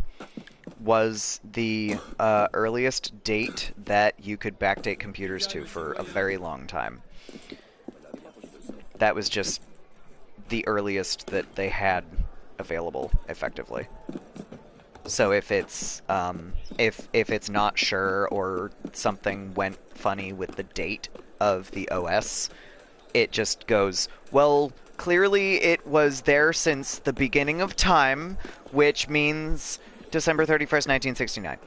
was the earliest date that you could backdate computers to for a very long time. That was just the earliest that they had available, effectively. So if it's if it's not sure or something went funny with the date of the OS, it just goes, well, clearly it was there since the beginning of time, which means December 31st, 1969.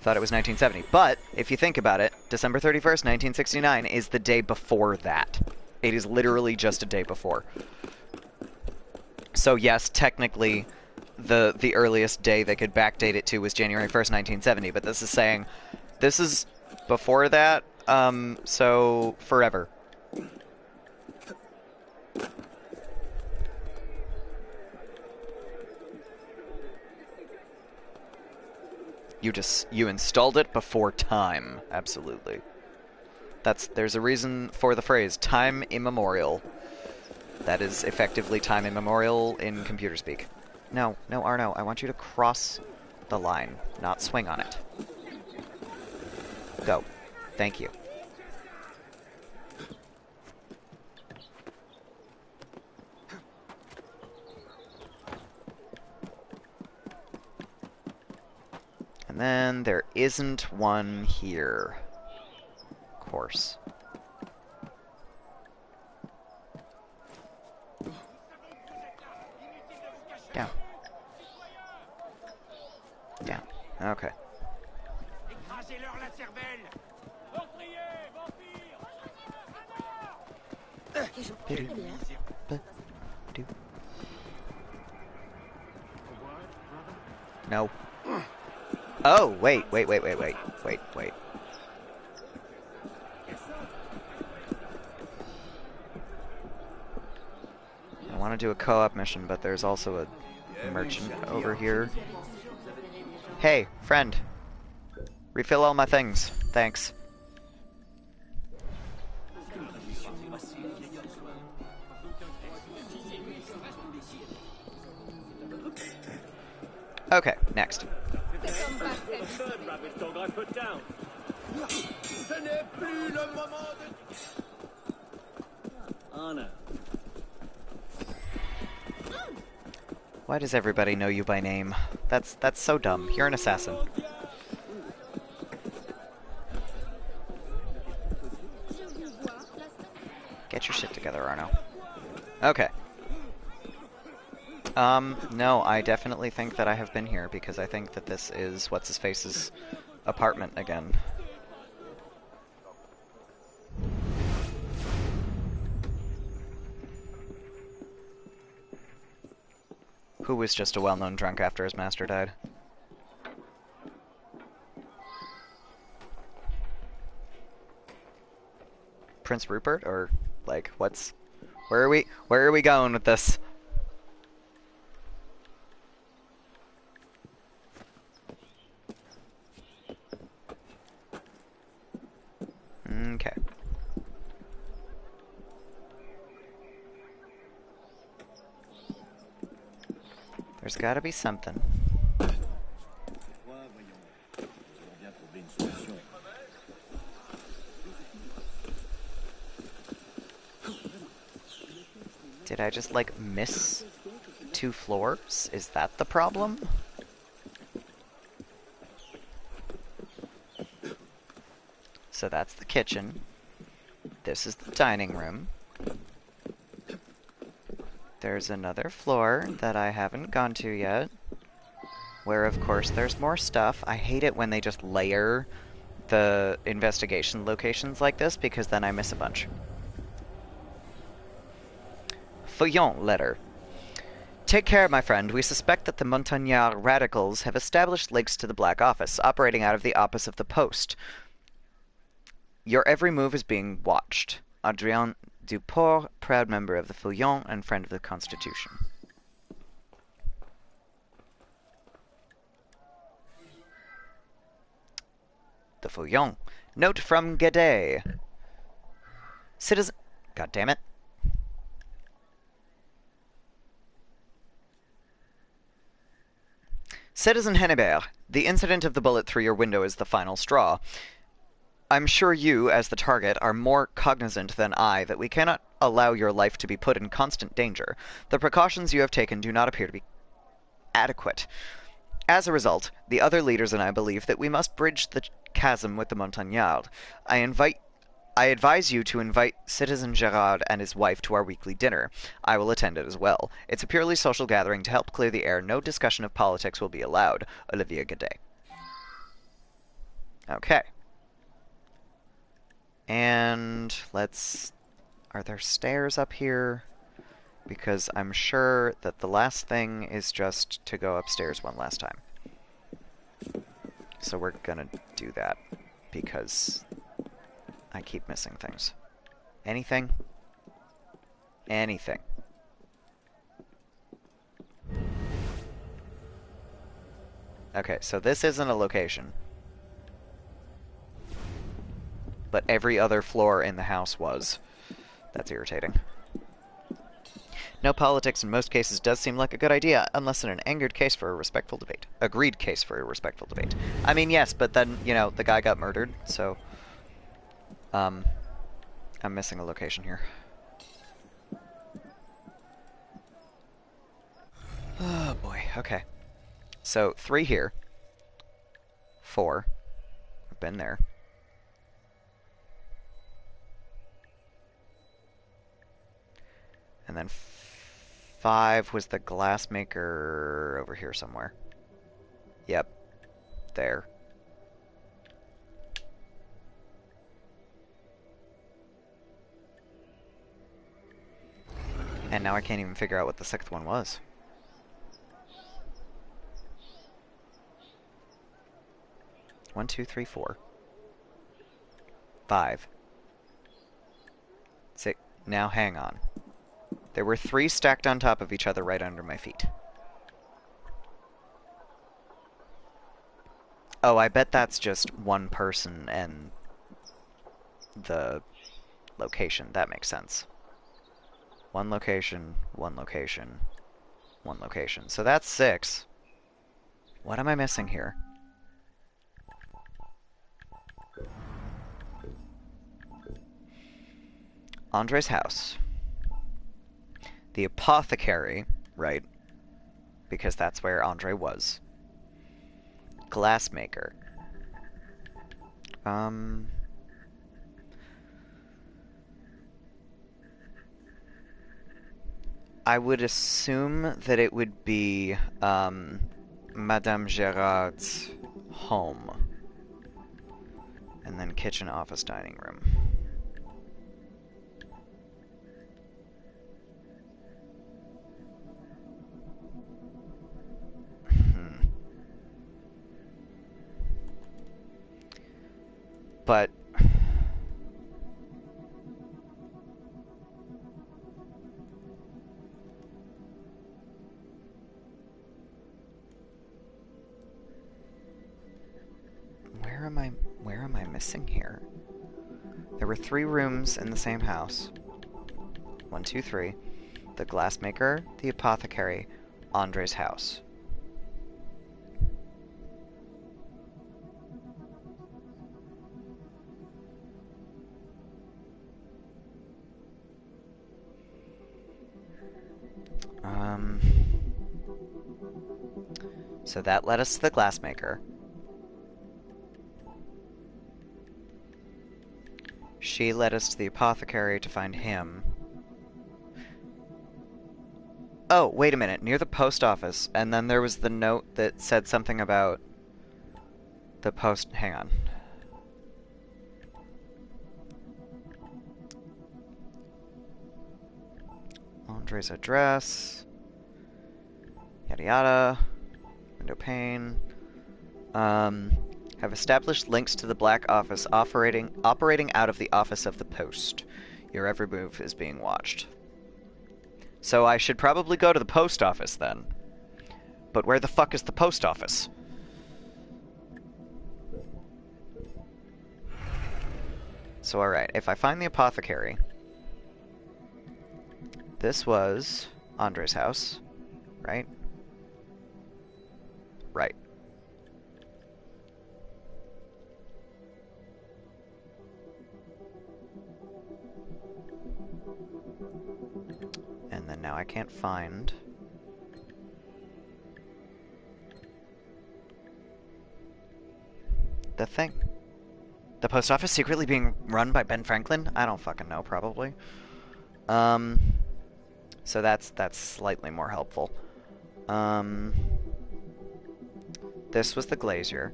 Thought it was 1970. But, if you think about it, December 31st, 1969 is the day before that. It is literally just a day before. So yes, technically, the earliest day they could backdate it to was January 1st, 1970, but this is saying, this is before that, so forever. You installed it before time, absolutely. There's a reason for the phrase, time immemorial. That is effectively time immemorial in computer speak. No, Arno, I want you to cross the line, not swing on it. Go. Thank you. And then there isn't one here. Of course. Down. Down. Okay. No. Oh, wait. I want to do a co-op mission, but there's also a merchant over here. Hey, friend. Refill all my things. Thanks. Okay, next. Third rabbit dog I put down. Anna. Why does everybody know you by name? That's so dumb. You're an assassin. Get your shit together, Arno. Okay. No, I definitely think that I have been here because I think that this is What's-His-Face's apartment again. Who was just a well-known drunk after his master died. Prince Rupert? Or, like, where are we going with this? Okay. There's gotta be something. Did I just, like, miss 2 floors? Is that the problem? So that's the kitchen. This is the dining room. There's another floor that I haven't gone to yet, where of course there's more stuff. I hate it when they just layer the investigation locations like this, because then I miss a bunch. Feuillant letter. Take care, my friend. We suspect that the Montagnard radicals have established links to the Black Office, operating out of the office of the Post. Your every move is being watched. Adrien Duport, proud member of the Feuillon and friend of the Constitution. The Feuillon. Note from Guedet. Citizen... God damn it. Citizen Hennebert, the incident of the bullet through your window is the final straw. I'm sure you, as the target, are more cognizant than I that we cannot allow your life to be put in constant danger. The precautions you have taken do not appear to be adequate. As a result, the other leaders and I believe that we must bridge the chasm with the Montagnard. I advise you to invite Citizen Gerard and his wife to our weekly dinner. I will attend it as well. It's a purely social gathering to help clear the air. No discussion of politics will be allowed. Olivier Guedet. Okay. And let's... Are there stairs up here? Because I'm sure that the last thing is just to go upstairs one last time. So we're gonna do that. Because I keep missing things. Anything? Anything. Okay, so this isn't a location. But every other floor in the house was. That's irritating. No politics in most cases does seem like a good idea, unless in an angered case for a respectful debate. Agreed case for a respectful debate. I mean, yes, but then, you know, the guy got murdered, so... I'm missing a location here. Oh, boy. Okay. So, 3 here. 4. I've been there. And then 5 was the glassmaker over here somewhere. Yep. There. And now I can't even figure out what the 6th one was. One, 2, 3, 4. 5. 6. Now hang on. There were 3 stacked on top of each other right under my feet. Oh, I bet that's just one person and the location. That makes sense. One location, one location, one location. So that's 6. What am I missing here? Andre's house. The apothecary, right? Because that's where Andre was. Glassmaker. I would assume that it would be Madame Gerard's home. And then kitchen, office, dining room. But where am I missing here? There were 3 rooms in the same house. 1, 2, 3. The glassmaker, the apothecary, Andre's house. So that led us to the glassmaker. She led us to the apothecary to find him. Oh, wait a minute. Near the post office. And then there was the note that said something about the post... Hang on. Andre's address. Yada yada. Window pane. Have established links to the Black Office operating out of the office of the Post. Your every move is being watched. So I should probably go to the post office then. But where the fuck is the post office? So alright, if I find the apothecary... This was Andre's house, right? Right. And then now I can't find... the thing. The post office secretly being run by Ben Franklin? I don't fucking know, probably. So that's slightly more helpful. This was the glazier.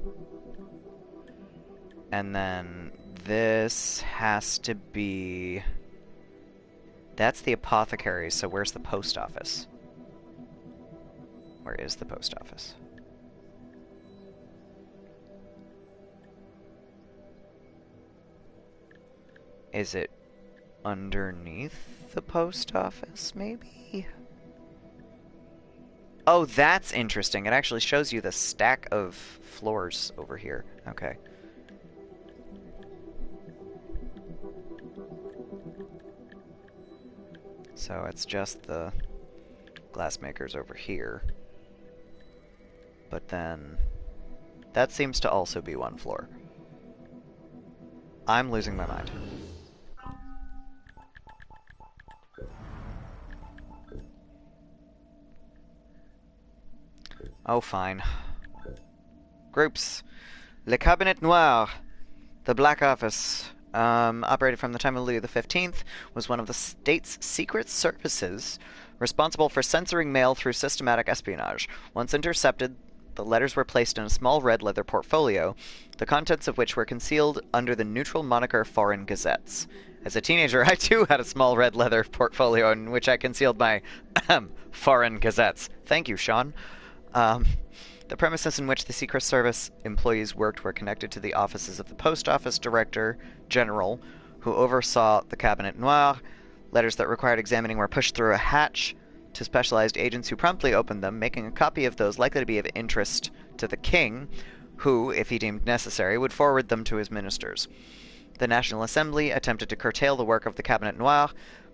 And then this has to be... That's the apothecary, so where's the post office? Where is the post office? Is it underneath the post office, maybe? Oh, that's interesting. It actually shows you the stack of floors over here. Okay. So it's just the glassmakers over here. But then... that seems to also be one floor. I'm losing my mind. Oh, fine. Groups. Le Cabinet Noir. The Black Office. Operated from the time of Louis XV, was one of the state's secret services responsible for censoring mail through systematic espionage. Once intercepted, the letters were placed in a small red leather portfolio, the contents of which were concealed under the neutral moniker Foreign Gazettes. As a teenager, I too had a small red leather portfolio in which I concealed my Foreign Gazettes. Thank you, Sean. The premises in which the Secret Service employees worked were connected to the offices of the Post Office Director General, who oversaw the Cabinet Noir. Letters that required examining were pushed through a hatch to specialized agents who promptly opened them, making a copy of those likely to be of interest to the king, who, if he deemed necessary, would forward them to his ministers. The National Assembly attempted to curtail the work of the Cabinet Noir,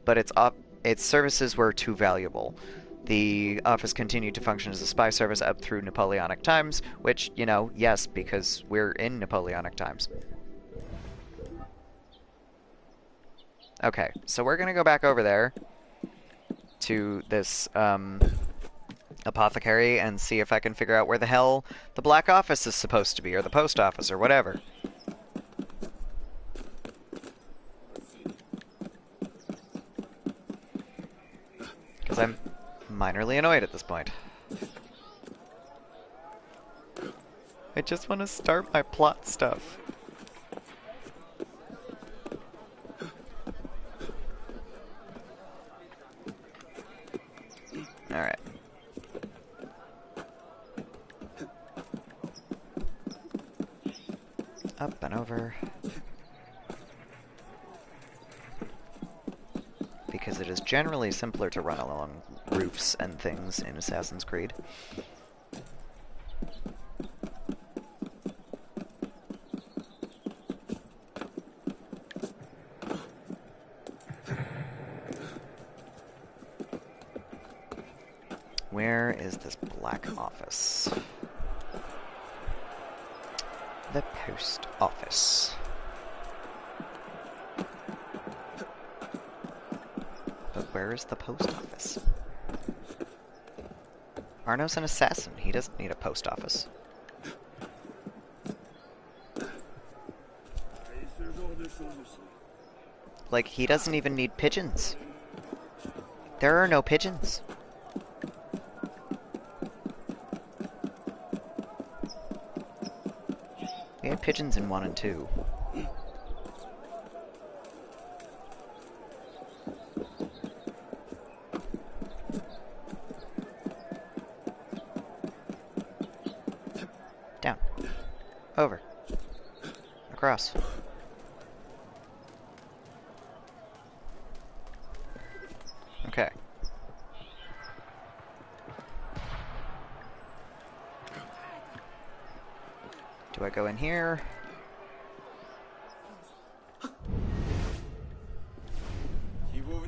but its services were too valuable. The office continued to function as a spy service up through Napoleonic times, which, you know, yes, because we're in Napoleonic times. Okay, so we're gonna go back over there to this, apothecary and see if I can figure out where the hell the Black Office is supposed to be, or the post office, or whatever. Because I'm minorly annoyed at this point. I just want to start my plot stuff. Alright. Up and over. Because it is generally simpler to run along roofs and things in Assassin's Creed. Where is this Black Office? The Post Office. But where is the post office? Arno's an assassin. He doesn't need a post office. Like, he doesn't even need pigeons. There are no pigeons. We had pigeons in 1 and 2. Over. Across. Okay. Do I go in here?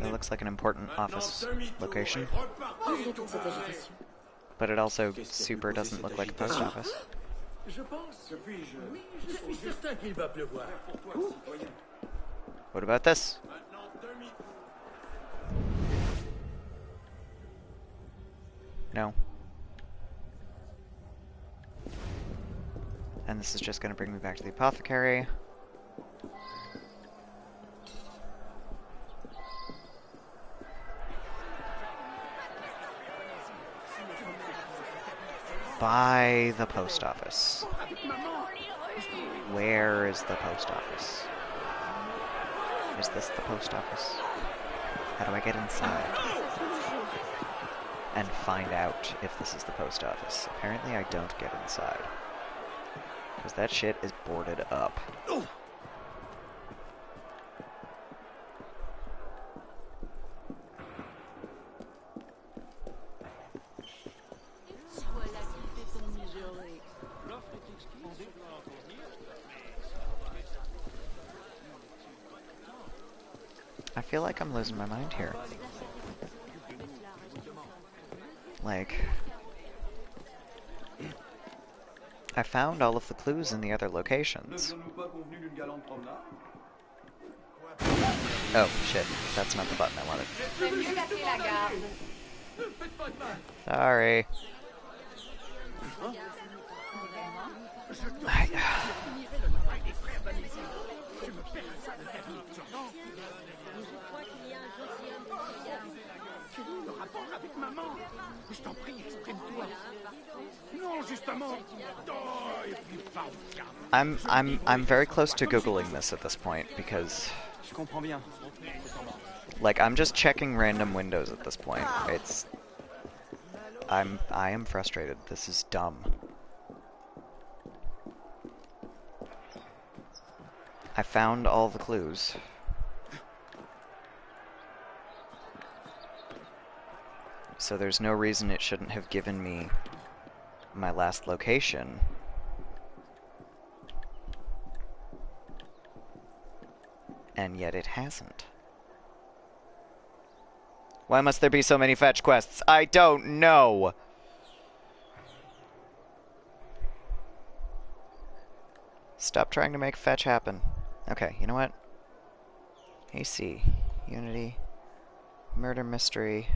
That looks like an important office location. But it also super doesn't look like a post office. What about this? No. And this is just going to bring me back to the apothecary. By the post office. Where is the post office? Is this the post office? How do I get inside? And find out if this is the post office. Apparently I don't get inside. Because that shit is boarded up. I feel like I'm losing my mind here. Like, I found all of the clues in the other locations. Oh, shit. That's not the button I wanted. Sorry. I'm very close to Googling this at this point because, like, I'm just checking random windows at this point. I am frustrated. This is dumb. I found all the clues. So there's no reason it shouldn't have given me my last location. And yet it hasn't. Why must there be so many fetch quests? I don't know! Stop trying to make fetch happen. Okay, you know what? AC, Unity, Murder Mystery,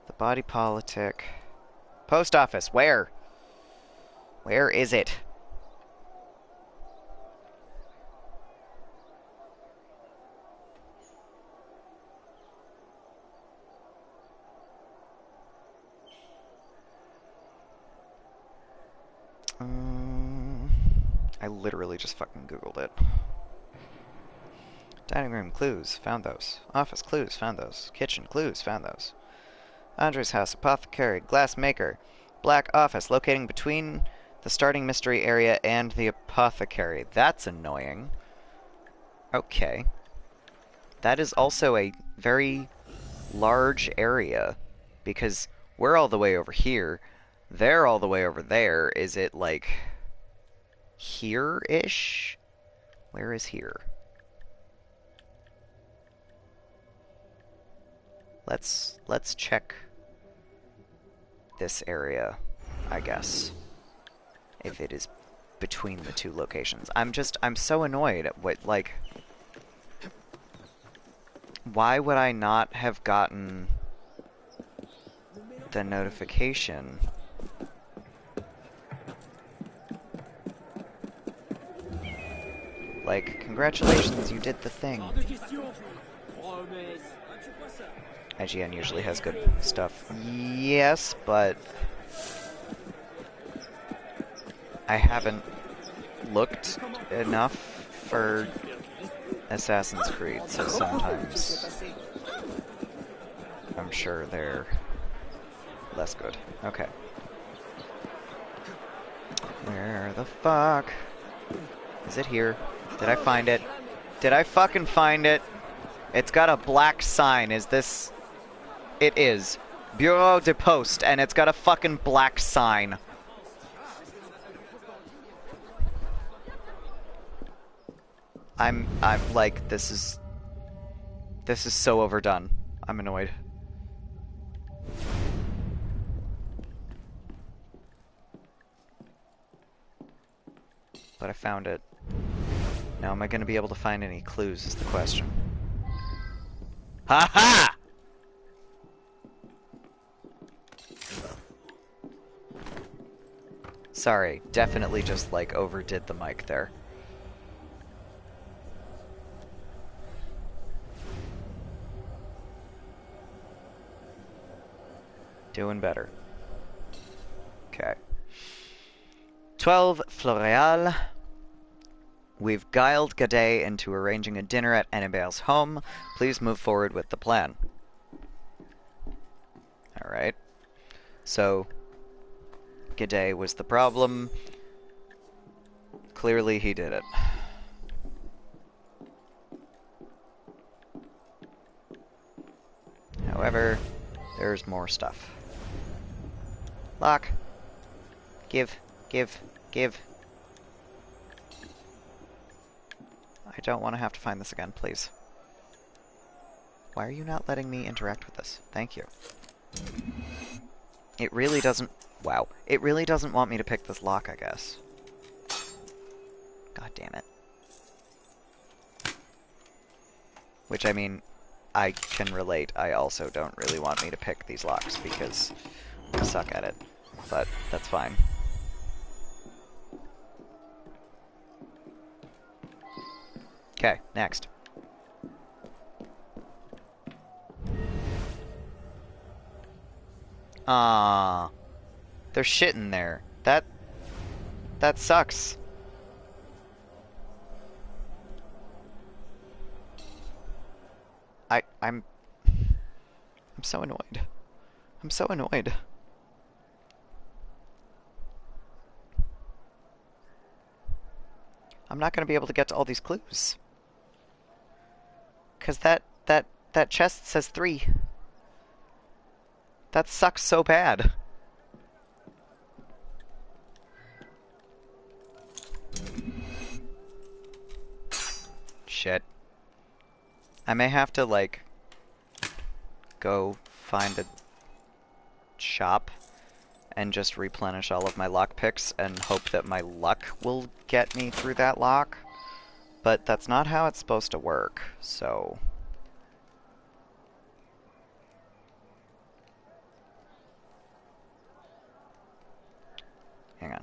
The Body Politic, Post Office, where? Where is it? I literally just fucking Googled it. Dining room clues, found those. Office clues, found those. Kitchen clues, found those. Andre's house, apothecary, glass maker. Black office, locating between the starting mystery area and the apothecary. That's annoying. Okay. That is also a very large area, because we're all the way over here. They're all the way over there. Is it, like, here-ish? Where is here? Let's check this area, I guess, if it is between the two locations. I'm so annoyed at what, like, why would I not have gotten the notification? Like, congratulations, you did the thing. IGN usually has good stuff. Yes, but I haven't looked enough for Assassin's Creed, so sometimes I'm sure they're less good. Okay. Where the fuck? Is it here? Did I find it? Did I fucking find it? It's got a black sign. Is this... It is. Bureau de Poste, and it's got a fucking black sign. I'm like, this is so overdone. I'm annoyed. But I found it. Now am I going to be able to find any clues is the question. Ha-ha! Sorry, definitely just like overdid the mic there. Doing better. Okay. 12 Floreal. We've guiled Gaudet into arranging a dinner at Hennebert's home. Please move forward with the plan. Alright. So, Gaudet was the problem. Clearly he did it. However, there's more stuff. Lock. Give. I don't want to have to find this again, please. Why are you not letting me interact with this? Thank you. It really doesn't... Wow. It really doesn't want me to pick this lock, I guess. God damn it. Which, I mean, I can relate. I also don't really want me to pick these locks because I suck at it. But that's fine. Okay, next. Ah, there's shit in there. That sucks. I'm so annoyed. I'm so annoyed. I'm not going to be able to get to all these clues. Cause that chest says 3. That sucks so bad. Shit. I may have to, like, go find a shop and just replenish all of my lockpicks and hope that my luck will get me through that lock. But that's not how it's supposed to work, so... Hang on.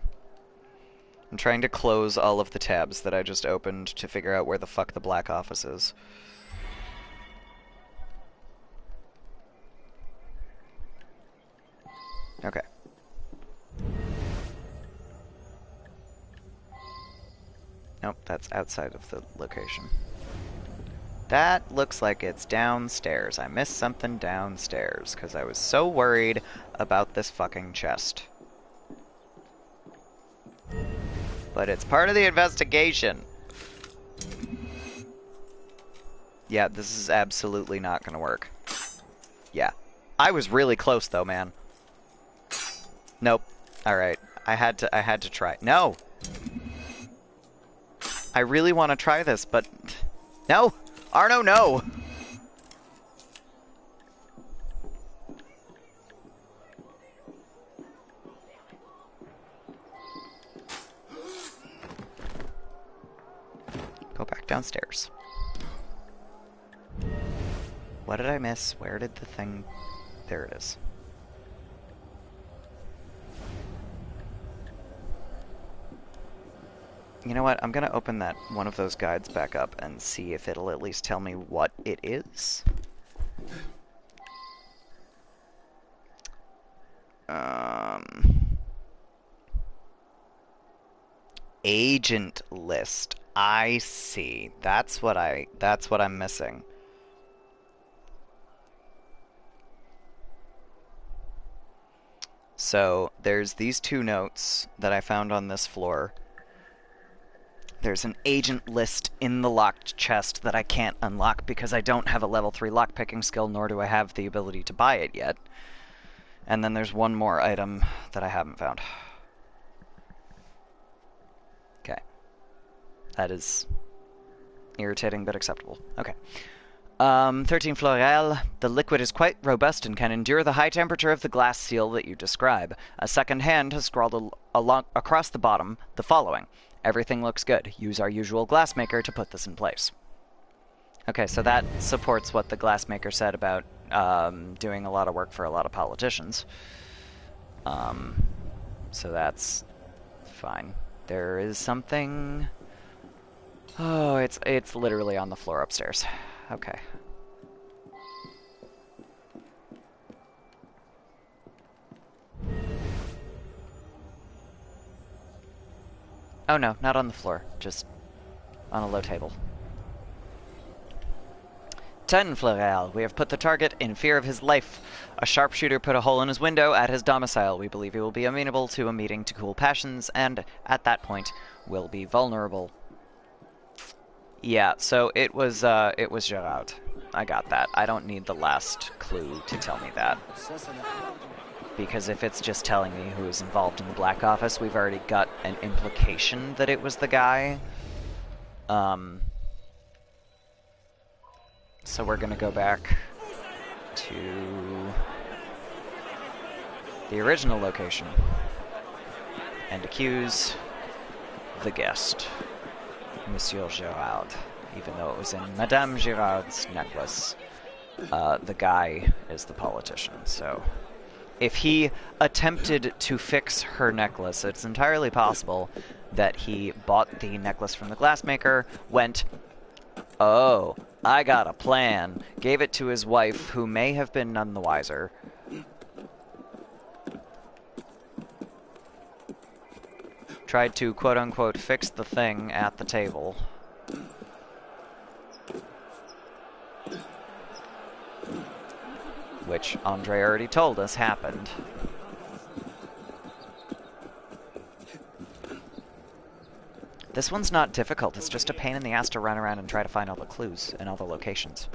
I'm trying to close all of the tabs that I just opened to figure out where the fuck the black office is. Okay. Nope, that's outside of the location. That looks like it's downstairs. I missed something downstairs, because I was so worried about this fucking chest. But it's part of the investigation. Yeah, this is absolutely not gonna work. Yeah. I was really close though, man. Nope. Alright. I had to try. No! I really want to try this, but... No! Arno, no! Go back downstairs. What did I miss? Where did the thing... There it is. You know what? I'm gonna open that one of those guides back up and see if it'll at least tell me what it is. Agent list. I see. That's what I'm missing. So there's these 2 notes that I found on this floor. There's an agent list in the locked chest that I can't unlock because I don't have a level 3 lockpicking skill, nor do I have the ability to buy it yet. And then there's one more item that I haven't found. Okay. That is irritating but acceptable. Okay. 13 Floréal. The liquid is quite robust and can endure the high temperature of the glass seal that you describe. A second hand has scrawled across the bottom the following. Everything looks good. Use our usual glassmaker to put this in place. Okay, so that supports what the glassmaker said about doing a lot of work for a lot of politicians. So that's fine. There is something... Oh, it's literally on the floor upstairs. Okay. Oh no, not on the floor, just on a low table. 10 Floréal. We have put the target in fear of his life. A sharpshooter put a hole in his window at his domicile. We believe he will be amenable to a meeting to cool passions, and at that point, will be vulnerable. Yeah, so it was Gerard. I got that. I don't need the last clue to tell me that. Because if it's just telling me who is involved in the Black Office, we've already got an implication that it was the guy. So we're gonna go back to the original location and accuse the guest, Monsieur Gerard, even though it was in Madame Girard's necklace. The guy is the politician, so if he attempted to fix her necklace, it's entirely possible that he bought the necklace from the glassmaker, went, oh, I got a plan, gave it to his wife, who may have been none the wiser. Tried to, quote-unquote, fix the thing at the table. Which Andre already told us happened. This one's not difficult, it's just a pain in the ass to run around and try to find all the clues and all the locations.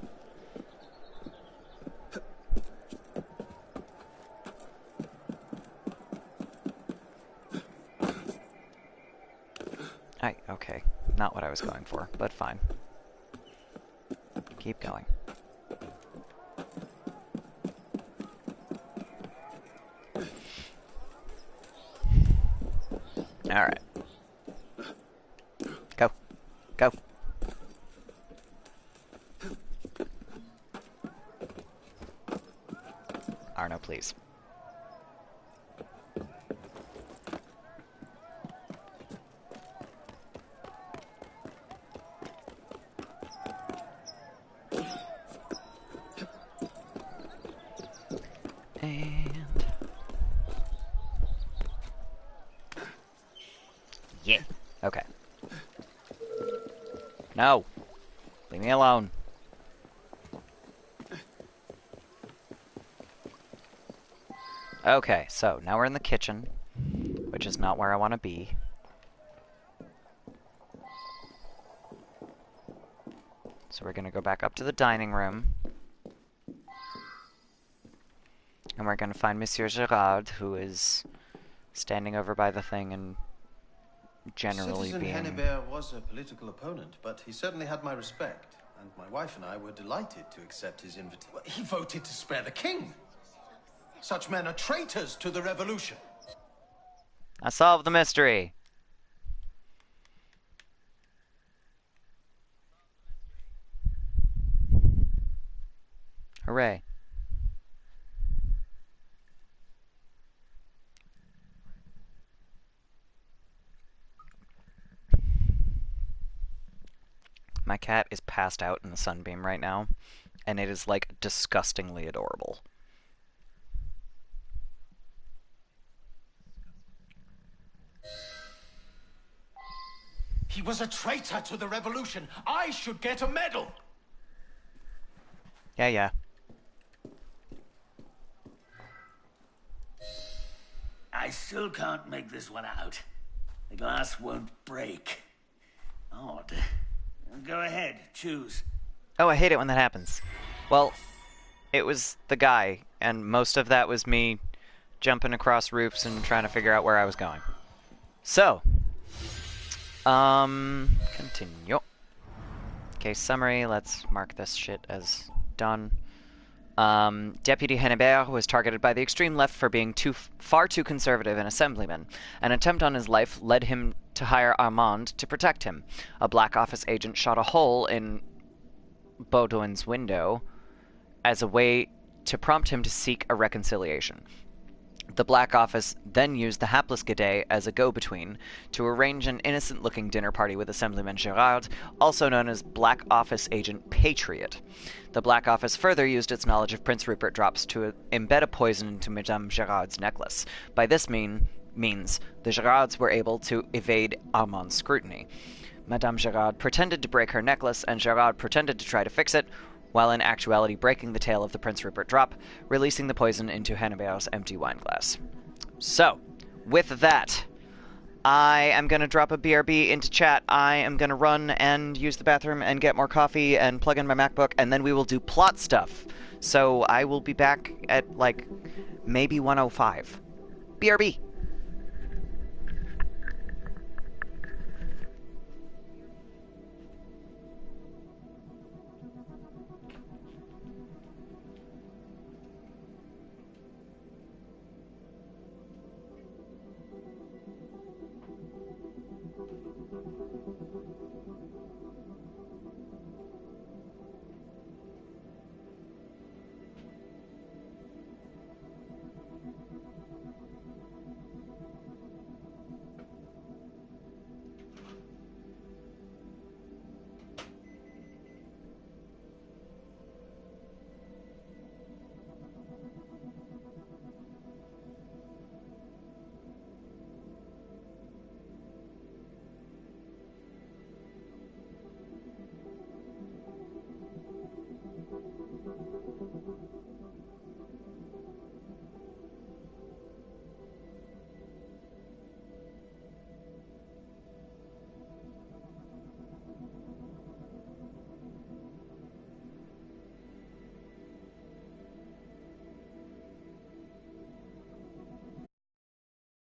Okay. Not what I was going for, but fine. Keep going. Alright. Go. Go. Arno, please. And... yeah. Okay. No. Leave me alone. Okay, so now we're in the kitchen, which is not where I want to be. So we're going to go back up to the dining room. And we're going to find Monsieur Gerard, who is standing over by the thing and generally Citizen being... Hennebert was a political opponent, but he certainly had my respect. And my wife and I were delighted to accept his invitation. Well, he voted to spare the king. Such men are traitors to the revolution. I solved the mystery. Hooray. My cat is passed out in the sunbeam right now, and it is, like, disgustingly adorable. He was a traitor to the revolution. I should get a medal. Yeah. I still can't make this one out. The glass won't break. Odd. Go ahead, choose. Oh, I hate it when that happens. Well, it was the guy, and most of that was me jumping across roofs and trying to figure out where I was going. So, continue. Case summary, let's mark this shit as done. Deputy Hennebert was targeted by the extreme left for being far too conservative an assemblyman. An attempt on his life led him to hire Armand to protect him. A black office agent shot a hole in Baudouin's window as a way to prompt him to seek a reconciliation. The Black Office then used the hapless Gaudet as a go-between to arrange an innocent-looking dinner party with Assemblyman Gerard, also known as Black Office Agent Patriot. The Black Office further used its knowledge of Prince Rupert drops to embed a poison into Madame Gerard's necklace. By this means, the Gerards were able to evade Armand's scrutiny. Madame Gerard pretended to break her necklace, and Gerard pretended to try to fix it, while in actuality breaking the tail of the Prince Rupert drop, releasing the poison into Hennebert's empty wine glass. So, with that, I am going to drop a BRB into chat. I am going to run and use the bathroom and get more coffee and plug in my MacBook, and then we will do plot stuff. So I will be back at, like, maybe 1:05. BRB!